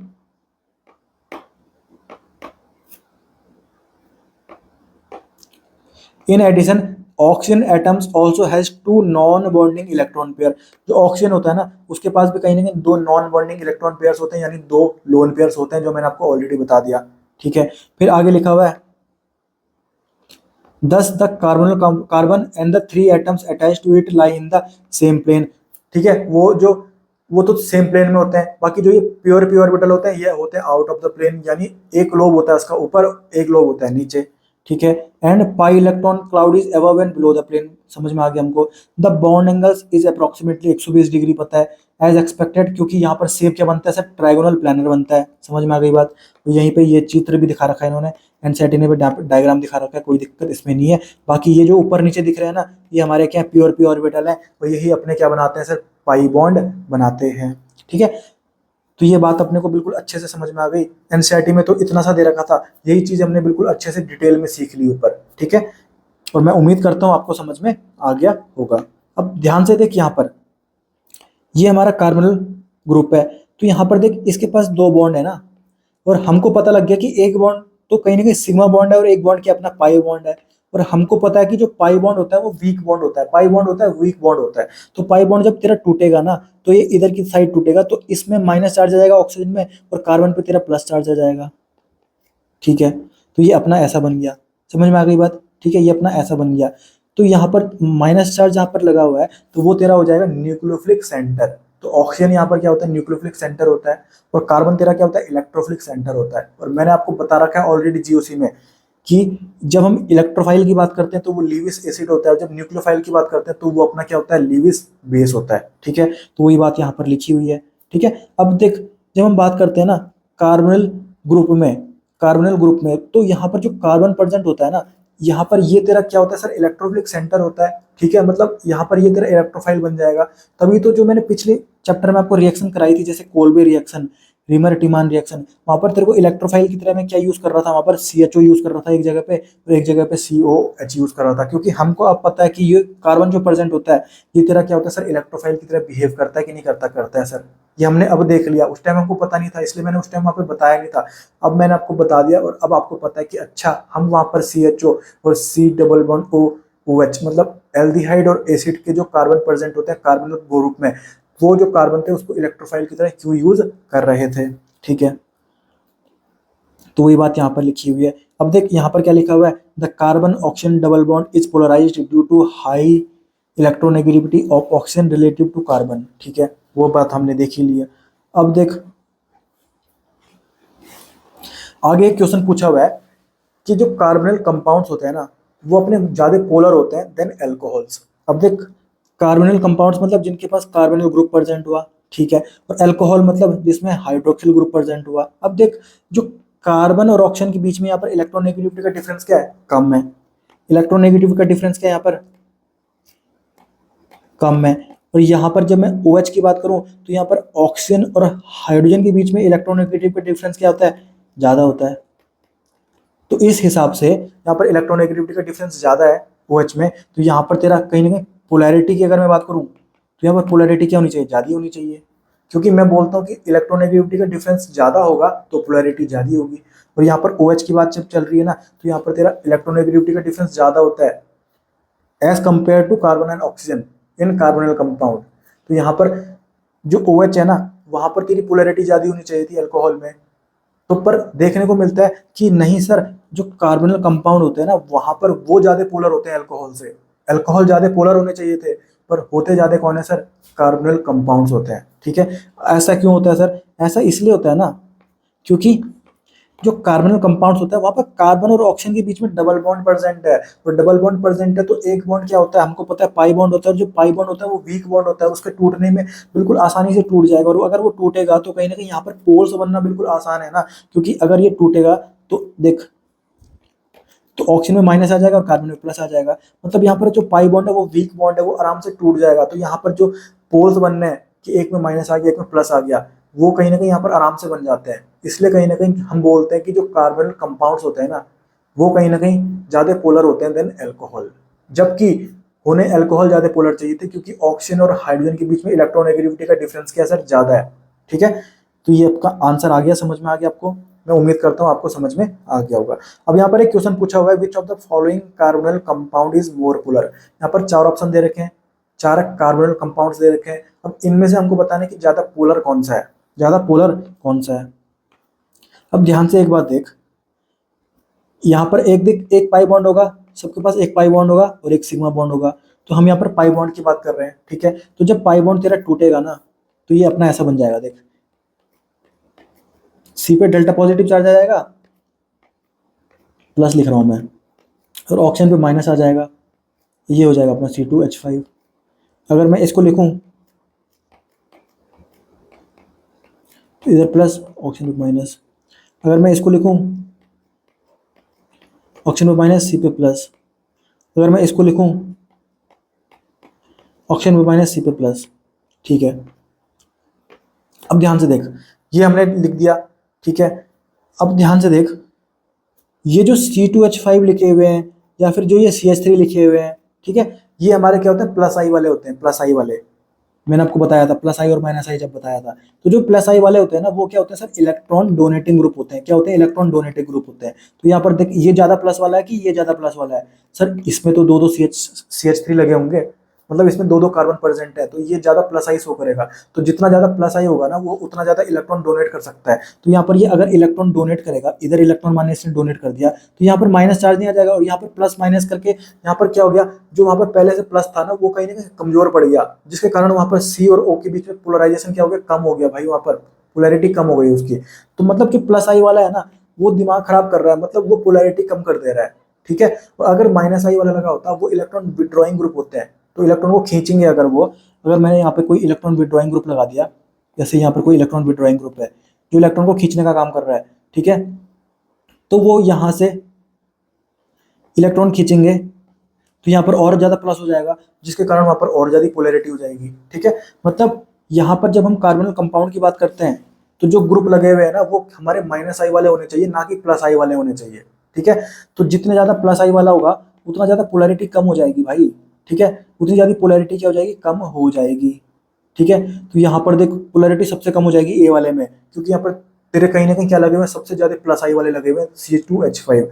in addition oxygen atoms also has 2 non bonding electron pair. जो ऑक्सीजन होता है ना उसके पास भी कहीं ना कहीं 2 नॉन बॉन्डिंग इलेक्ट्रॉन पेयर्स होते हैं, यानी 2 लोन पेयर्स होते हैं, जो मैंने आपको ऑलरेडी बता दिया। ठीक है, फिर आगे लिखा हुआ है, thus the carbon and the three atoms attached to it lie in the same plane। ठीक है, वो तो सेम प्लेन में होते हैं। बाकी जो ये प्योर ऑर्बिटल होते हैं ये होते हैं आउट ऑफ द प्लेन, यानी एक लोब होता है उसका ऊपर, एक लोब होता है नीचे। ठीक है, and pi electron cloud is above and below the plane. समझ में आ गया हमको। The bond angles is approximately 120 degree पता है एज एक्सपेक्टेड, क्योंकि यहाँ पर शेप क्या बनता है सर, ट्रायगोनल प्लानर बनता है। समझ में आ गई बात। तो यहीं पे ये चित्र भी दिखा रखा है इन्होंने, एनसीईआरटी ने भी डायग्राम दिखा रखा है, कोई दिक्कत इसमें नहीं है। बाकी ये जो ऊपर नीचे दिख रहे हैं ना, ये हमारे क्या प्योर ऑर्बिटल है, तो यही अपने क्या बनाते हैं सर, पाई बॉन्ड बनाते हैं। ठीक है, तो ये बात अपने को बिल्कुल अच्छे से समझ में आ गई। एनसीईआरटी में तो इतना सा दे रखा था, यही चीज हमने बिल्कुल अच्छे से डिटेल में सीख ली ऊपर। ठीक है, और मैं उम्मीद करता हूँ आपको समझ में आ गया होगा। अब ध्यान से देख, यहाँ पर ये हमारा कार्बोनिल ग्रुप है, तो यहाँ पर देख इसके पास दो बॉन्ड है ना, और हमको पता लग गया कि एक बॉन्ड तो कहीं ना कहीं सिग्मा बॉन्ड है और एक बॉन्ड क्या अपना पाई बॉन्ड है। और हमको पता है कि जो पाई बॉन्ड होता है वो वीक बॉन्ड होता है, पाई बॉन्ड होता है वीक बॉन्ड होता है। तो पाई बॉन्ड जब तेरा टूटेगा ना, तो ये इधर की साइड टूटेगा, तो इसमें माइनस चार्ज आ जाएगा ऑक्सीजन में, और कार्बन पे तेरा प्लस चार्ज आ जाएगा। ठीक है, तो ये अपना ऐसा बन गया। समझ में आ गई बात। ठीक है, ये अपना ऐसा बन गया। तो यहाँ पर माइनस चार्ज जहाँ पर लगा हुआ है, तो वो तेरा हो जाएगा न्यूक्लियोफिलिक सेंटर। तो ऑक्सीजन यहाँ पर क्या होता है, न्यूक्लियोफिलिक सेंटर होता है, और कार्बन तेरा क्या होता है, इलेक्ट्रोफिलिक सेंटर होता है। और मैंने आपको बता रखा है ऑलरेडी जीओसी में कि जब हम इलेक्ट्रोफाइल की बात करते हैं तो वो लीविस एसिड होता है, और जब न्यूक्लियोफाइल की बात करते हैं तो वो अपना क्या होता है, लीविस बेस होता है। ठीक है, तो वही बात यहाँ पर लिखी हुई है। ठीक है, अब देख जब हम बात करते हैं ना कार्बोनिल ग्रुप में, तो यहाँ पर जो कार्बन प्रेजेंट होता है ना, यहाँ पर ये तेरा क्या होता है सर, इलेक्ट्रोफिलिक सेंटर होता है। ठीक है, मतलब यहाँ पर ये तेरा इलेक्ट्रोफाइल बन जाएगा। तभी तो जो मैंने पिछले चैप्टर में आपको रिएक्शन कराई थी, जैसे कोल्बे रिएक्शन, रीमर टिमान रिएक्शन, वहां पर तेरे को इलेक्ट्रोफाइल की तरह मैं क्या यूज कर रहा था, वहां पर CHO यूज कर रहा था एक जगह पे, और एक जगह पे COH यूज कर रहा था, क्योंकि हमको अब पता है कि ये कार्बन जो प्रेजेंट होता है ये तेरा क्या होता है सर, इलेक्ट्रोफाइल की तरह बिहेव करता है कि नहीं करता, करता है सर। ये हमने अब देख लिया, उस टाइम हमको पता नहीं था, इसलिए मैंने उस टाइम वहां पे बताया नहीं था। अब मैंने आपको बता दिया, और अब आपको पता है कि अच्छा हम वहां पर CHO और C डबल बॉन्ड OH, मतलब एल्डिहाइड और एसिड के जो कार्बन प्रेजेंट होते हैं कार्बन ग्रुप में, वो जो कार्बन थे उसको इलेक्ट्रोफाइल की तरह क्यों यूज कर रहे थे। ठीक है, तो वही बात यहाँ पर लिखी हुई है। अब देख यहाँ पर क्या लिखा हुआ है, the carbon oxygen double bond is polarized due to high electronegativity of oxygen relative to carbon. ठीक है, वो बात हमने देखी ली है। अब देख आगे एक क्वेश्चन पूछा हुआ है कि जो कार्बोनिल कंपाउंड्स होते हैं ना, वो अपने ज्यादा पोलर होते हैं देन एल्कोहल्स। अब देख कार्बोनिल कंपाउंड्स मतलब जिनके पास कार्बोनिल ग्रुप प्रेजेंट हुआ। ठीक है, और अल्कोहल मतलब जिसमें हाइड्रोक्सिल ग्रुप प्रेजेंट हुआ। अब देख जो कार्बन और ऑक्सीजन के बीच में यहाँ पर इलेक्ट्रोनेगेटिविटी का डिफरेंस क्या है, कम है। इलेक्ट्रोनेगेटिविटी का डिफरेंस क्या है यहाँ पर, कम है। और यहाँ पर जब मैं OH की बात करूं तो यहाँ पर ऑक्सीजन और हाइड्रोजन के बीच में इलेक्ट्रोनेगेटिव का डिफरेंस क्या होता है, ज्यादा होता है। तो इस हिसाब से यहाँ पर इलेक्ट्रोनेगेटिविटी का डिफरेंस ज्यादा है OH में, तो यहाँ पर तेरा कहीं ना कहीं पोलैरिटी की अगर मैं बात करूँ तो यहाँ पर पोलैरिटी क्या होनी चाहिए, ज्यादा होनी चाहिए। क्योंकि मैं बोलता हूँ कि इलेक्ट्रोनेगेटिविटी का डिफरेंस ज्यादा होगा तो पोलैरिटी ज्यादा होगी। और यहाँ पर OH की बात जब चल रही है ना, तो यहाँ पर तेरा इलेक्ट्रोनेगेटिविटी का डिफरेंस ज्यादा होता है as compare to carbon and oxygen in carbonyl compound. तो यहाँ पर जो OH है ना, वहां पर तेरी पोलैरिटी ज्यादा होनी चाहिए थी अल्कोहल में। तो पर देखने को मिलता है कि नहीं सर, जो कार्बोनिल कंपाउंड होते हैं ना, वहां पर वो ज्यादा पोलर होते हैं अल्कोहल से। अल्कोहल ज्यादा पोलर होने चाहिए थे, पर होते ज्यादा कौन है सर, कार्बोनिल कंपाउंड्स होते हैं। ठीक है, ऐसा क्यों होता है सर, ऐसा इसलिए होता है ना क्योंकि जो कार्बोनिल कंपाउंड्स होता है वहां पर कार्बन और ऑक्सीजन के बीच में डबल बॉन्ड प्रेजेंट है। और डबल बॉन्ड प्रेजेंट है तो एक बॉन्ड क्या होता है, हमको पता है पाई बॉन्ड होता है, और जो पाई बॉन्ड होता है वो वीक बॉन्ड होता है, उसके टूटने में बिल्कुल आसानी से टूट जाएगा। और अगर वो टूटेगा तो कहीं ना कहीं यहाँ पर पोल्स बनना बिल्कुल आसान है ना, क्योंकि अगर ये टूटेगा तो देख, तो ऑक्सीजन में माइनस आ जाएगा और कार्बन में प्लस आ जाएगा। मतलब यहाँ पर जो पाई बॉन्ड है वो वीक बॉन्ड है, वो आराम से टूट जाएगा। तो यहाँ पर जो पोल्स बनने हैं कि एक में माइनस आ गया एक में प्लस आ गया, वो कहीं ना कहीं यहाँ पर आराम से बन जाते हैं। इसलिए कहीं ना कहीं हम बोलते हैं कि जो कार्बोनिल कंपाउंड्स होते हैं ना, वो कहीं ना कहीं ज्यादा पोलर होते हैं देन अल्कोहल। जबकि उन्हें अल्कोहल ज्यादा पोलर चाहिए थे, क्योंकि ऑक्सीजन और हाइड्रोजन के बीच में इलेक्ट्रोनेगेटिविटी का डिफरेंस क्या सर, ज्यादा है। ठीक है, तो ये आपका आंसर आ गया, समझ में आ गया आपको। मैं उम्मीद करता हूँ आपको समझ में आ गया होगा। अब यहाँ पर एक क्वेश्चन पूछा हुआ है, which of the following carbonyl compound is more polar. यहाँ पर 4 ऑप्शन दे रखे हैं, 4 कार्बोनिल कंपाउंड्स दे रखे हैं। अब इनमें से हमको बताना है कि ज्यादा पोलर कौन सा है, ज्यादा पोलर कौन सा है। अब ध्यान से एक बात देख, यहाँ पर एक पाई बॉन्ड होगा सबके पास एक पाई बॉन्ड होगा और एक सिग्मा बॉन्ड होगा। तो हम यहाँ पर पाई बॉन्ड की बात कर रहे हैं, ठीक है। तो जब पाई बॉन्ड तेरा टूटेगा ना, तो ये अपना ऐसा बन जाएगा, देख सी पे डेल्टा पॉजिटिव चार्ज आ जाएगा, प्लस लिख रहा हूँ मैं, और ऑक्सीजन पे माइनस आ जाएगा, ये हो जाएगा अपना C2H5। अगर मैं इसको लिखूं तो इधर प्लस, ऑक्सीजन पे माइनस। अगर मैं इसको लिखूं ऑक्सीजन पे माइनस, सी पे प्लस। अगर मैं इसको लिखूं ऑक्सीजन पे माइनस, सी पे प्लस, ठीक है। अब ध्यान से देख, ये हमने लिख दिया, ठीक है। अब ध्यान से देख, ये जो C2H5 लिखे हुए हैं या फिर जो ये CH3 लिखे हुए हैं, ठीक है, ये हमारे क्या होते हैं, प्लस आई वाले होते हैं। प्लस आई वाले मैंने आपको बताया था, प्लस आई और माइनस आई जब बताया था। तो जो प्लस आई वाले होते हैं ना, वो क्या होते हैं सर, इलेक्ट्रॉन डोनेटिंग ग्रुप होते हैं। क्या होते हैं, इलेक्ट्रॉन डोनेटिंग ग्रुप होते हैं। तो यहाँ पर देख, ये ज्यादा प्लस वाला है कि ये ज्यादा प्लस वाला है, सर इसमें तो दो दो CH3 लगे होंगे, मतलब इसमें दो दो कार्बन प्रेजेंट है, तो ये ज्यादा प्लस आई शो करेगा। तो जितना ज्यादा प्लस आई होगा ना, वो उतना ज्यादा इलेक्ट्रॉन डोनेट कर सकता है। तो यहाँ पर ये अगर इलेक्ट्रॉन डोनेट करेगा, इधर इलेक्ट्रॉन मान इसने डोनेट कर दिया, तो यहाँ पर माइनस चार्ज नहीं आ जाएगा, और यहाँ पर प्लस माइनस करके यहाँ पर क्या हो गया, जो वहां पर पहले से प्लस था ना, वो कहीं ना कहीं कमजोर पड़ गया, जिसके कारण वहां पर सी और ओ के बीच में पोलराइजेशन क्या हो गया, कम हो गया भाई, वहां पर पोलैरिटी कम हो गई उसकी। तो मतलब कि प्लस आई वाला है ना, वो दिमाग खराब कर रहा है, मतलब वो पोलैरिटी कम कर दे रहा है, ठीक है। और अगर माइनस आई वाला लगा होता, वो इलेक्ट्रॉन विड्रॉइंग ग्रुप होते हैं, तो इलेक्ट्रॉन को खींचेंगे। अगर मैंने यहाँ पे कोई इलेक्ट्रॉन विड्रॉइंग ग्रुप लगा दिया, जैसे यहाँ पर कोई इलेक्ट्रॉन विड्रॉइंग ग्रुप है जो इलेक्ट्रॉन को खींचने का काम कर रहा है, ठीक है, तो वो यहाँ से इलेक्ट्रॉन खींचेंगे, तो यहाँ पर और ज्यादा प्लस हो जाएगा, जिसके कारण वहां पर और ज्यादा पोलैरिटी हो जाएगी, ठीक है। मतलब यहाँ पर जब हम कार्बोनिल कंपाउंड की बात करते हैं, तो जो ग्रुप लगे हुए हैं ना, वो हमारे माइनस आई वाले होने चाहिए, ना कि प्लस आई वाले होने चाहिए, ठीक है। तो जितने ज्यादा प्लस आई वाला होगा, उतना ज्यादा पोलैरिटी कम हो जाएगी भाई, ठीक है। उतनी ज्यादा पोलैरिटी क्या हो जाएगी, कम हो जाएगी, ठीक है। तो यहाँ पर देख, पोलैरिटी सबसे कम हो जाएगी ए वाले में, क्योंकि यहाँ पर तेरे कहीं ना कहीं क्या लगे हुए हैं, सबसे ज्यादा प्लस आई वाले लगे हुए हैं, C2H5।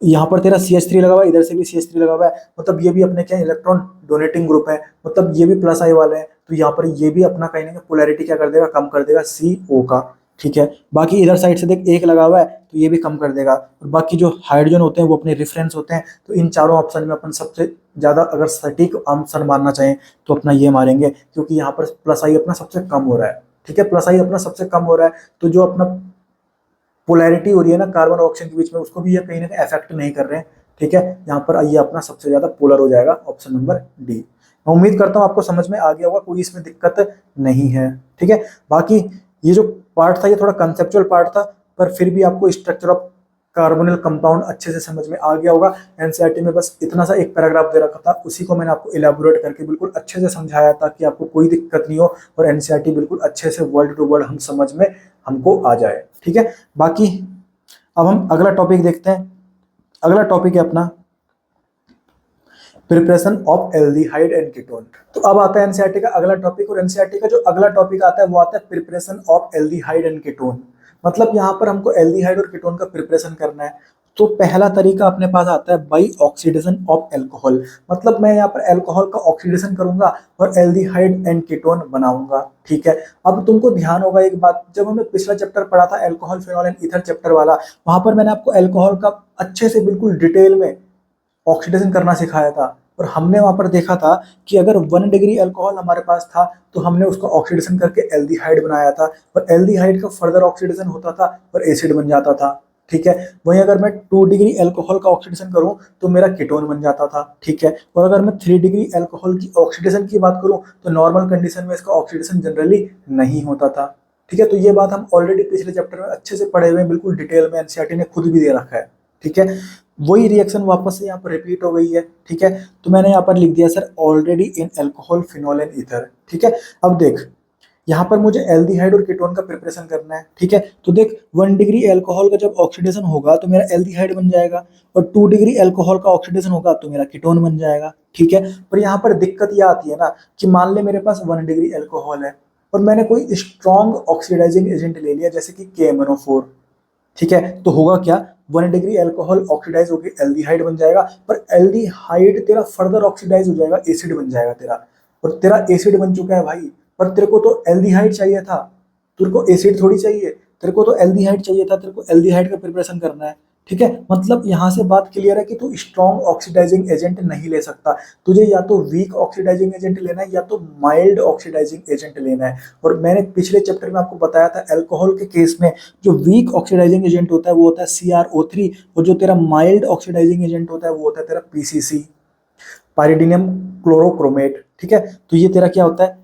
यहाँ पर तेरा CH3 लगा हुआ है, इधर से भी CH3 लगा हुआ है, मतलब ये भी अपने क्या इलेक्ट्रॉन डोनेटिंग ग्रुप है, मतलब ये भी प्लस आई वाले हैं। तो यहाँ पर ये भी अपना कहीं ना कहीं पोलैरिटी क्या कर देगा, कम कर देगा CO का, ठीक है। बाकी इधर साइड से देख, एक लगा हुआ है, तो ये भी कम कर देगा। और बाकी जो हाइड्रोजन होते हैं वो अपने रेफरेंस होते हैं। तो इन चारों ऑप्शन में अपन सबसे ज्यादा अगर सटीक आंसर मानना चाहें तो अपना ये मारेंगे, क्योंकि यहाँ पर प्लस आई अपना सबसे कम हो रहा है, ठीक है। प्लस आई अपना सबसे कम हो रहा है, तो जो अपना पोलैरिटी हो रही है ना कार्बन और ऑक्सीजन के बीच में, उसको भी ये कहीं ना कहीं अफेक्ट नहीं कर रहे हैं, ठीक है। यहाँ पर ये अपना सबसे ज्यादा पोलर हो जाएगा, ऑप्शन नंबर डी। मैं उम्मीद करता हूँ आपको समझ में आ गया होगा, कोई इसमें दिक्कत नहीं है, ठीक है। बाकी ये जो पार्ट था, ये थोड़ा कंसेप्चुअल पार्ट था, पर फिर भी आपको स्ट्रक्चर ऑफ कार्बोनिल कंपाउंड अच्छे से समझ में आ गया होगा। एनसीईआरटी में बस इतना सा एक पैराग्राफ दे रखा था, उसी को मैंने आपको इलेबोरेट करके बिल्कुल अच्छे से समझाया ताकि आपको कोई दिक्कत नहीं हो, और एनसीईआरटी बिल्कुल अच्छे से वर्ड टू वर्ड हम समझ में हमको आ जाए, ठीक है। बाकी अब हम अगला टॉपिक देखते हैं। अगला टॉपिक है अपना preparation of aldehyde and ketone. तो अब आता है एनसीईआरटी का अगला टॉपिक, और एनसीईआरटी का जो अगला टॉपिक आता है वो आता है preparation of aldehyde and ketone. मतलब यहाँ पर हमको एल्डिहाइड और कीटोन का प्रिपरेशन करना है। तो पहला तरीका अपने पास आता है बाई ऑक्सीडेशन ऑफ एल्कोहल। मतलब मैं यहाँ पर एल्कोहल का ऑक्सीडेशन करूंगा और एल्डिहाइड एंड कीटोन बनाऊंगा, ठीक है। अब तुमको ध्यान होगा एक बात, जब हमने पिछला चैप्टर पढ़ा था alcohol phenol and ether chapter वाला, वहां पर मैंने आपको एल्कोहल का अच्छे से बिल्कुल डिटेल में ऑक्सीडेशन करना सिखाया था। और हमने वहां पर देखा था कि अगर 1 डिग्री अल्कोहल हमारे पास था तो हमने उसको ऑक्सीडेशन करके एल्डिहाइड बनाया था, और एल्डिहाइड का फर्दर ऑक्सीडेशन होता था और एसिड बन जाता था, ठीक है। वहीं अगर मैं 2 डिग्री अल्कोहल का ऑक्सीडेशन करूं तो मेरा कीटोन बन जाता था, ठीक है। और अगर मैं 3 डिग्री अल्कोहल की ऑक्सीडेशन की बात करूं तो नॉर्मल कंडीशन में इसका ऑक्सीडेशन जनरली नहीं होता था, ठीक है। तो ये बात हम ऑलरेडी पिछले चैप्टर में अच्छे से पढ़े हुए हैं, बिल्कुल डिटेल में एनसीईआरटी ने खुद भी दे रखा है, ठीक है। वही रिएक्शन वापस से यहाँ पर रिपीट हो गई है, ठीक है। तो मैंने यहाँ पर लिख दिया sir already in alcohol phenol and ether, ठीक है। अब देख यहाँ पर मुझे एल्डिहाइड और कीटोन का प्रिपरेशन करना है, ठीक है। तो देख 1 डिग्री अल्कोहल का जब ऑक्सीडेशन होगा तो मेरा एल्डिहाइड बन जाएगा, और 2 डिग्री अल्कोहल का ऑक्सीडेशन होगा तो मेरा कीटोन बन जाएगा, ठीक है। पर यहाँ पर दिक्कत यह आती है ना कि मान ले मेरे पास 1 डिग्री अल्कोहल है और मैंने कोई स्ट्रॉन्ग ऑक्सीडाइजिंग एजेंट ले लिया जैसे कि KMnO4, ठीक है। तो होगा क्या, 1 डिग्री अल्कोहल ऑक्सीडाइज होकर एल्डिहाइड बन जाएगा, पर एल्डिहाइड तेरा फर्दर ऑक्सीडाइज हो जाएगा, एसिड बन जाएगा तेरा, और तेरा एसिड बन चुका है भाई। पर तेरे को तो एल्डिहाइड चाहिए था, तेरे को एसिड थोड़ी चाहिए, तेरे को तो एल्डिहाइड चाहिए था, तेरे को एल्डिहाइड का प्रिपरेशन करना है, ठीक है, मतलब यहाँ से बात क्लियर है कि तू स्ट्रॉन्ग ऑक्सीडाइजिंग एजेंट नहीं ले सकता, तुझे या तो वीक ऑक्सीडाइजिंग एजेंट लेना है या तो माइल्ड ऑक्सीडाइजिंग एजेंट लेना है। और मैंने पिछले चैप्टर में आपको बताया था अल्कोहल के केस में जो वीक ऑक्सीडाइजिंग एजेंट होता है वो होता है CrO3, और जो तेरा माइल्ड ऑक्सीडाइजिंग एजेंट होता है वो होता है तेरा PCC, पाइरिडिनियम क्लोरोक्रोमेट। ठीक है, तो ये तेरा क्या होता है,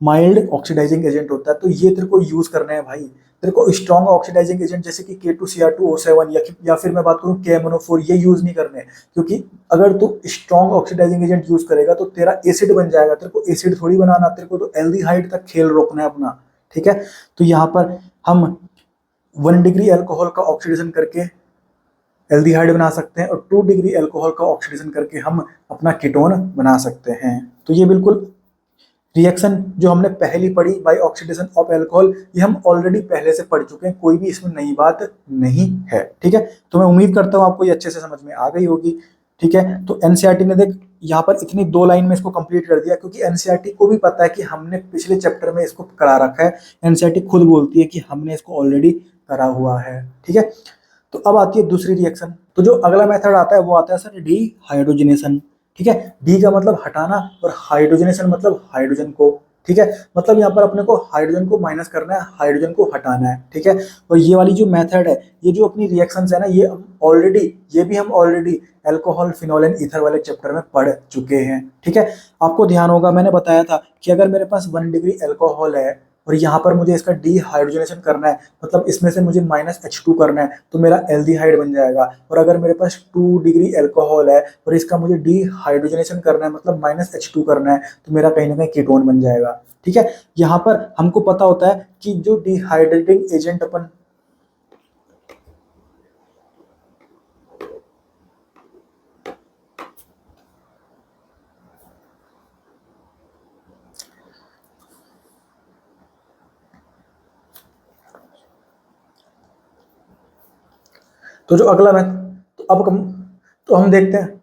माइल्ड ऑक्सीडाइजिंग एजेंट होता है। तो ये तेरे को यूज करना है भाई। तेरे को स्ट्रॉन्ग ऑक्सीडाइजिंग एजेंट जैसे कि K2Cr2O7 या फिर मैं बात करूँ KMnO4 ये यूज नहीं करने, क्योंकि अगर तू स्ट्रॉन्ग ऑक्सीडाइजिंग एजेंट यूज करेगा तो तेरा एसिड बन जाएगा। तेरे को एसिड थोड़ी बनाना, तेरे को तो एल्डिहाइड तक खेल रोकना है अपना। ठीक है, तो यहाँ पर हम 1 डिग्री अल्कोहल का ऑक्सीडेशन करके एल्डिहाइड बना सकते हैं और 2 डिग्री अल्कोहल का ऑक्सीडेशन करके हम अपना कीटोन बना सकते हैं। तो ये बिल्कुल रिएक्शन जो हमने पहली पढ़ी बाय ऑक्सीडेशन ऑफ अल्कोहल, ये हम ऑलरेडी पहले से पढ़ चुके हैं, कोई भी इसमें नई बात नहीं है। ठीक है, तो मैं उम्मीद करता हूँ आपको ये अच्छे से समझ में आ गई होगी। ठीक है, तो एनसीईआरटी ने देख यहाँ पर इतनी 2 लाइन में इसको कंप्लीट कर दिया, क्योंकि एनसीईआरटी को भी पता है कि हमने पिछले चैप्टर में इसको करा रखा है। एनसीईआरटी खुद बोलती है कि हमने इसको ऑलरेडी करा हुआ है। ठीक है, तो अब आती है दूसरी रिएक्शन। तो जो अगला मेथड आता है वो आता है सर डिहाइड्रोजनेशन। ठीक है, डी का मतलब हटाना और हाइड्रोजनेशन मतलब हाइड्रोजन को। ठीक है, मतलब यहाँ पर अपने को हाइड्रोजन को माइनस करना है, हाइड्रोजन को हटाना है। ठीक है, और ये वाली जो मेथड है, ये जो अपनी रिएक्शंस है ना, ये भी हम already alcohol phenol and ether वाले चैप्टर में पढ़ चुके हैं। ठीक है, आपको ध्यान होगा मैंने बताया था कि अगर मेरे पास 1 डिग्री अल्कोहल है और यहाँ पर मुझे इसका डिहाइड्रोजनेशन करना है, मतलब इसमें से मुझे -H2 करना है, तो मेरा एल्डिहाइड बन जाएगा। और अगर मेरे पास 2 डिग्री अल्कोहल है और इसका मुझे डिहाइड्रोजनेशन करना है, मतलब -H2 करना है, तो मेरा कहीं ना कहीं कीटोन बन जाएगा। ठीक है, यहाँ पर हमको पता होता है कि जो डिहाइड्रेटिंग एजेंट अपन तो जो अगला मेथड तो हम देखते हैं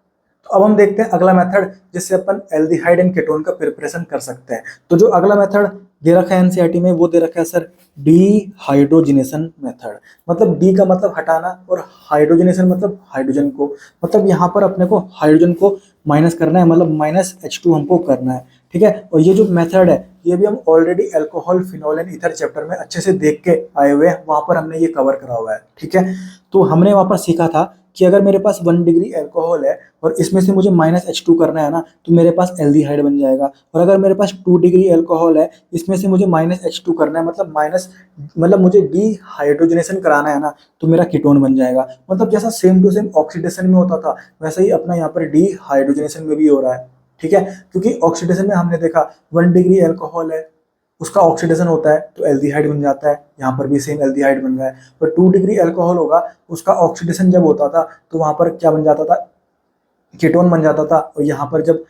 अब हम देखते हैं अगला मेथड जिससे अपन एल्डिहाइड एंड कीटोन का प्रिपरेशन कर सकते हैं। तो जो अगला मेथड दे रखा है एनसीईआरटी में वो दे रखा है सर डिहाइड्रोजनेशन मेथड। मतलब डी का मतलब हटाना और हाइड्रोजनेशन मतलब हाइड्रोजन को, मतलब यहाँ पर अपने को हाइड्रोजन को माइनस करना है, मतलब -H2 हमको करना है। ठीक है, और ये जो मेथड है ये भी हम already alcohol phenol and ether chapter में अच्छे से देख के आए हुए हैं, वहां पर हमने ये कवर करा हुआ है। ठीक है, तो हमने वहां पर सीखा था कि अगर मेरे पास 1 डिग्री अल्कोहल है और इसमें से मुझे -H2 करना है ना, तो मेरे पास एल्डिहाइड बन जाएगा। और अगर मेरे पास 2 डिग्री अल्कोहल है, इसमें से मुझे -H2 करना है, मतलब मुझे डिहाइड्रोजनेशन कराना है ना, तो मेरा कीटोन बन जाएगा। मतलब जैसा सेम टू सेम ऑक्सीडेशन में होता था वैसा ही अपना यहाँ पर डिहाइड्रोजनेशन में भी हो रहा है। ठीक है, क्योंकि ऑक्सीडेशन में हमने देखा 1 डिग्री अल्कोहल है, उसका ऑक्सीडेशन होता है तो एल्डिहाइड बन जाता है, यहाँ पर भी सेम एल्डिहाइड बन रहा है। और 2 डिग्री अल्कोहल होगा, उसका ऑक्सीडेशन जब होता था तो वहाँ पर क्या बन जाता था, कीटोन बन जाता था। और यहाँ पर जब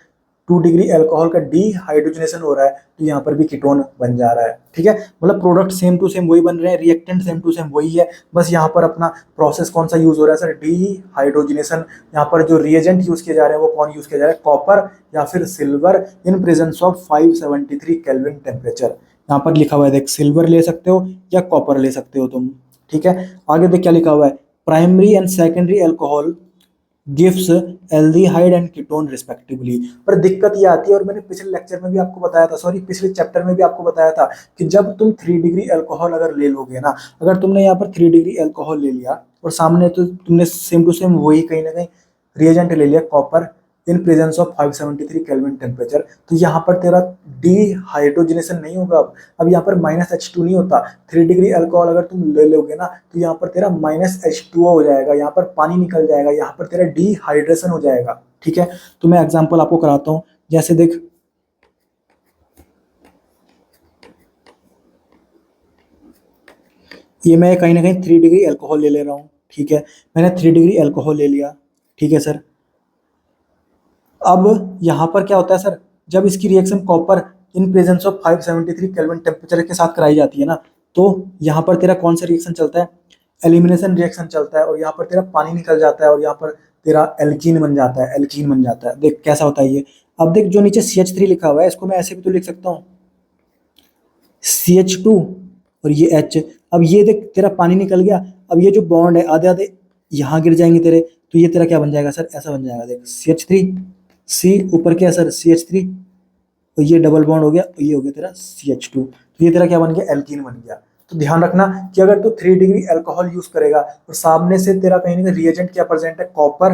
2 डिग्री अल्कोहल का डिहाइड्रोजनेशन हो रहा है तो यहाँ पर भी कीटोन बन जा रहा है। ठीक है, मतलब प्रोडक्ट सेम टू सेम वही बन रहे हैं, रिएक्टेंट सेम टू सेम वही है, बस यहाँ पर अपना प्रोसेस कौन सा यूज हो रहा है सर, डिहाइड्रोजनेशन। यहाँ पर जो रिएजेंट यूज किए जा रहे हैं वो कौन यूज किया जा रहा है, कॉपर या फिर silver in presence of 573 kelvin temperature. यहाँ पर लिखा हुआ है देख, सिल्वर ले सकते हो या कॉपर ले सकते हो तुम। ठीक है, आगे देख क्या लिखा हुआ है, primary and secondary alcohol gives aldehyde and ketone respectively. पर दिक्कत ये आती है, और मैंने पिछले लेक्चर में भी आपको बताया था, सॉरी पिछले चैप्टर में भी आपको बताया था कि जब तुम 3 डिग्री अल्कोहल अगर ले लोगे ना, अगर तुमने यहाँ पर 3 डिग्री अल्कोहल ले लिया और सामने तो तुमने सेम टू सेम वही कहीं ना कहीं रिएजेंट ले लिया copper in presence of 573 kelvin temperature, तो यहाँ पर तेरा डिहाइड्रोजनेशन नहीं होगा। अब यहाँ पर -H2 नहीं होता, 3 डिग्री अल्कोहल अगर तुम ले लोगे ना तो यहाँ पर तेरा -H2O हो जाएगा, यहाँ पर पानी निकल जाएगा, यहाँ पर तेरा डिहाइड्रेशन हो जाएगा। ठीक है, तो मैं एग्जांपल आपको कराता हूँ, जैसे देख ये मैं कहीं ना कहीं 3 डिग्री अल्कोहल ले रहा हूँ। ठीक है, मैंने 3 डिग्री अल्कोहल ले लिया। ठीक है सर, अब यहाँ पर क्या होता है सर, जब इसकी reaction copper in presence of 573 kelvin temperature के साथ कराई जाती है ना, तो यहाँ पर तेरा कौन सा रिएक्शन चलता है, एलिमिनेशन रिएक्शन चलता है, और यहाँ पर तेरा पानी निकल जाता है और यहाँ पर तेरा एल्कीन बन जाता है, एल्कीन बन जाता है। देख कैसा होता है ये। अब देख जो नीचे CH3 लिखा हुआ है इसको मैं ऐसे भी तो लिख सकता हूँ, CH2 और ये H। अब ये देख तेरा पानी निकल गया, अब ये जो बॉन्ड है आधे आधे यहाँ गिर जाएंगे तेरे, तो ये तेरा क्या बन जाएगा सर, ऐसा बन जाएगा देख, CH3 C ऊपर क्या सर CH3, तो ये डबल बॉन्ड हो गया, तो ये हो गया तेरा CH2, तो ये तेरा क्या बन गया, एल्कीन बन गया। तो ध्यान रखना कि अगर तू 3 डिग्री अल्कोहल यूज करेगा और सामने से तेरा कहीं ना कहीं रिएजेंट क्या प्रेजेंट है, copper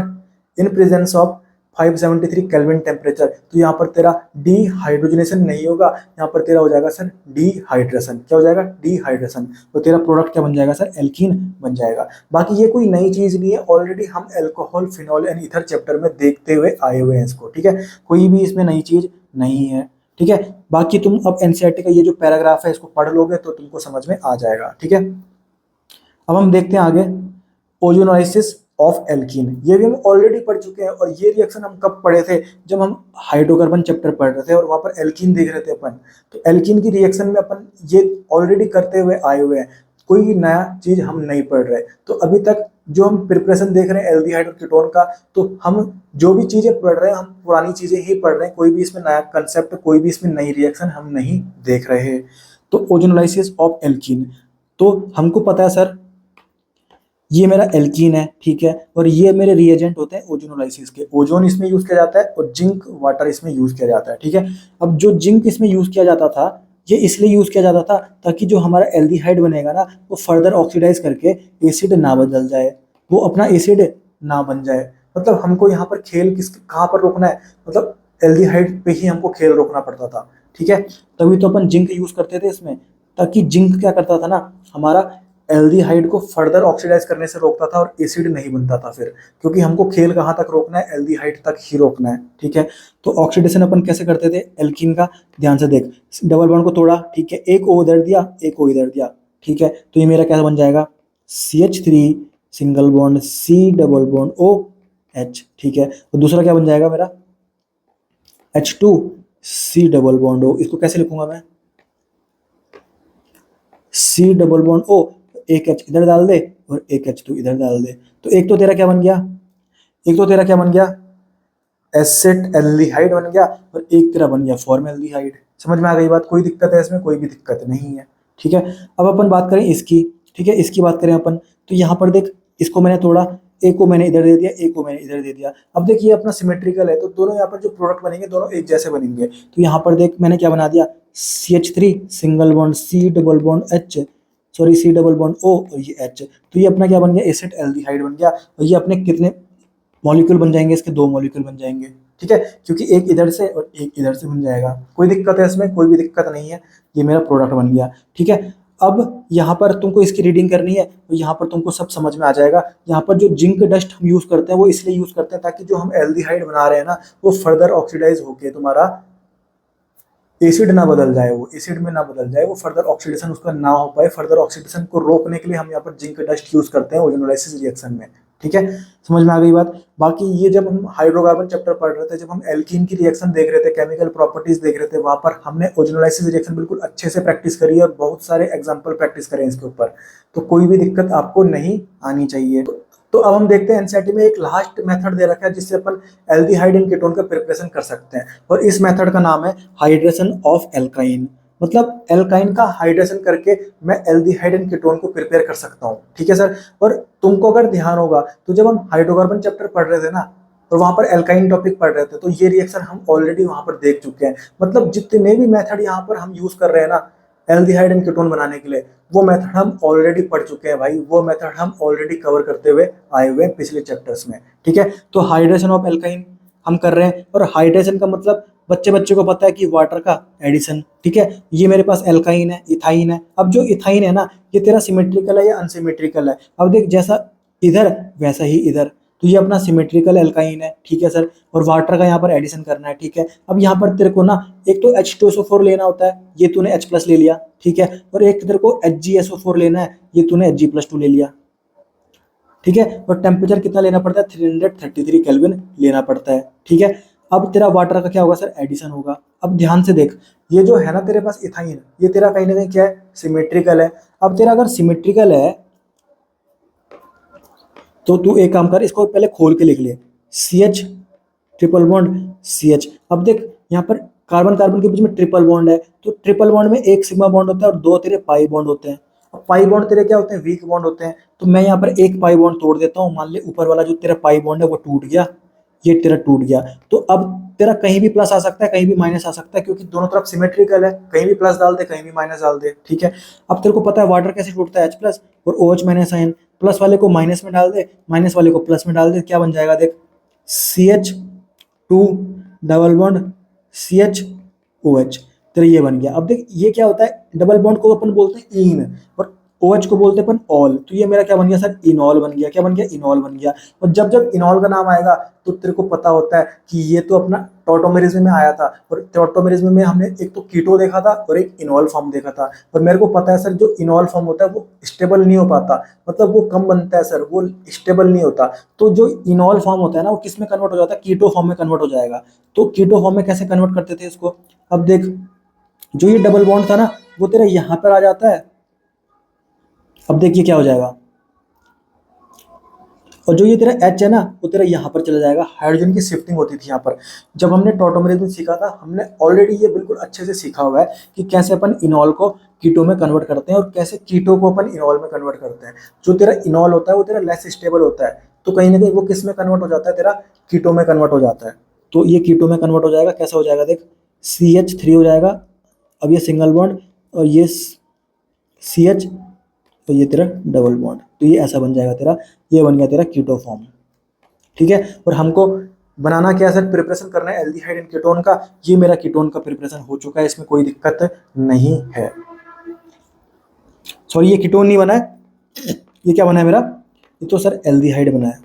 in presence of 573 kelvin temperature, तो यहाँ पर तेरा डीहाइड्रोजनेशन नहीं होगा, यहाँ पर तेरा हो जाएगा सर डीहाइड्रेशन। क्या हो जाएगा, डीहाइड्रेशन। तो तेरा प्रोडक्ट क्या बन जाएगा सर, एल्कीन बन जाएगा। बाकी ये कोई नई चीज नहीं है, ऑलरेडी हम alcohol, phenol and ether chapter में देखते हुए आए हुए हैं इसको, ठीक है, कोई भी इसमें नई चीज नहीं है, ठीक है। बाकी तुम अब एनसीईआरटी का ये जो पैराग्राफ है इसको पढ़ लोगे तो तुमको समझ में आ जाएगा, ठीक है। अब हम देखते हैं आगे, ओजोनाइसिस ऑफ एल्कीन, ये भी हम ऑलरेडी पढ़ चुके हैं। और ये रिएक्शन हम कब पढ़े थे, जब हम हाइड्रोकार्बन चैप्टर पढ़ रहे थे और वहां पर एल्कीन देख रहे थे अपन। तो एल्कीन की रिएक्शन में अपन ये ऑलरेडी करते हुए आए हुए हैं, कोई नया चीज हम नहीं पढ़ रहे। तो अभी तक जो हम प्रिपरेशन देख रहे हैं एल्डिहाइड और कीटोन का, तो हम जो भी चीजें पढ़ रहे हैं हम पुरानी चीजें ही पढ़ रहे हैं, कोई भी इसमें नया कंसेप्ट, कोई भी इसमें नई रिएक्शन हम नहीं देख रहे हैं। तो ओजोनोलाइसिस ऑफ एल्कीन, तो हमको पता है सर ये मेरा एल्कीन है, ठीक है, और ये मेरे रिएजेंट होते हैं ओजोनोलाइसिस के। ओजोन इसमें यूज किया जाता है और जिंक वाटर इसमें यूज किया जाता है, ठीक है। अब जो जिंक इसमें यूज किया जाता था, ये इसलिए यूज किया जाता था ताकि जो हमारा एल्डिहाइड बनेगा ना, वो फर्दर ऑक्सीडाइज करके एसिड ना बदल जाए, वो अपना एसिड ना बन जाए। मतलब हमको यहाँ पर खेल कहाँ पर रोकना है, मतलब एल्डिहाइड पे ही हमको खेल रोकना पड़ता था, ठीक है। तभी तो अपन जिंक यूज करते थे इसमें, ताकि जिंक क्या करता था ना, हमारा एल्डिहाइड को फर्दर ऑक्सीडाइज करने से रोकता था और एसिड नहीं बनता था फिर, क्योंकि हमको खेल कहाँ तक रोकना है, एल्डिहाइड तक ही रोकना है, ठीक है। तो ऑक्सीडेशन अपन कैसे करते थे एल्कीन का, ध्यान से देख, डबल बॉन्ड को तोड़ा, ठीक है, एक O इधर दिया, एक O इधर दिया, ठीक है, तो ये मेरा क्या बन जाएगा, CH3 single bond C double bond OH, ठीक है। और दूसरा क्या बन जाएगा मेरा H2 C double bond O, इसको कैसे लिखूंगा मैं, C डबल बॉन्ड O, एक H इधर डाल दे और एक H तो इधर डाल दे, तो एक तो तेरा क्या बन गया, एक तो तेरा क्या बन गया, एसेट एल्डिहाइड बन गया, और एक तेरा बन गया फॉर्मल्डिहाइड। समझ में आ गई बात, कोई दिक्कत है इसमें, कोई भी दिक्कत नहीं है, ठीक है। अब अपन बात करें इसकी, ठीक है, इसकी बात करें अपन, तो यहाँ पर देख, इसको मैंने तोड़ा, एक को मैंने इधर दे दिया, एक को मैंने इधर दे दिया। अब देख ये अपना सिमेट्रिकल है, तो दोनों यहाँ पर जो प्रोडक्ट बनेंगे दोनों एक जैसे बनेंगे। तो यहाँ पर देख मैंने क्या बना दिया, CH3 single bond C double bond H, sorry C double bond O और ये H, तो ये अपना क्या बन गया, एसिड एल्डिहाइड बन गया। और ये अपने कितने मॉलिक्यूल बन जाएंगे, इसके 2 मॉलिक्यूल बन जाएंगे, ठीक है, क्योंकि एक इधर से और एक इधर से बन जाएगा। कोई दिक्कत है इसमें, कोई भी दिक्कत नहीं है, ये मेरा प्रोडक्ट बन गया, ठीक है। अब यहाँ पर तुमको इसकी रीडिंग करनी है, तो यहाँ पर तुमको सब समझ में आ जाएगा। यहाँ पर जो जिंक डस्ट हम यूज करते हैं वो इसलिए यूज करते हैं ताकि जो हम एल्डिहाइड बना रहे हैं ना, वो फर्दर ऑक्सीडाइज होके तुम्हारा एसिड ना बदल जाए, वो एसिड में ना बदल जाए, वो फर्दर ऑक्सीडेशन उसका ना हो पाए। फर्दर ऑक्सीडेशन को रोकने के लिए हम यहाँ पर जिंक डस्ट यूज करते हैं ओजोनोलाइसिस रिएक्शन में, ठीक है। समझ में आ गई बात। बाकी ये जब हम हाइड्रोकार्बन चैप्टर पढ़ रहे थे, जब हम एल्कीन की रिएक्शन देख रहे थे, केमिकल प्रॉपर्टीज देख रहे थे, वहां पर हमने ओजोनोलाइसिस रिएक्शन बिल्कुल अच्छे से प्रैक्टिस करी है और बहुत सारे एग्जाम्पल प्रैक्टिस करें इसके ऊपर, तो कोई भी दिक्कत आपको नहीं आनी चाहिए। तो अब हम देखते हैं एनसीईआरटी में एक लास्ट मेथड दे रखा है जिससे अपन एल्डिहाइड एंड कीटोन का प्रिपरेशन कर सकते हैं, और इस मेथड का नाम है हाइड्रेशन ऑफ एल्काइन। मतलब एल्काइन का हाइड्रेशन करके मैं एल्डिहाइड एंड कीटोन को प्रिपेयर कर सकता हूँ, ठीक है सर। और तुमको अगर ध्यान होगा तो जब हम हाइड्रोकार्बन चैप्टर पढ़ रहे थे ना, और वहां पर एल्काइन टॉपिक पढ़ रहे थे, तो ये रिएक्शन हम ऑलरेडी वहां पर देख चुके हैं। मतलब जितने भी मेथड यहाँ पर हम यूज कर रहे हैं ना एल्डिहाइड एंड कीटोन बनाने के लिए, वो मेथड हम ऑलरेडी पढ़ चुके हैं भाई, वो मेथड हम ऑलरेडी कवर करते हुए आए हुए हैं पिछले चैप्टर्स में, ठीक है। तो हाइड्रेशन ऑफ एल्काइन हम कर रहे हैं, और हाइड्रेशन का मतलब बच्चे को पता है कि वाटर का एडिशन, ठीक है। ये मेरे पास एल्काइन है, इथाइन है। अब जो इथाइन है ना, ये तेरा सिमेट्रिकल है या अनसिमेट्रिकल है। अब देख जैसा इधर वैसा ही इधर, तो ये अपना सिमेट्रिकल एल्काइन है, ठीक है सर। और वाटर का यहाँ पर एडिशन करना है, ठीक है। अब यहाँ पर तेरे को ना एक तो H2SO4 लेना होता है, ये तूने H+ ले लिया, ठीक है। और एक तेरे को HgSO4 लेना है, ये तूने Hg+2 ले लिया, ठीक है। और टेम्परेचर कितना लेना पड़ता है, 333 केल्विन लेना पड़ता है, ठीक है। अब तेरा वाटर का क्या होगा सर, एडिशन होगा। अब ध्यान से देख, ये जो है ना तेरे पास इथाइन, ये तेरा कहीं ना कहीं क्या है, सिमेट्रिकल है। अब तेरा अगर सिमेट्रिकल है तो तू एक काम कर, इसको पहले खोल के लिख ले, CH ट्रिपल बॉन्ड CH। अब देख यहाँ पर कार्बन कार्बन के बीच में ट्रिपल बॉन्ड है, तो ट्रिपल बॉन्ड में एक सिग्मा बॉन्ड होता है और 2 तेरे पाई बॉन्ड होते हैं। अब पाई बॉन्ड तेरे क्या होते हैं, वीक बॉन्ड होते हैं। तो मैं यहाँ पर एक पाई बॉन्ड तोड़ देता हूँ, मान ले ऊपर वाला जो तेरा पाई बॉन्ड है वो टूट गया, ये तेरा टूट गया। तो अब तेरा कहीं भी प्लस आ सकता है, कहीं भी माइनस आ सकता है, क्योंकि दोनों तरफ सिमेट्रिकल है, कहीं भी प्लस डाल दे, कहीं भी माइनस डाल दे, ठीक है। अब तेरे को पता है वाटर कैसे टूटता है, H प्लस और OH माइनस आयन, प्लस वाले को माइनस में डाल दे, माइनस वाले को प्लस में डाल दे, क्या बन जाएगा देख, CH2 डबल बॉन्ड CHOH, तेरा ये बन गया। अब देख ये क्या होता है, डबल बॉन्ड को अपन बोलते हैं इन और OH को बोलते हैं अपन ऑल। तो ये मेरा क्या बन गया सर, इनॉल बन गया। क्या बन गया, इनॉल बन गया। और जब जब इनॉल का नाम आएगा तो तेरे को पता होता है कि ये तो अपना टॉटोमेरिज्म में आया था, और टॉटोमेरिज्म में हमने एक तो कीटो देखा था और एक इनॉल फॉर्म देखा था। और मेरे को पता है सर जो इनॉल फॉर्म होता है वो स्टेबल नहीं हो पाता, मतलब वो कम बनता है सर, वो स्टेबल नहीं होता। तो जो इनॉल फॉर्म होता है ना वो किस में कन्वर्ट हो जाता है, कीटो फॉर्म में कन्वर्ट हो जाएगा। तो कीटो फॉर्म में कैसे कन्वर्ट करते थे इसको, अब देख जो ये डबल बॉन्ड था ना वो तेरा यहाँ पर आ जाता है। अब देखिए क्या हो जाएगा, और जो ये तेरा H है ना वो तेरा यहाँ पर चला जाएगा। हाइड्रोजन की शिफ्टिंग होती थी यहाँ पर। जब हमने टॉटोमेरिज्म सीखा था हमने ऑलरेडी ये बिल्कुल अच्छे से सीखा हुआ है कि कैसे अपन इनॉल को कीटो में कन्वर्ट करते हैं और कैसे कीटो को अपन इनॉल में कन्वर्ट करते हैं। जो तेरा इनॉल होता है वो तेरा लेस स्टेबल होता है, तो कहीं ना कहीं वो किस में कन्वर्ट हो जाता है, तेरा कीटो में कन्वर्ट हो जाता है। तो ये कीटो में कन्वर्ट हो जाएगा, कैसा हो जाएगा देख, CH3 हो जाएगा। अब ये सिंगल बॉन्ड और ये CH, तो ये तेरा डबल बॉन्ड, तो ये ऐसा बन जाएगा तेरा, ये बन गया तेरा कीटो फॉर्म, ठीक है। और हमको बनाना क्या है सर, प्रिपरेशन करना है एल्डिहाइड एंड कीटोन का। ये मेरा कीटोन का प्रिपरेशन हो चुका है, इसमें कोई दिक्कत नहीं है। सॉरी ये कीटोन नहीं बना है, ये क्या बना है मेरा, ये तो सर एल्डिहाइड बना है,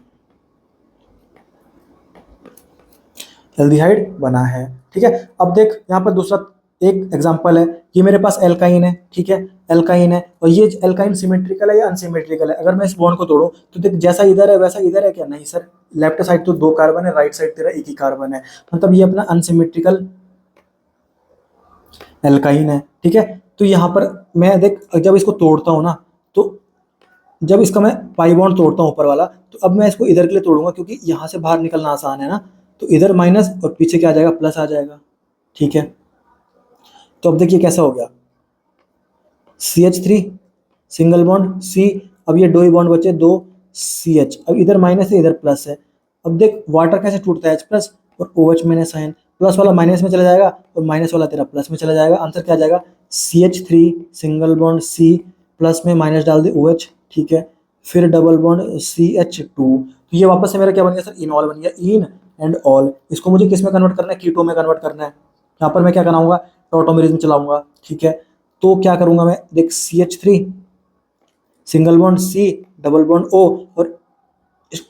एल्डिहाइड बना है, ठीक है। अब देख यहाँ पर दूसरा एक एग्जांपल है, ये मेरे पास एल्काइन है, ठीक है, एल्काइन है, और ये एल्काइन सिमेट्रिकल है या अनसिमेट्रिकल है। अगर मैं इस बॉन्ड को तोड़ूं तो देख जैसा इधर है वैसा इधर है क्या, नहीं सर, लेफ्ट साइड तो 2 कार्बन है, राइट साइड तेरा एक ही कार्बन है, मतलब ये अपना अनसिमेट्रिकल एल्काइन है, ठीक है। तो यहाँ पर मैं देख जब इसको तोड़ता हूँ ना, तो जब इसका मैं पाई बॉन्ड तोड़ता हूँ ऊपर वाला, तो अब मैं इसको इधर के लिए तोड़ूंगा क्योंकि यहाँ से बाहर निकलना आसान है ना, तो इधर माइनस और पीछे क्या आ जाएगा, प्लस आ जाएगा, ठीक है। तो अब देखिए कैसा हो गया, CH3 सिंगल बॉन्ड C, अब ये 2 ही बॉन्ड बचे, 2 CH, अब इधर माइनस है इधर प्लस है। अब देख वाटर कैसे टूटता है, H प्लस और OH माइनस आयन, प्लस वाला माइनस में चला जाएगा और माइनस वाला तेरा प्लस में चला जाएगा। आंसर क्या आ जाएगा, CH3 single bond C, plus में माइनस डाल दे OH, ठीक है, फिर डबल बॉन्ड CH2। तो ये वापस से मेरा क्या बन गया सर, इनॉल बन गया, इन एंड ऑल। इसको मुझे किस में कन्वर्ट करना है, कीटो में कन्वर्ट करना है। यहाँ पर मैं क्या कराऊंगा, टॉटोमेरिज्म चलाऊंगा, ठीक है। तो क्या करूंगा मैं, देख CH3 single bond C double bond O, और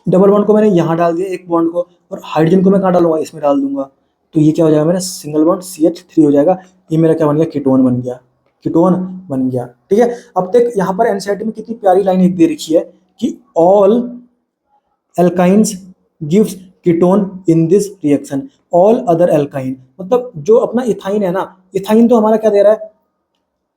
डबल बॉन्ड को मैंने यहाँ डाल दिया एक बॉन्ड को, और हाइड्रोजन को मैं कहाँ डालूंगा, इसमें डाल दूंगा। तो ये क्या हो जाएगा मेरा, सिंगल बॉन्ड CH3 हो जाएगा। ये मेरा क्या बन गया, कीटोन बन गया, कीटोन बन गया, ठीक है। अब तक यहाँ पर एनसीईआरटी में कितनी प्यारी लाइन एक दे रखी है कि all alkynes gives ketone in this reaction, all other alkyne, मतलब जो अपना इथाइन है ना, इथाइन तो हमारा क्या दे रहा है,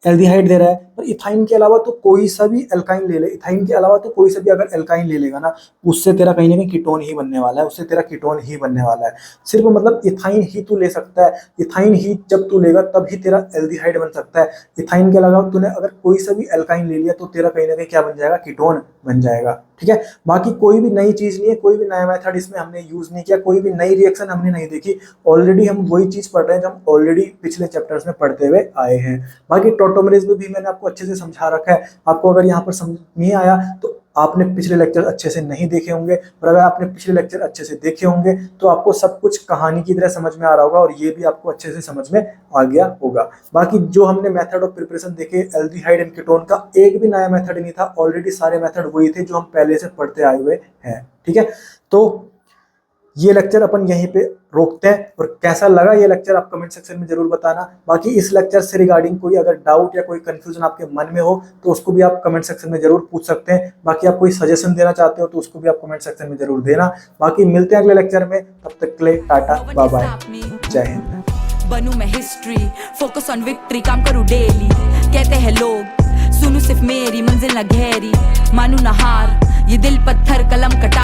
एल्डिहाइड दे रहा है, पर इथाइन के अलावा तो कोई सा भी एल्काइन ले ले, इथाइन के अलावा तो कोई सा भी अगर एल्काइन ले लेगा ना, उससे तेरा कहीं ना कहीं कीटोन ही बनने वाला है, उससे तेरा कीटोन ही बनने वाला है। सिर्फ मतलब इथाइन ही तू ले सकता है, इथाइन ही जब तू लेगा तब ही तेरा एल्डिहाइड बन सकता है। इथाइन के अलावा तूने अगर कोई सा भी एल्काइन ले लिया तो तेरा कहीं ना कहीं क्या बन जाएगा, कीटोन बन जाएगा, ठीक है। बाकी कोई भी नई चीज नहीं है, कोई भी नया मेथड इसमें हमने यूज नहीं किया, कोई भी नई रिएक्शन हमने नहीं देखी। ऑलरेडी हम वही चीज पढ़ रहे हैं जो हम ऑलरेडी पिछले चैप्टर्स में पढ़ते हुए आए हैं। बाकी टॉटोमेरिज्म भी मैंने आपको अच्छे से समझा रखा है। आपको अगर यहाँ पर समझ नहीं आया तो आपने पिछले लेक्चर अच्छे से नहीं देखे होंगे, और अगर आपने पिछले लेक्चर अच्छे से देखे होंगे तो आपको सब कुछ कहानी की तरह समझ में आ रहा होगा, और ये भी आपको अच्छे से समझ में आ गया होगा। बाकी जो हमने मेथड ऑफ प्रिपरेशन देखे एल्डिहाइड एंड कीटोन का, एक भी नया मेथड नहीं था, ऑलरेडी सारे मेथड वही थे जो हम पहले से पढ़ते आए हुए हैं, ठीक है। तो ये लेक्चर अपन यहीं पे रोकते हैं, और कैसा लगा ये लेक्चर आप कमेंट सेक्शन में जरूर बताना। बाकी इस लेक्चर से रिगार्डिंग कोई अगर डाउट या कोई कंफ्यूजन आपके मन में हो तो उसको भी आप कमेंट सेक्शन में जरूर पूछ सकते हैं। बाकी आप कोई सजेशन देना चाहते हो तो उसको भी आप कमेंट सेक्शन में जरूर देना। बाकी मिलते हैं अगले लेक्चर में, तब तक के लिए टाटा बाय बाय, जय हिंद। बनूं मैं हिस्ट्री, फोकस ऑन विक्ट्री, काम करूं डेली। कहते हैं लोग सुनूं सिर्फ मेरी मंजिल ना गहरी, मानूं ना हार, ये दिल पत्थर कलम कटा।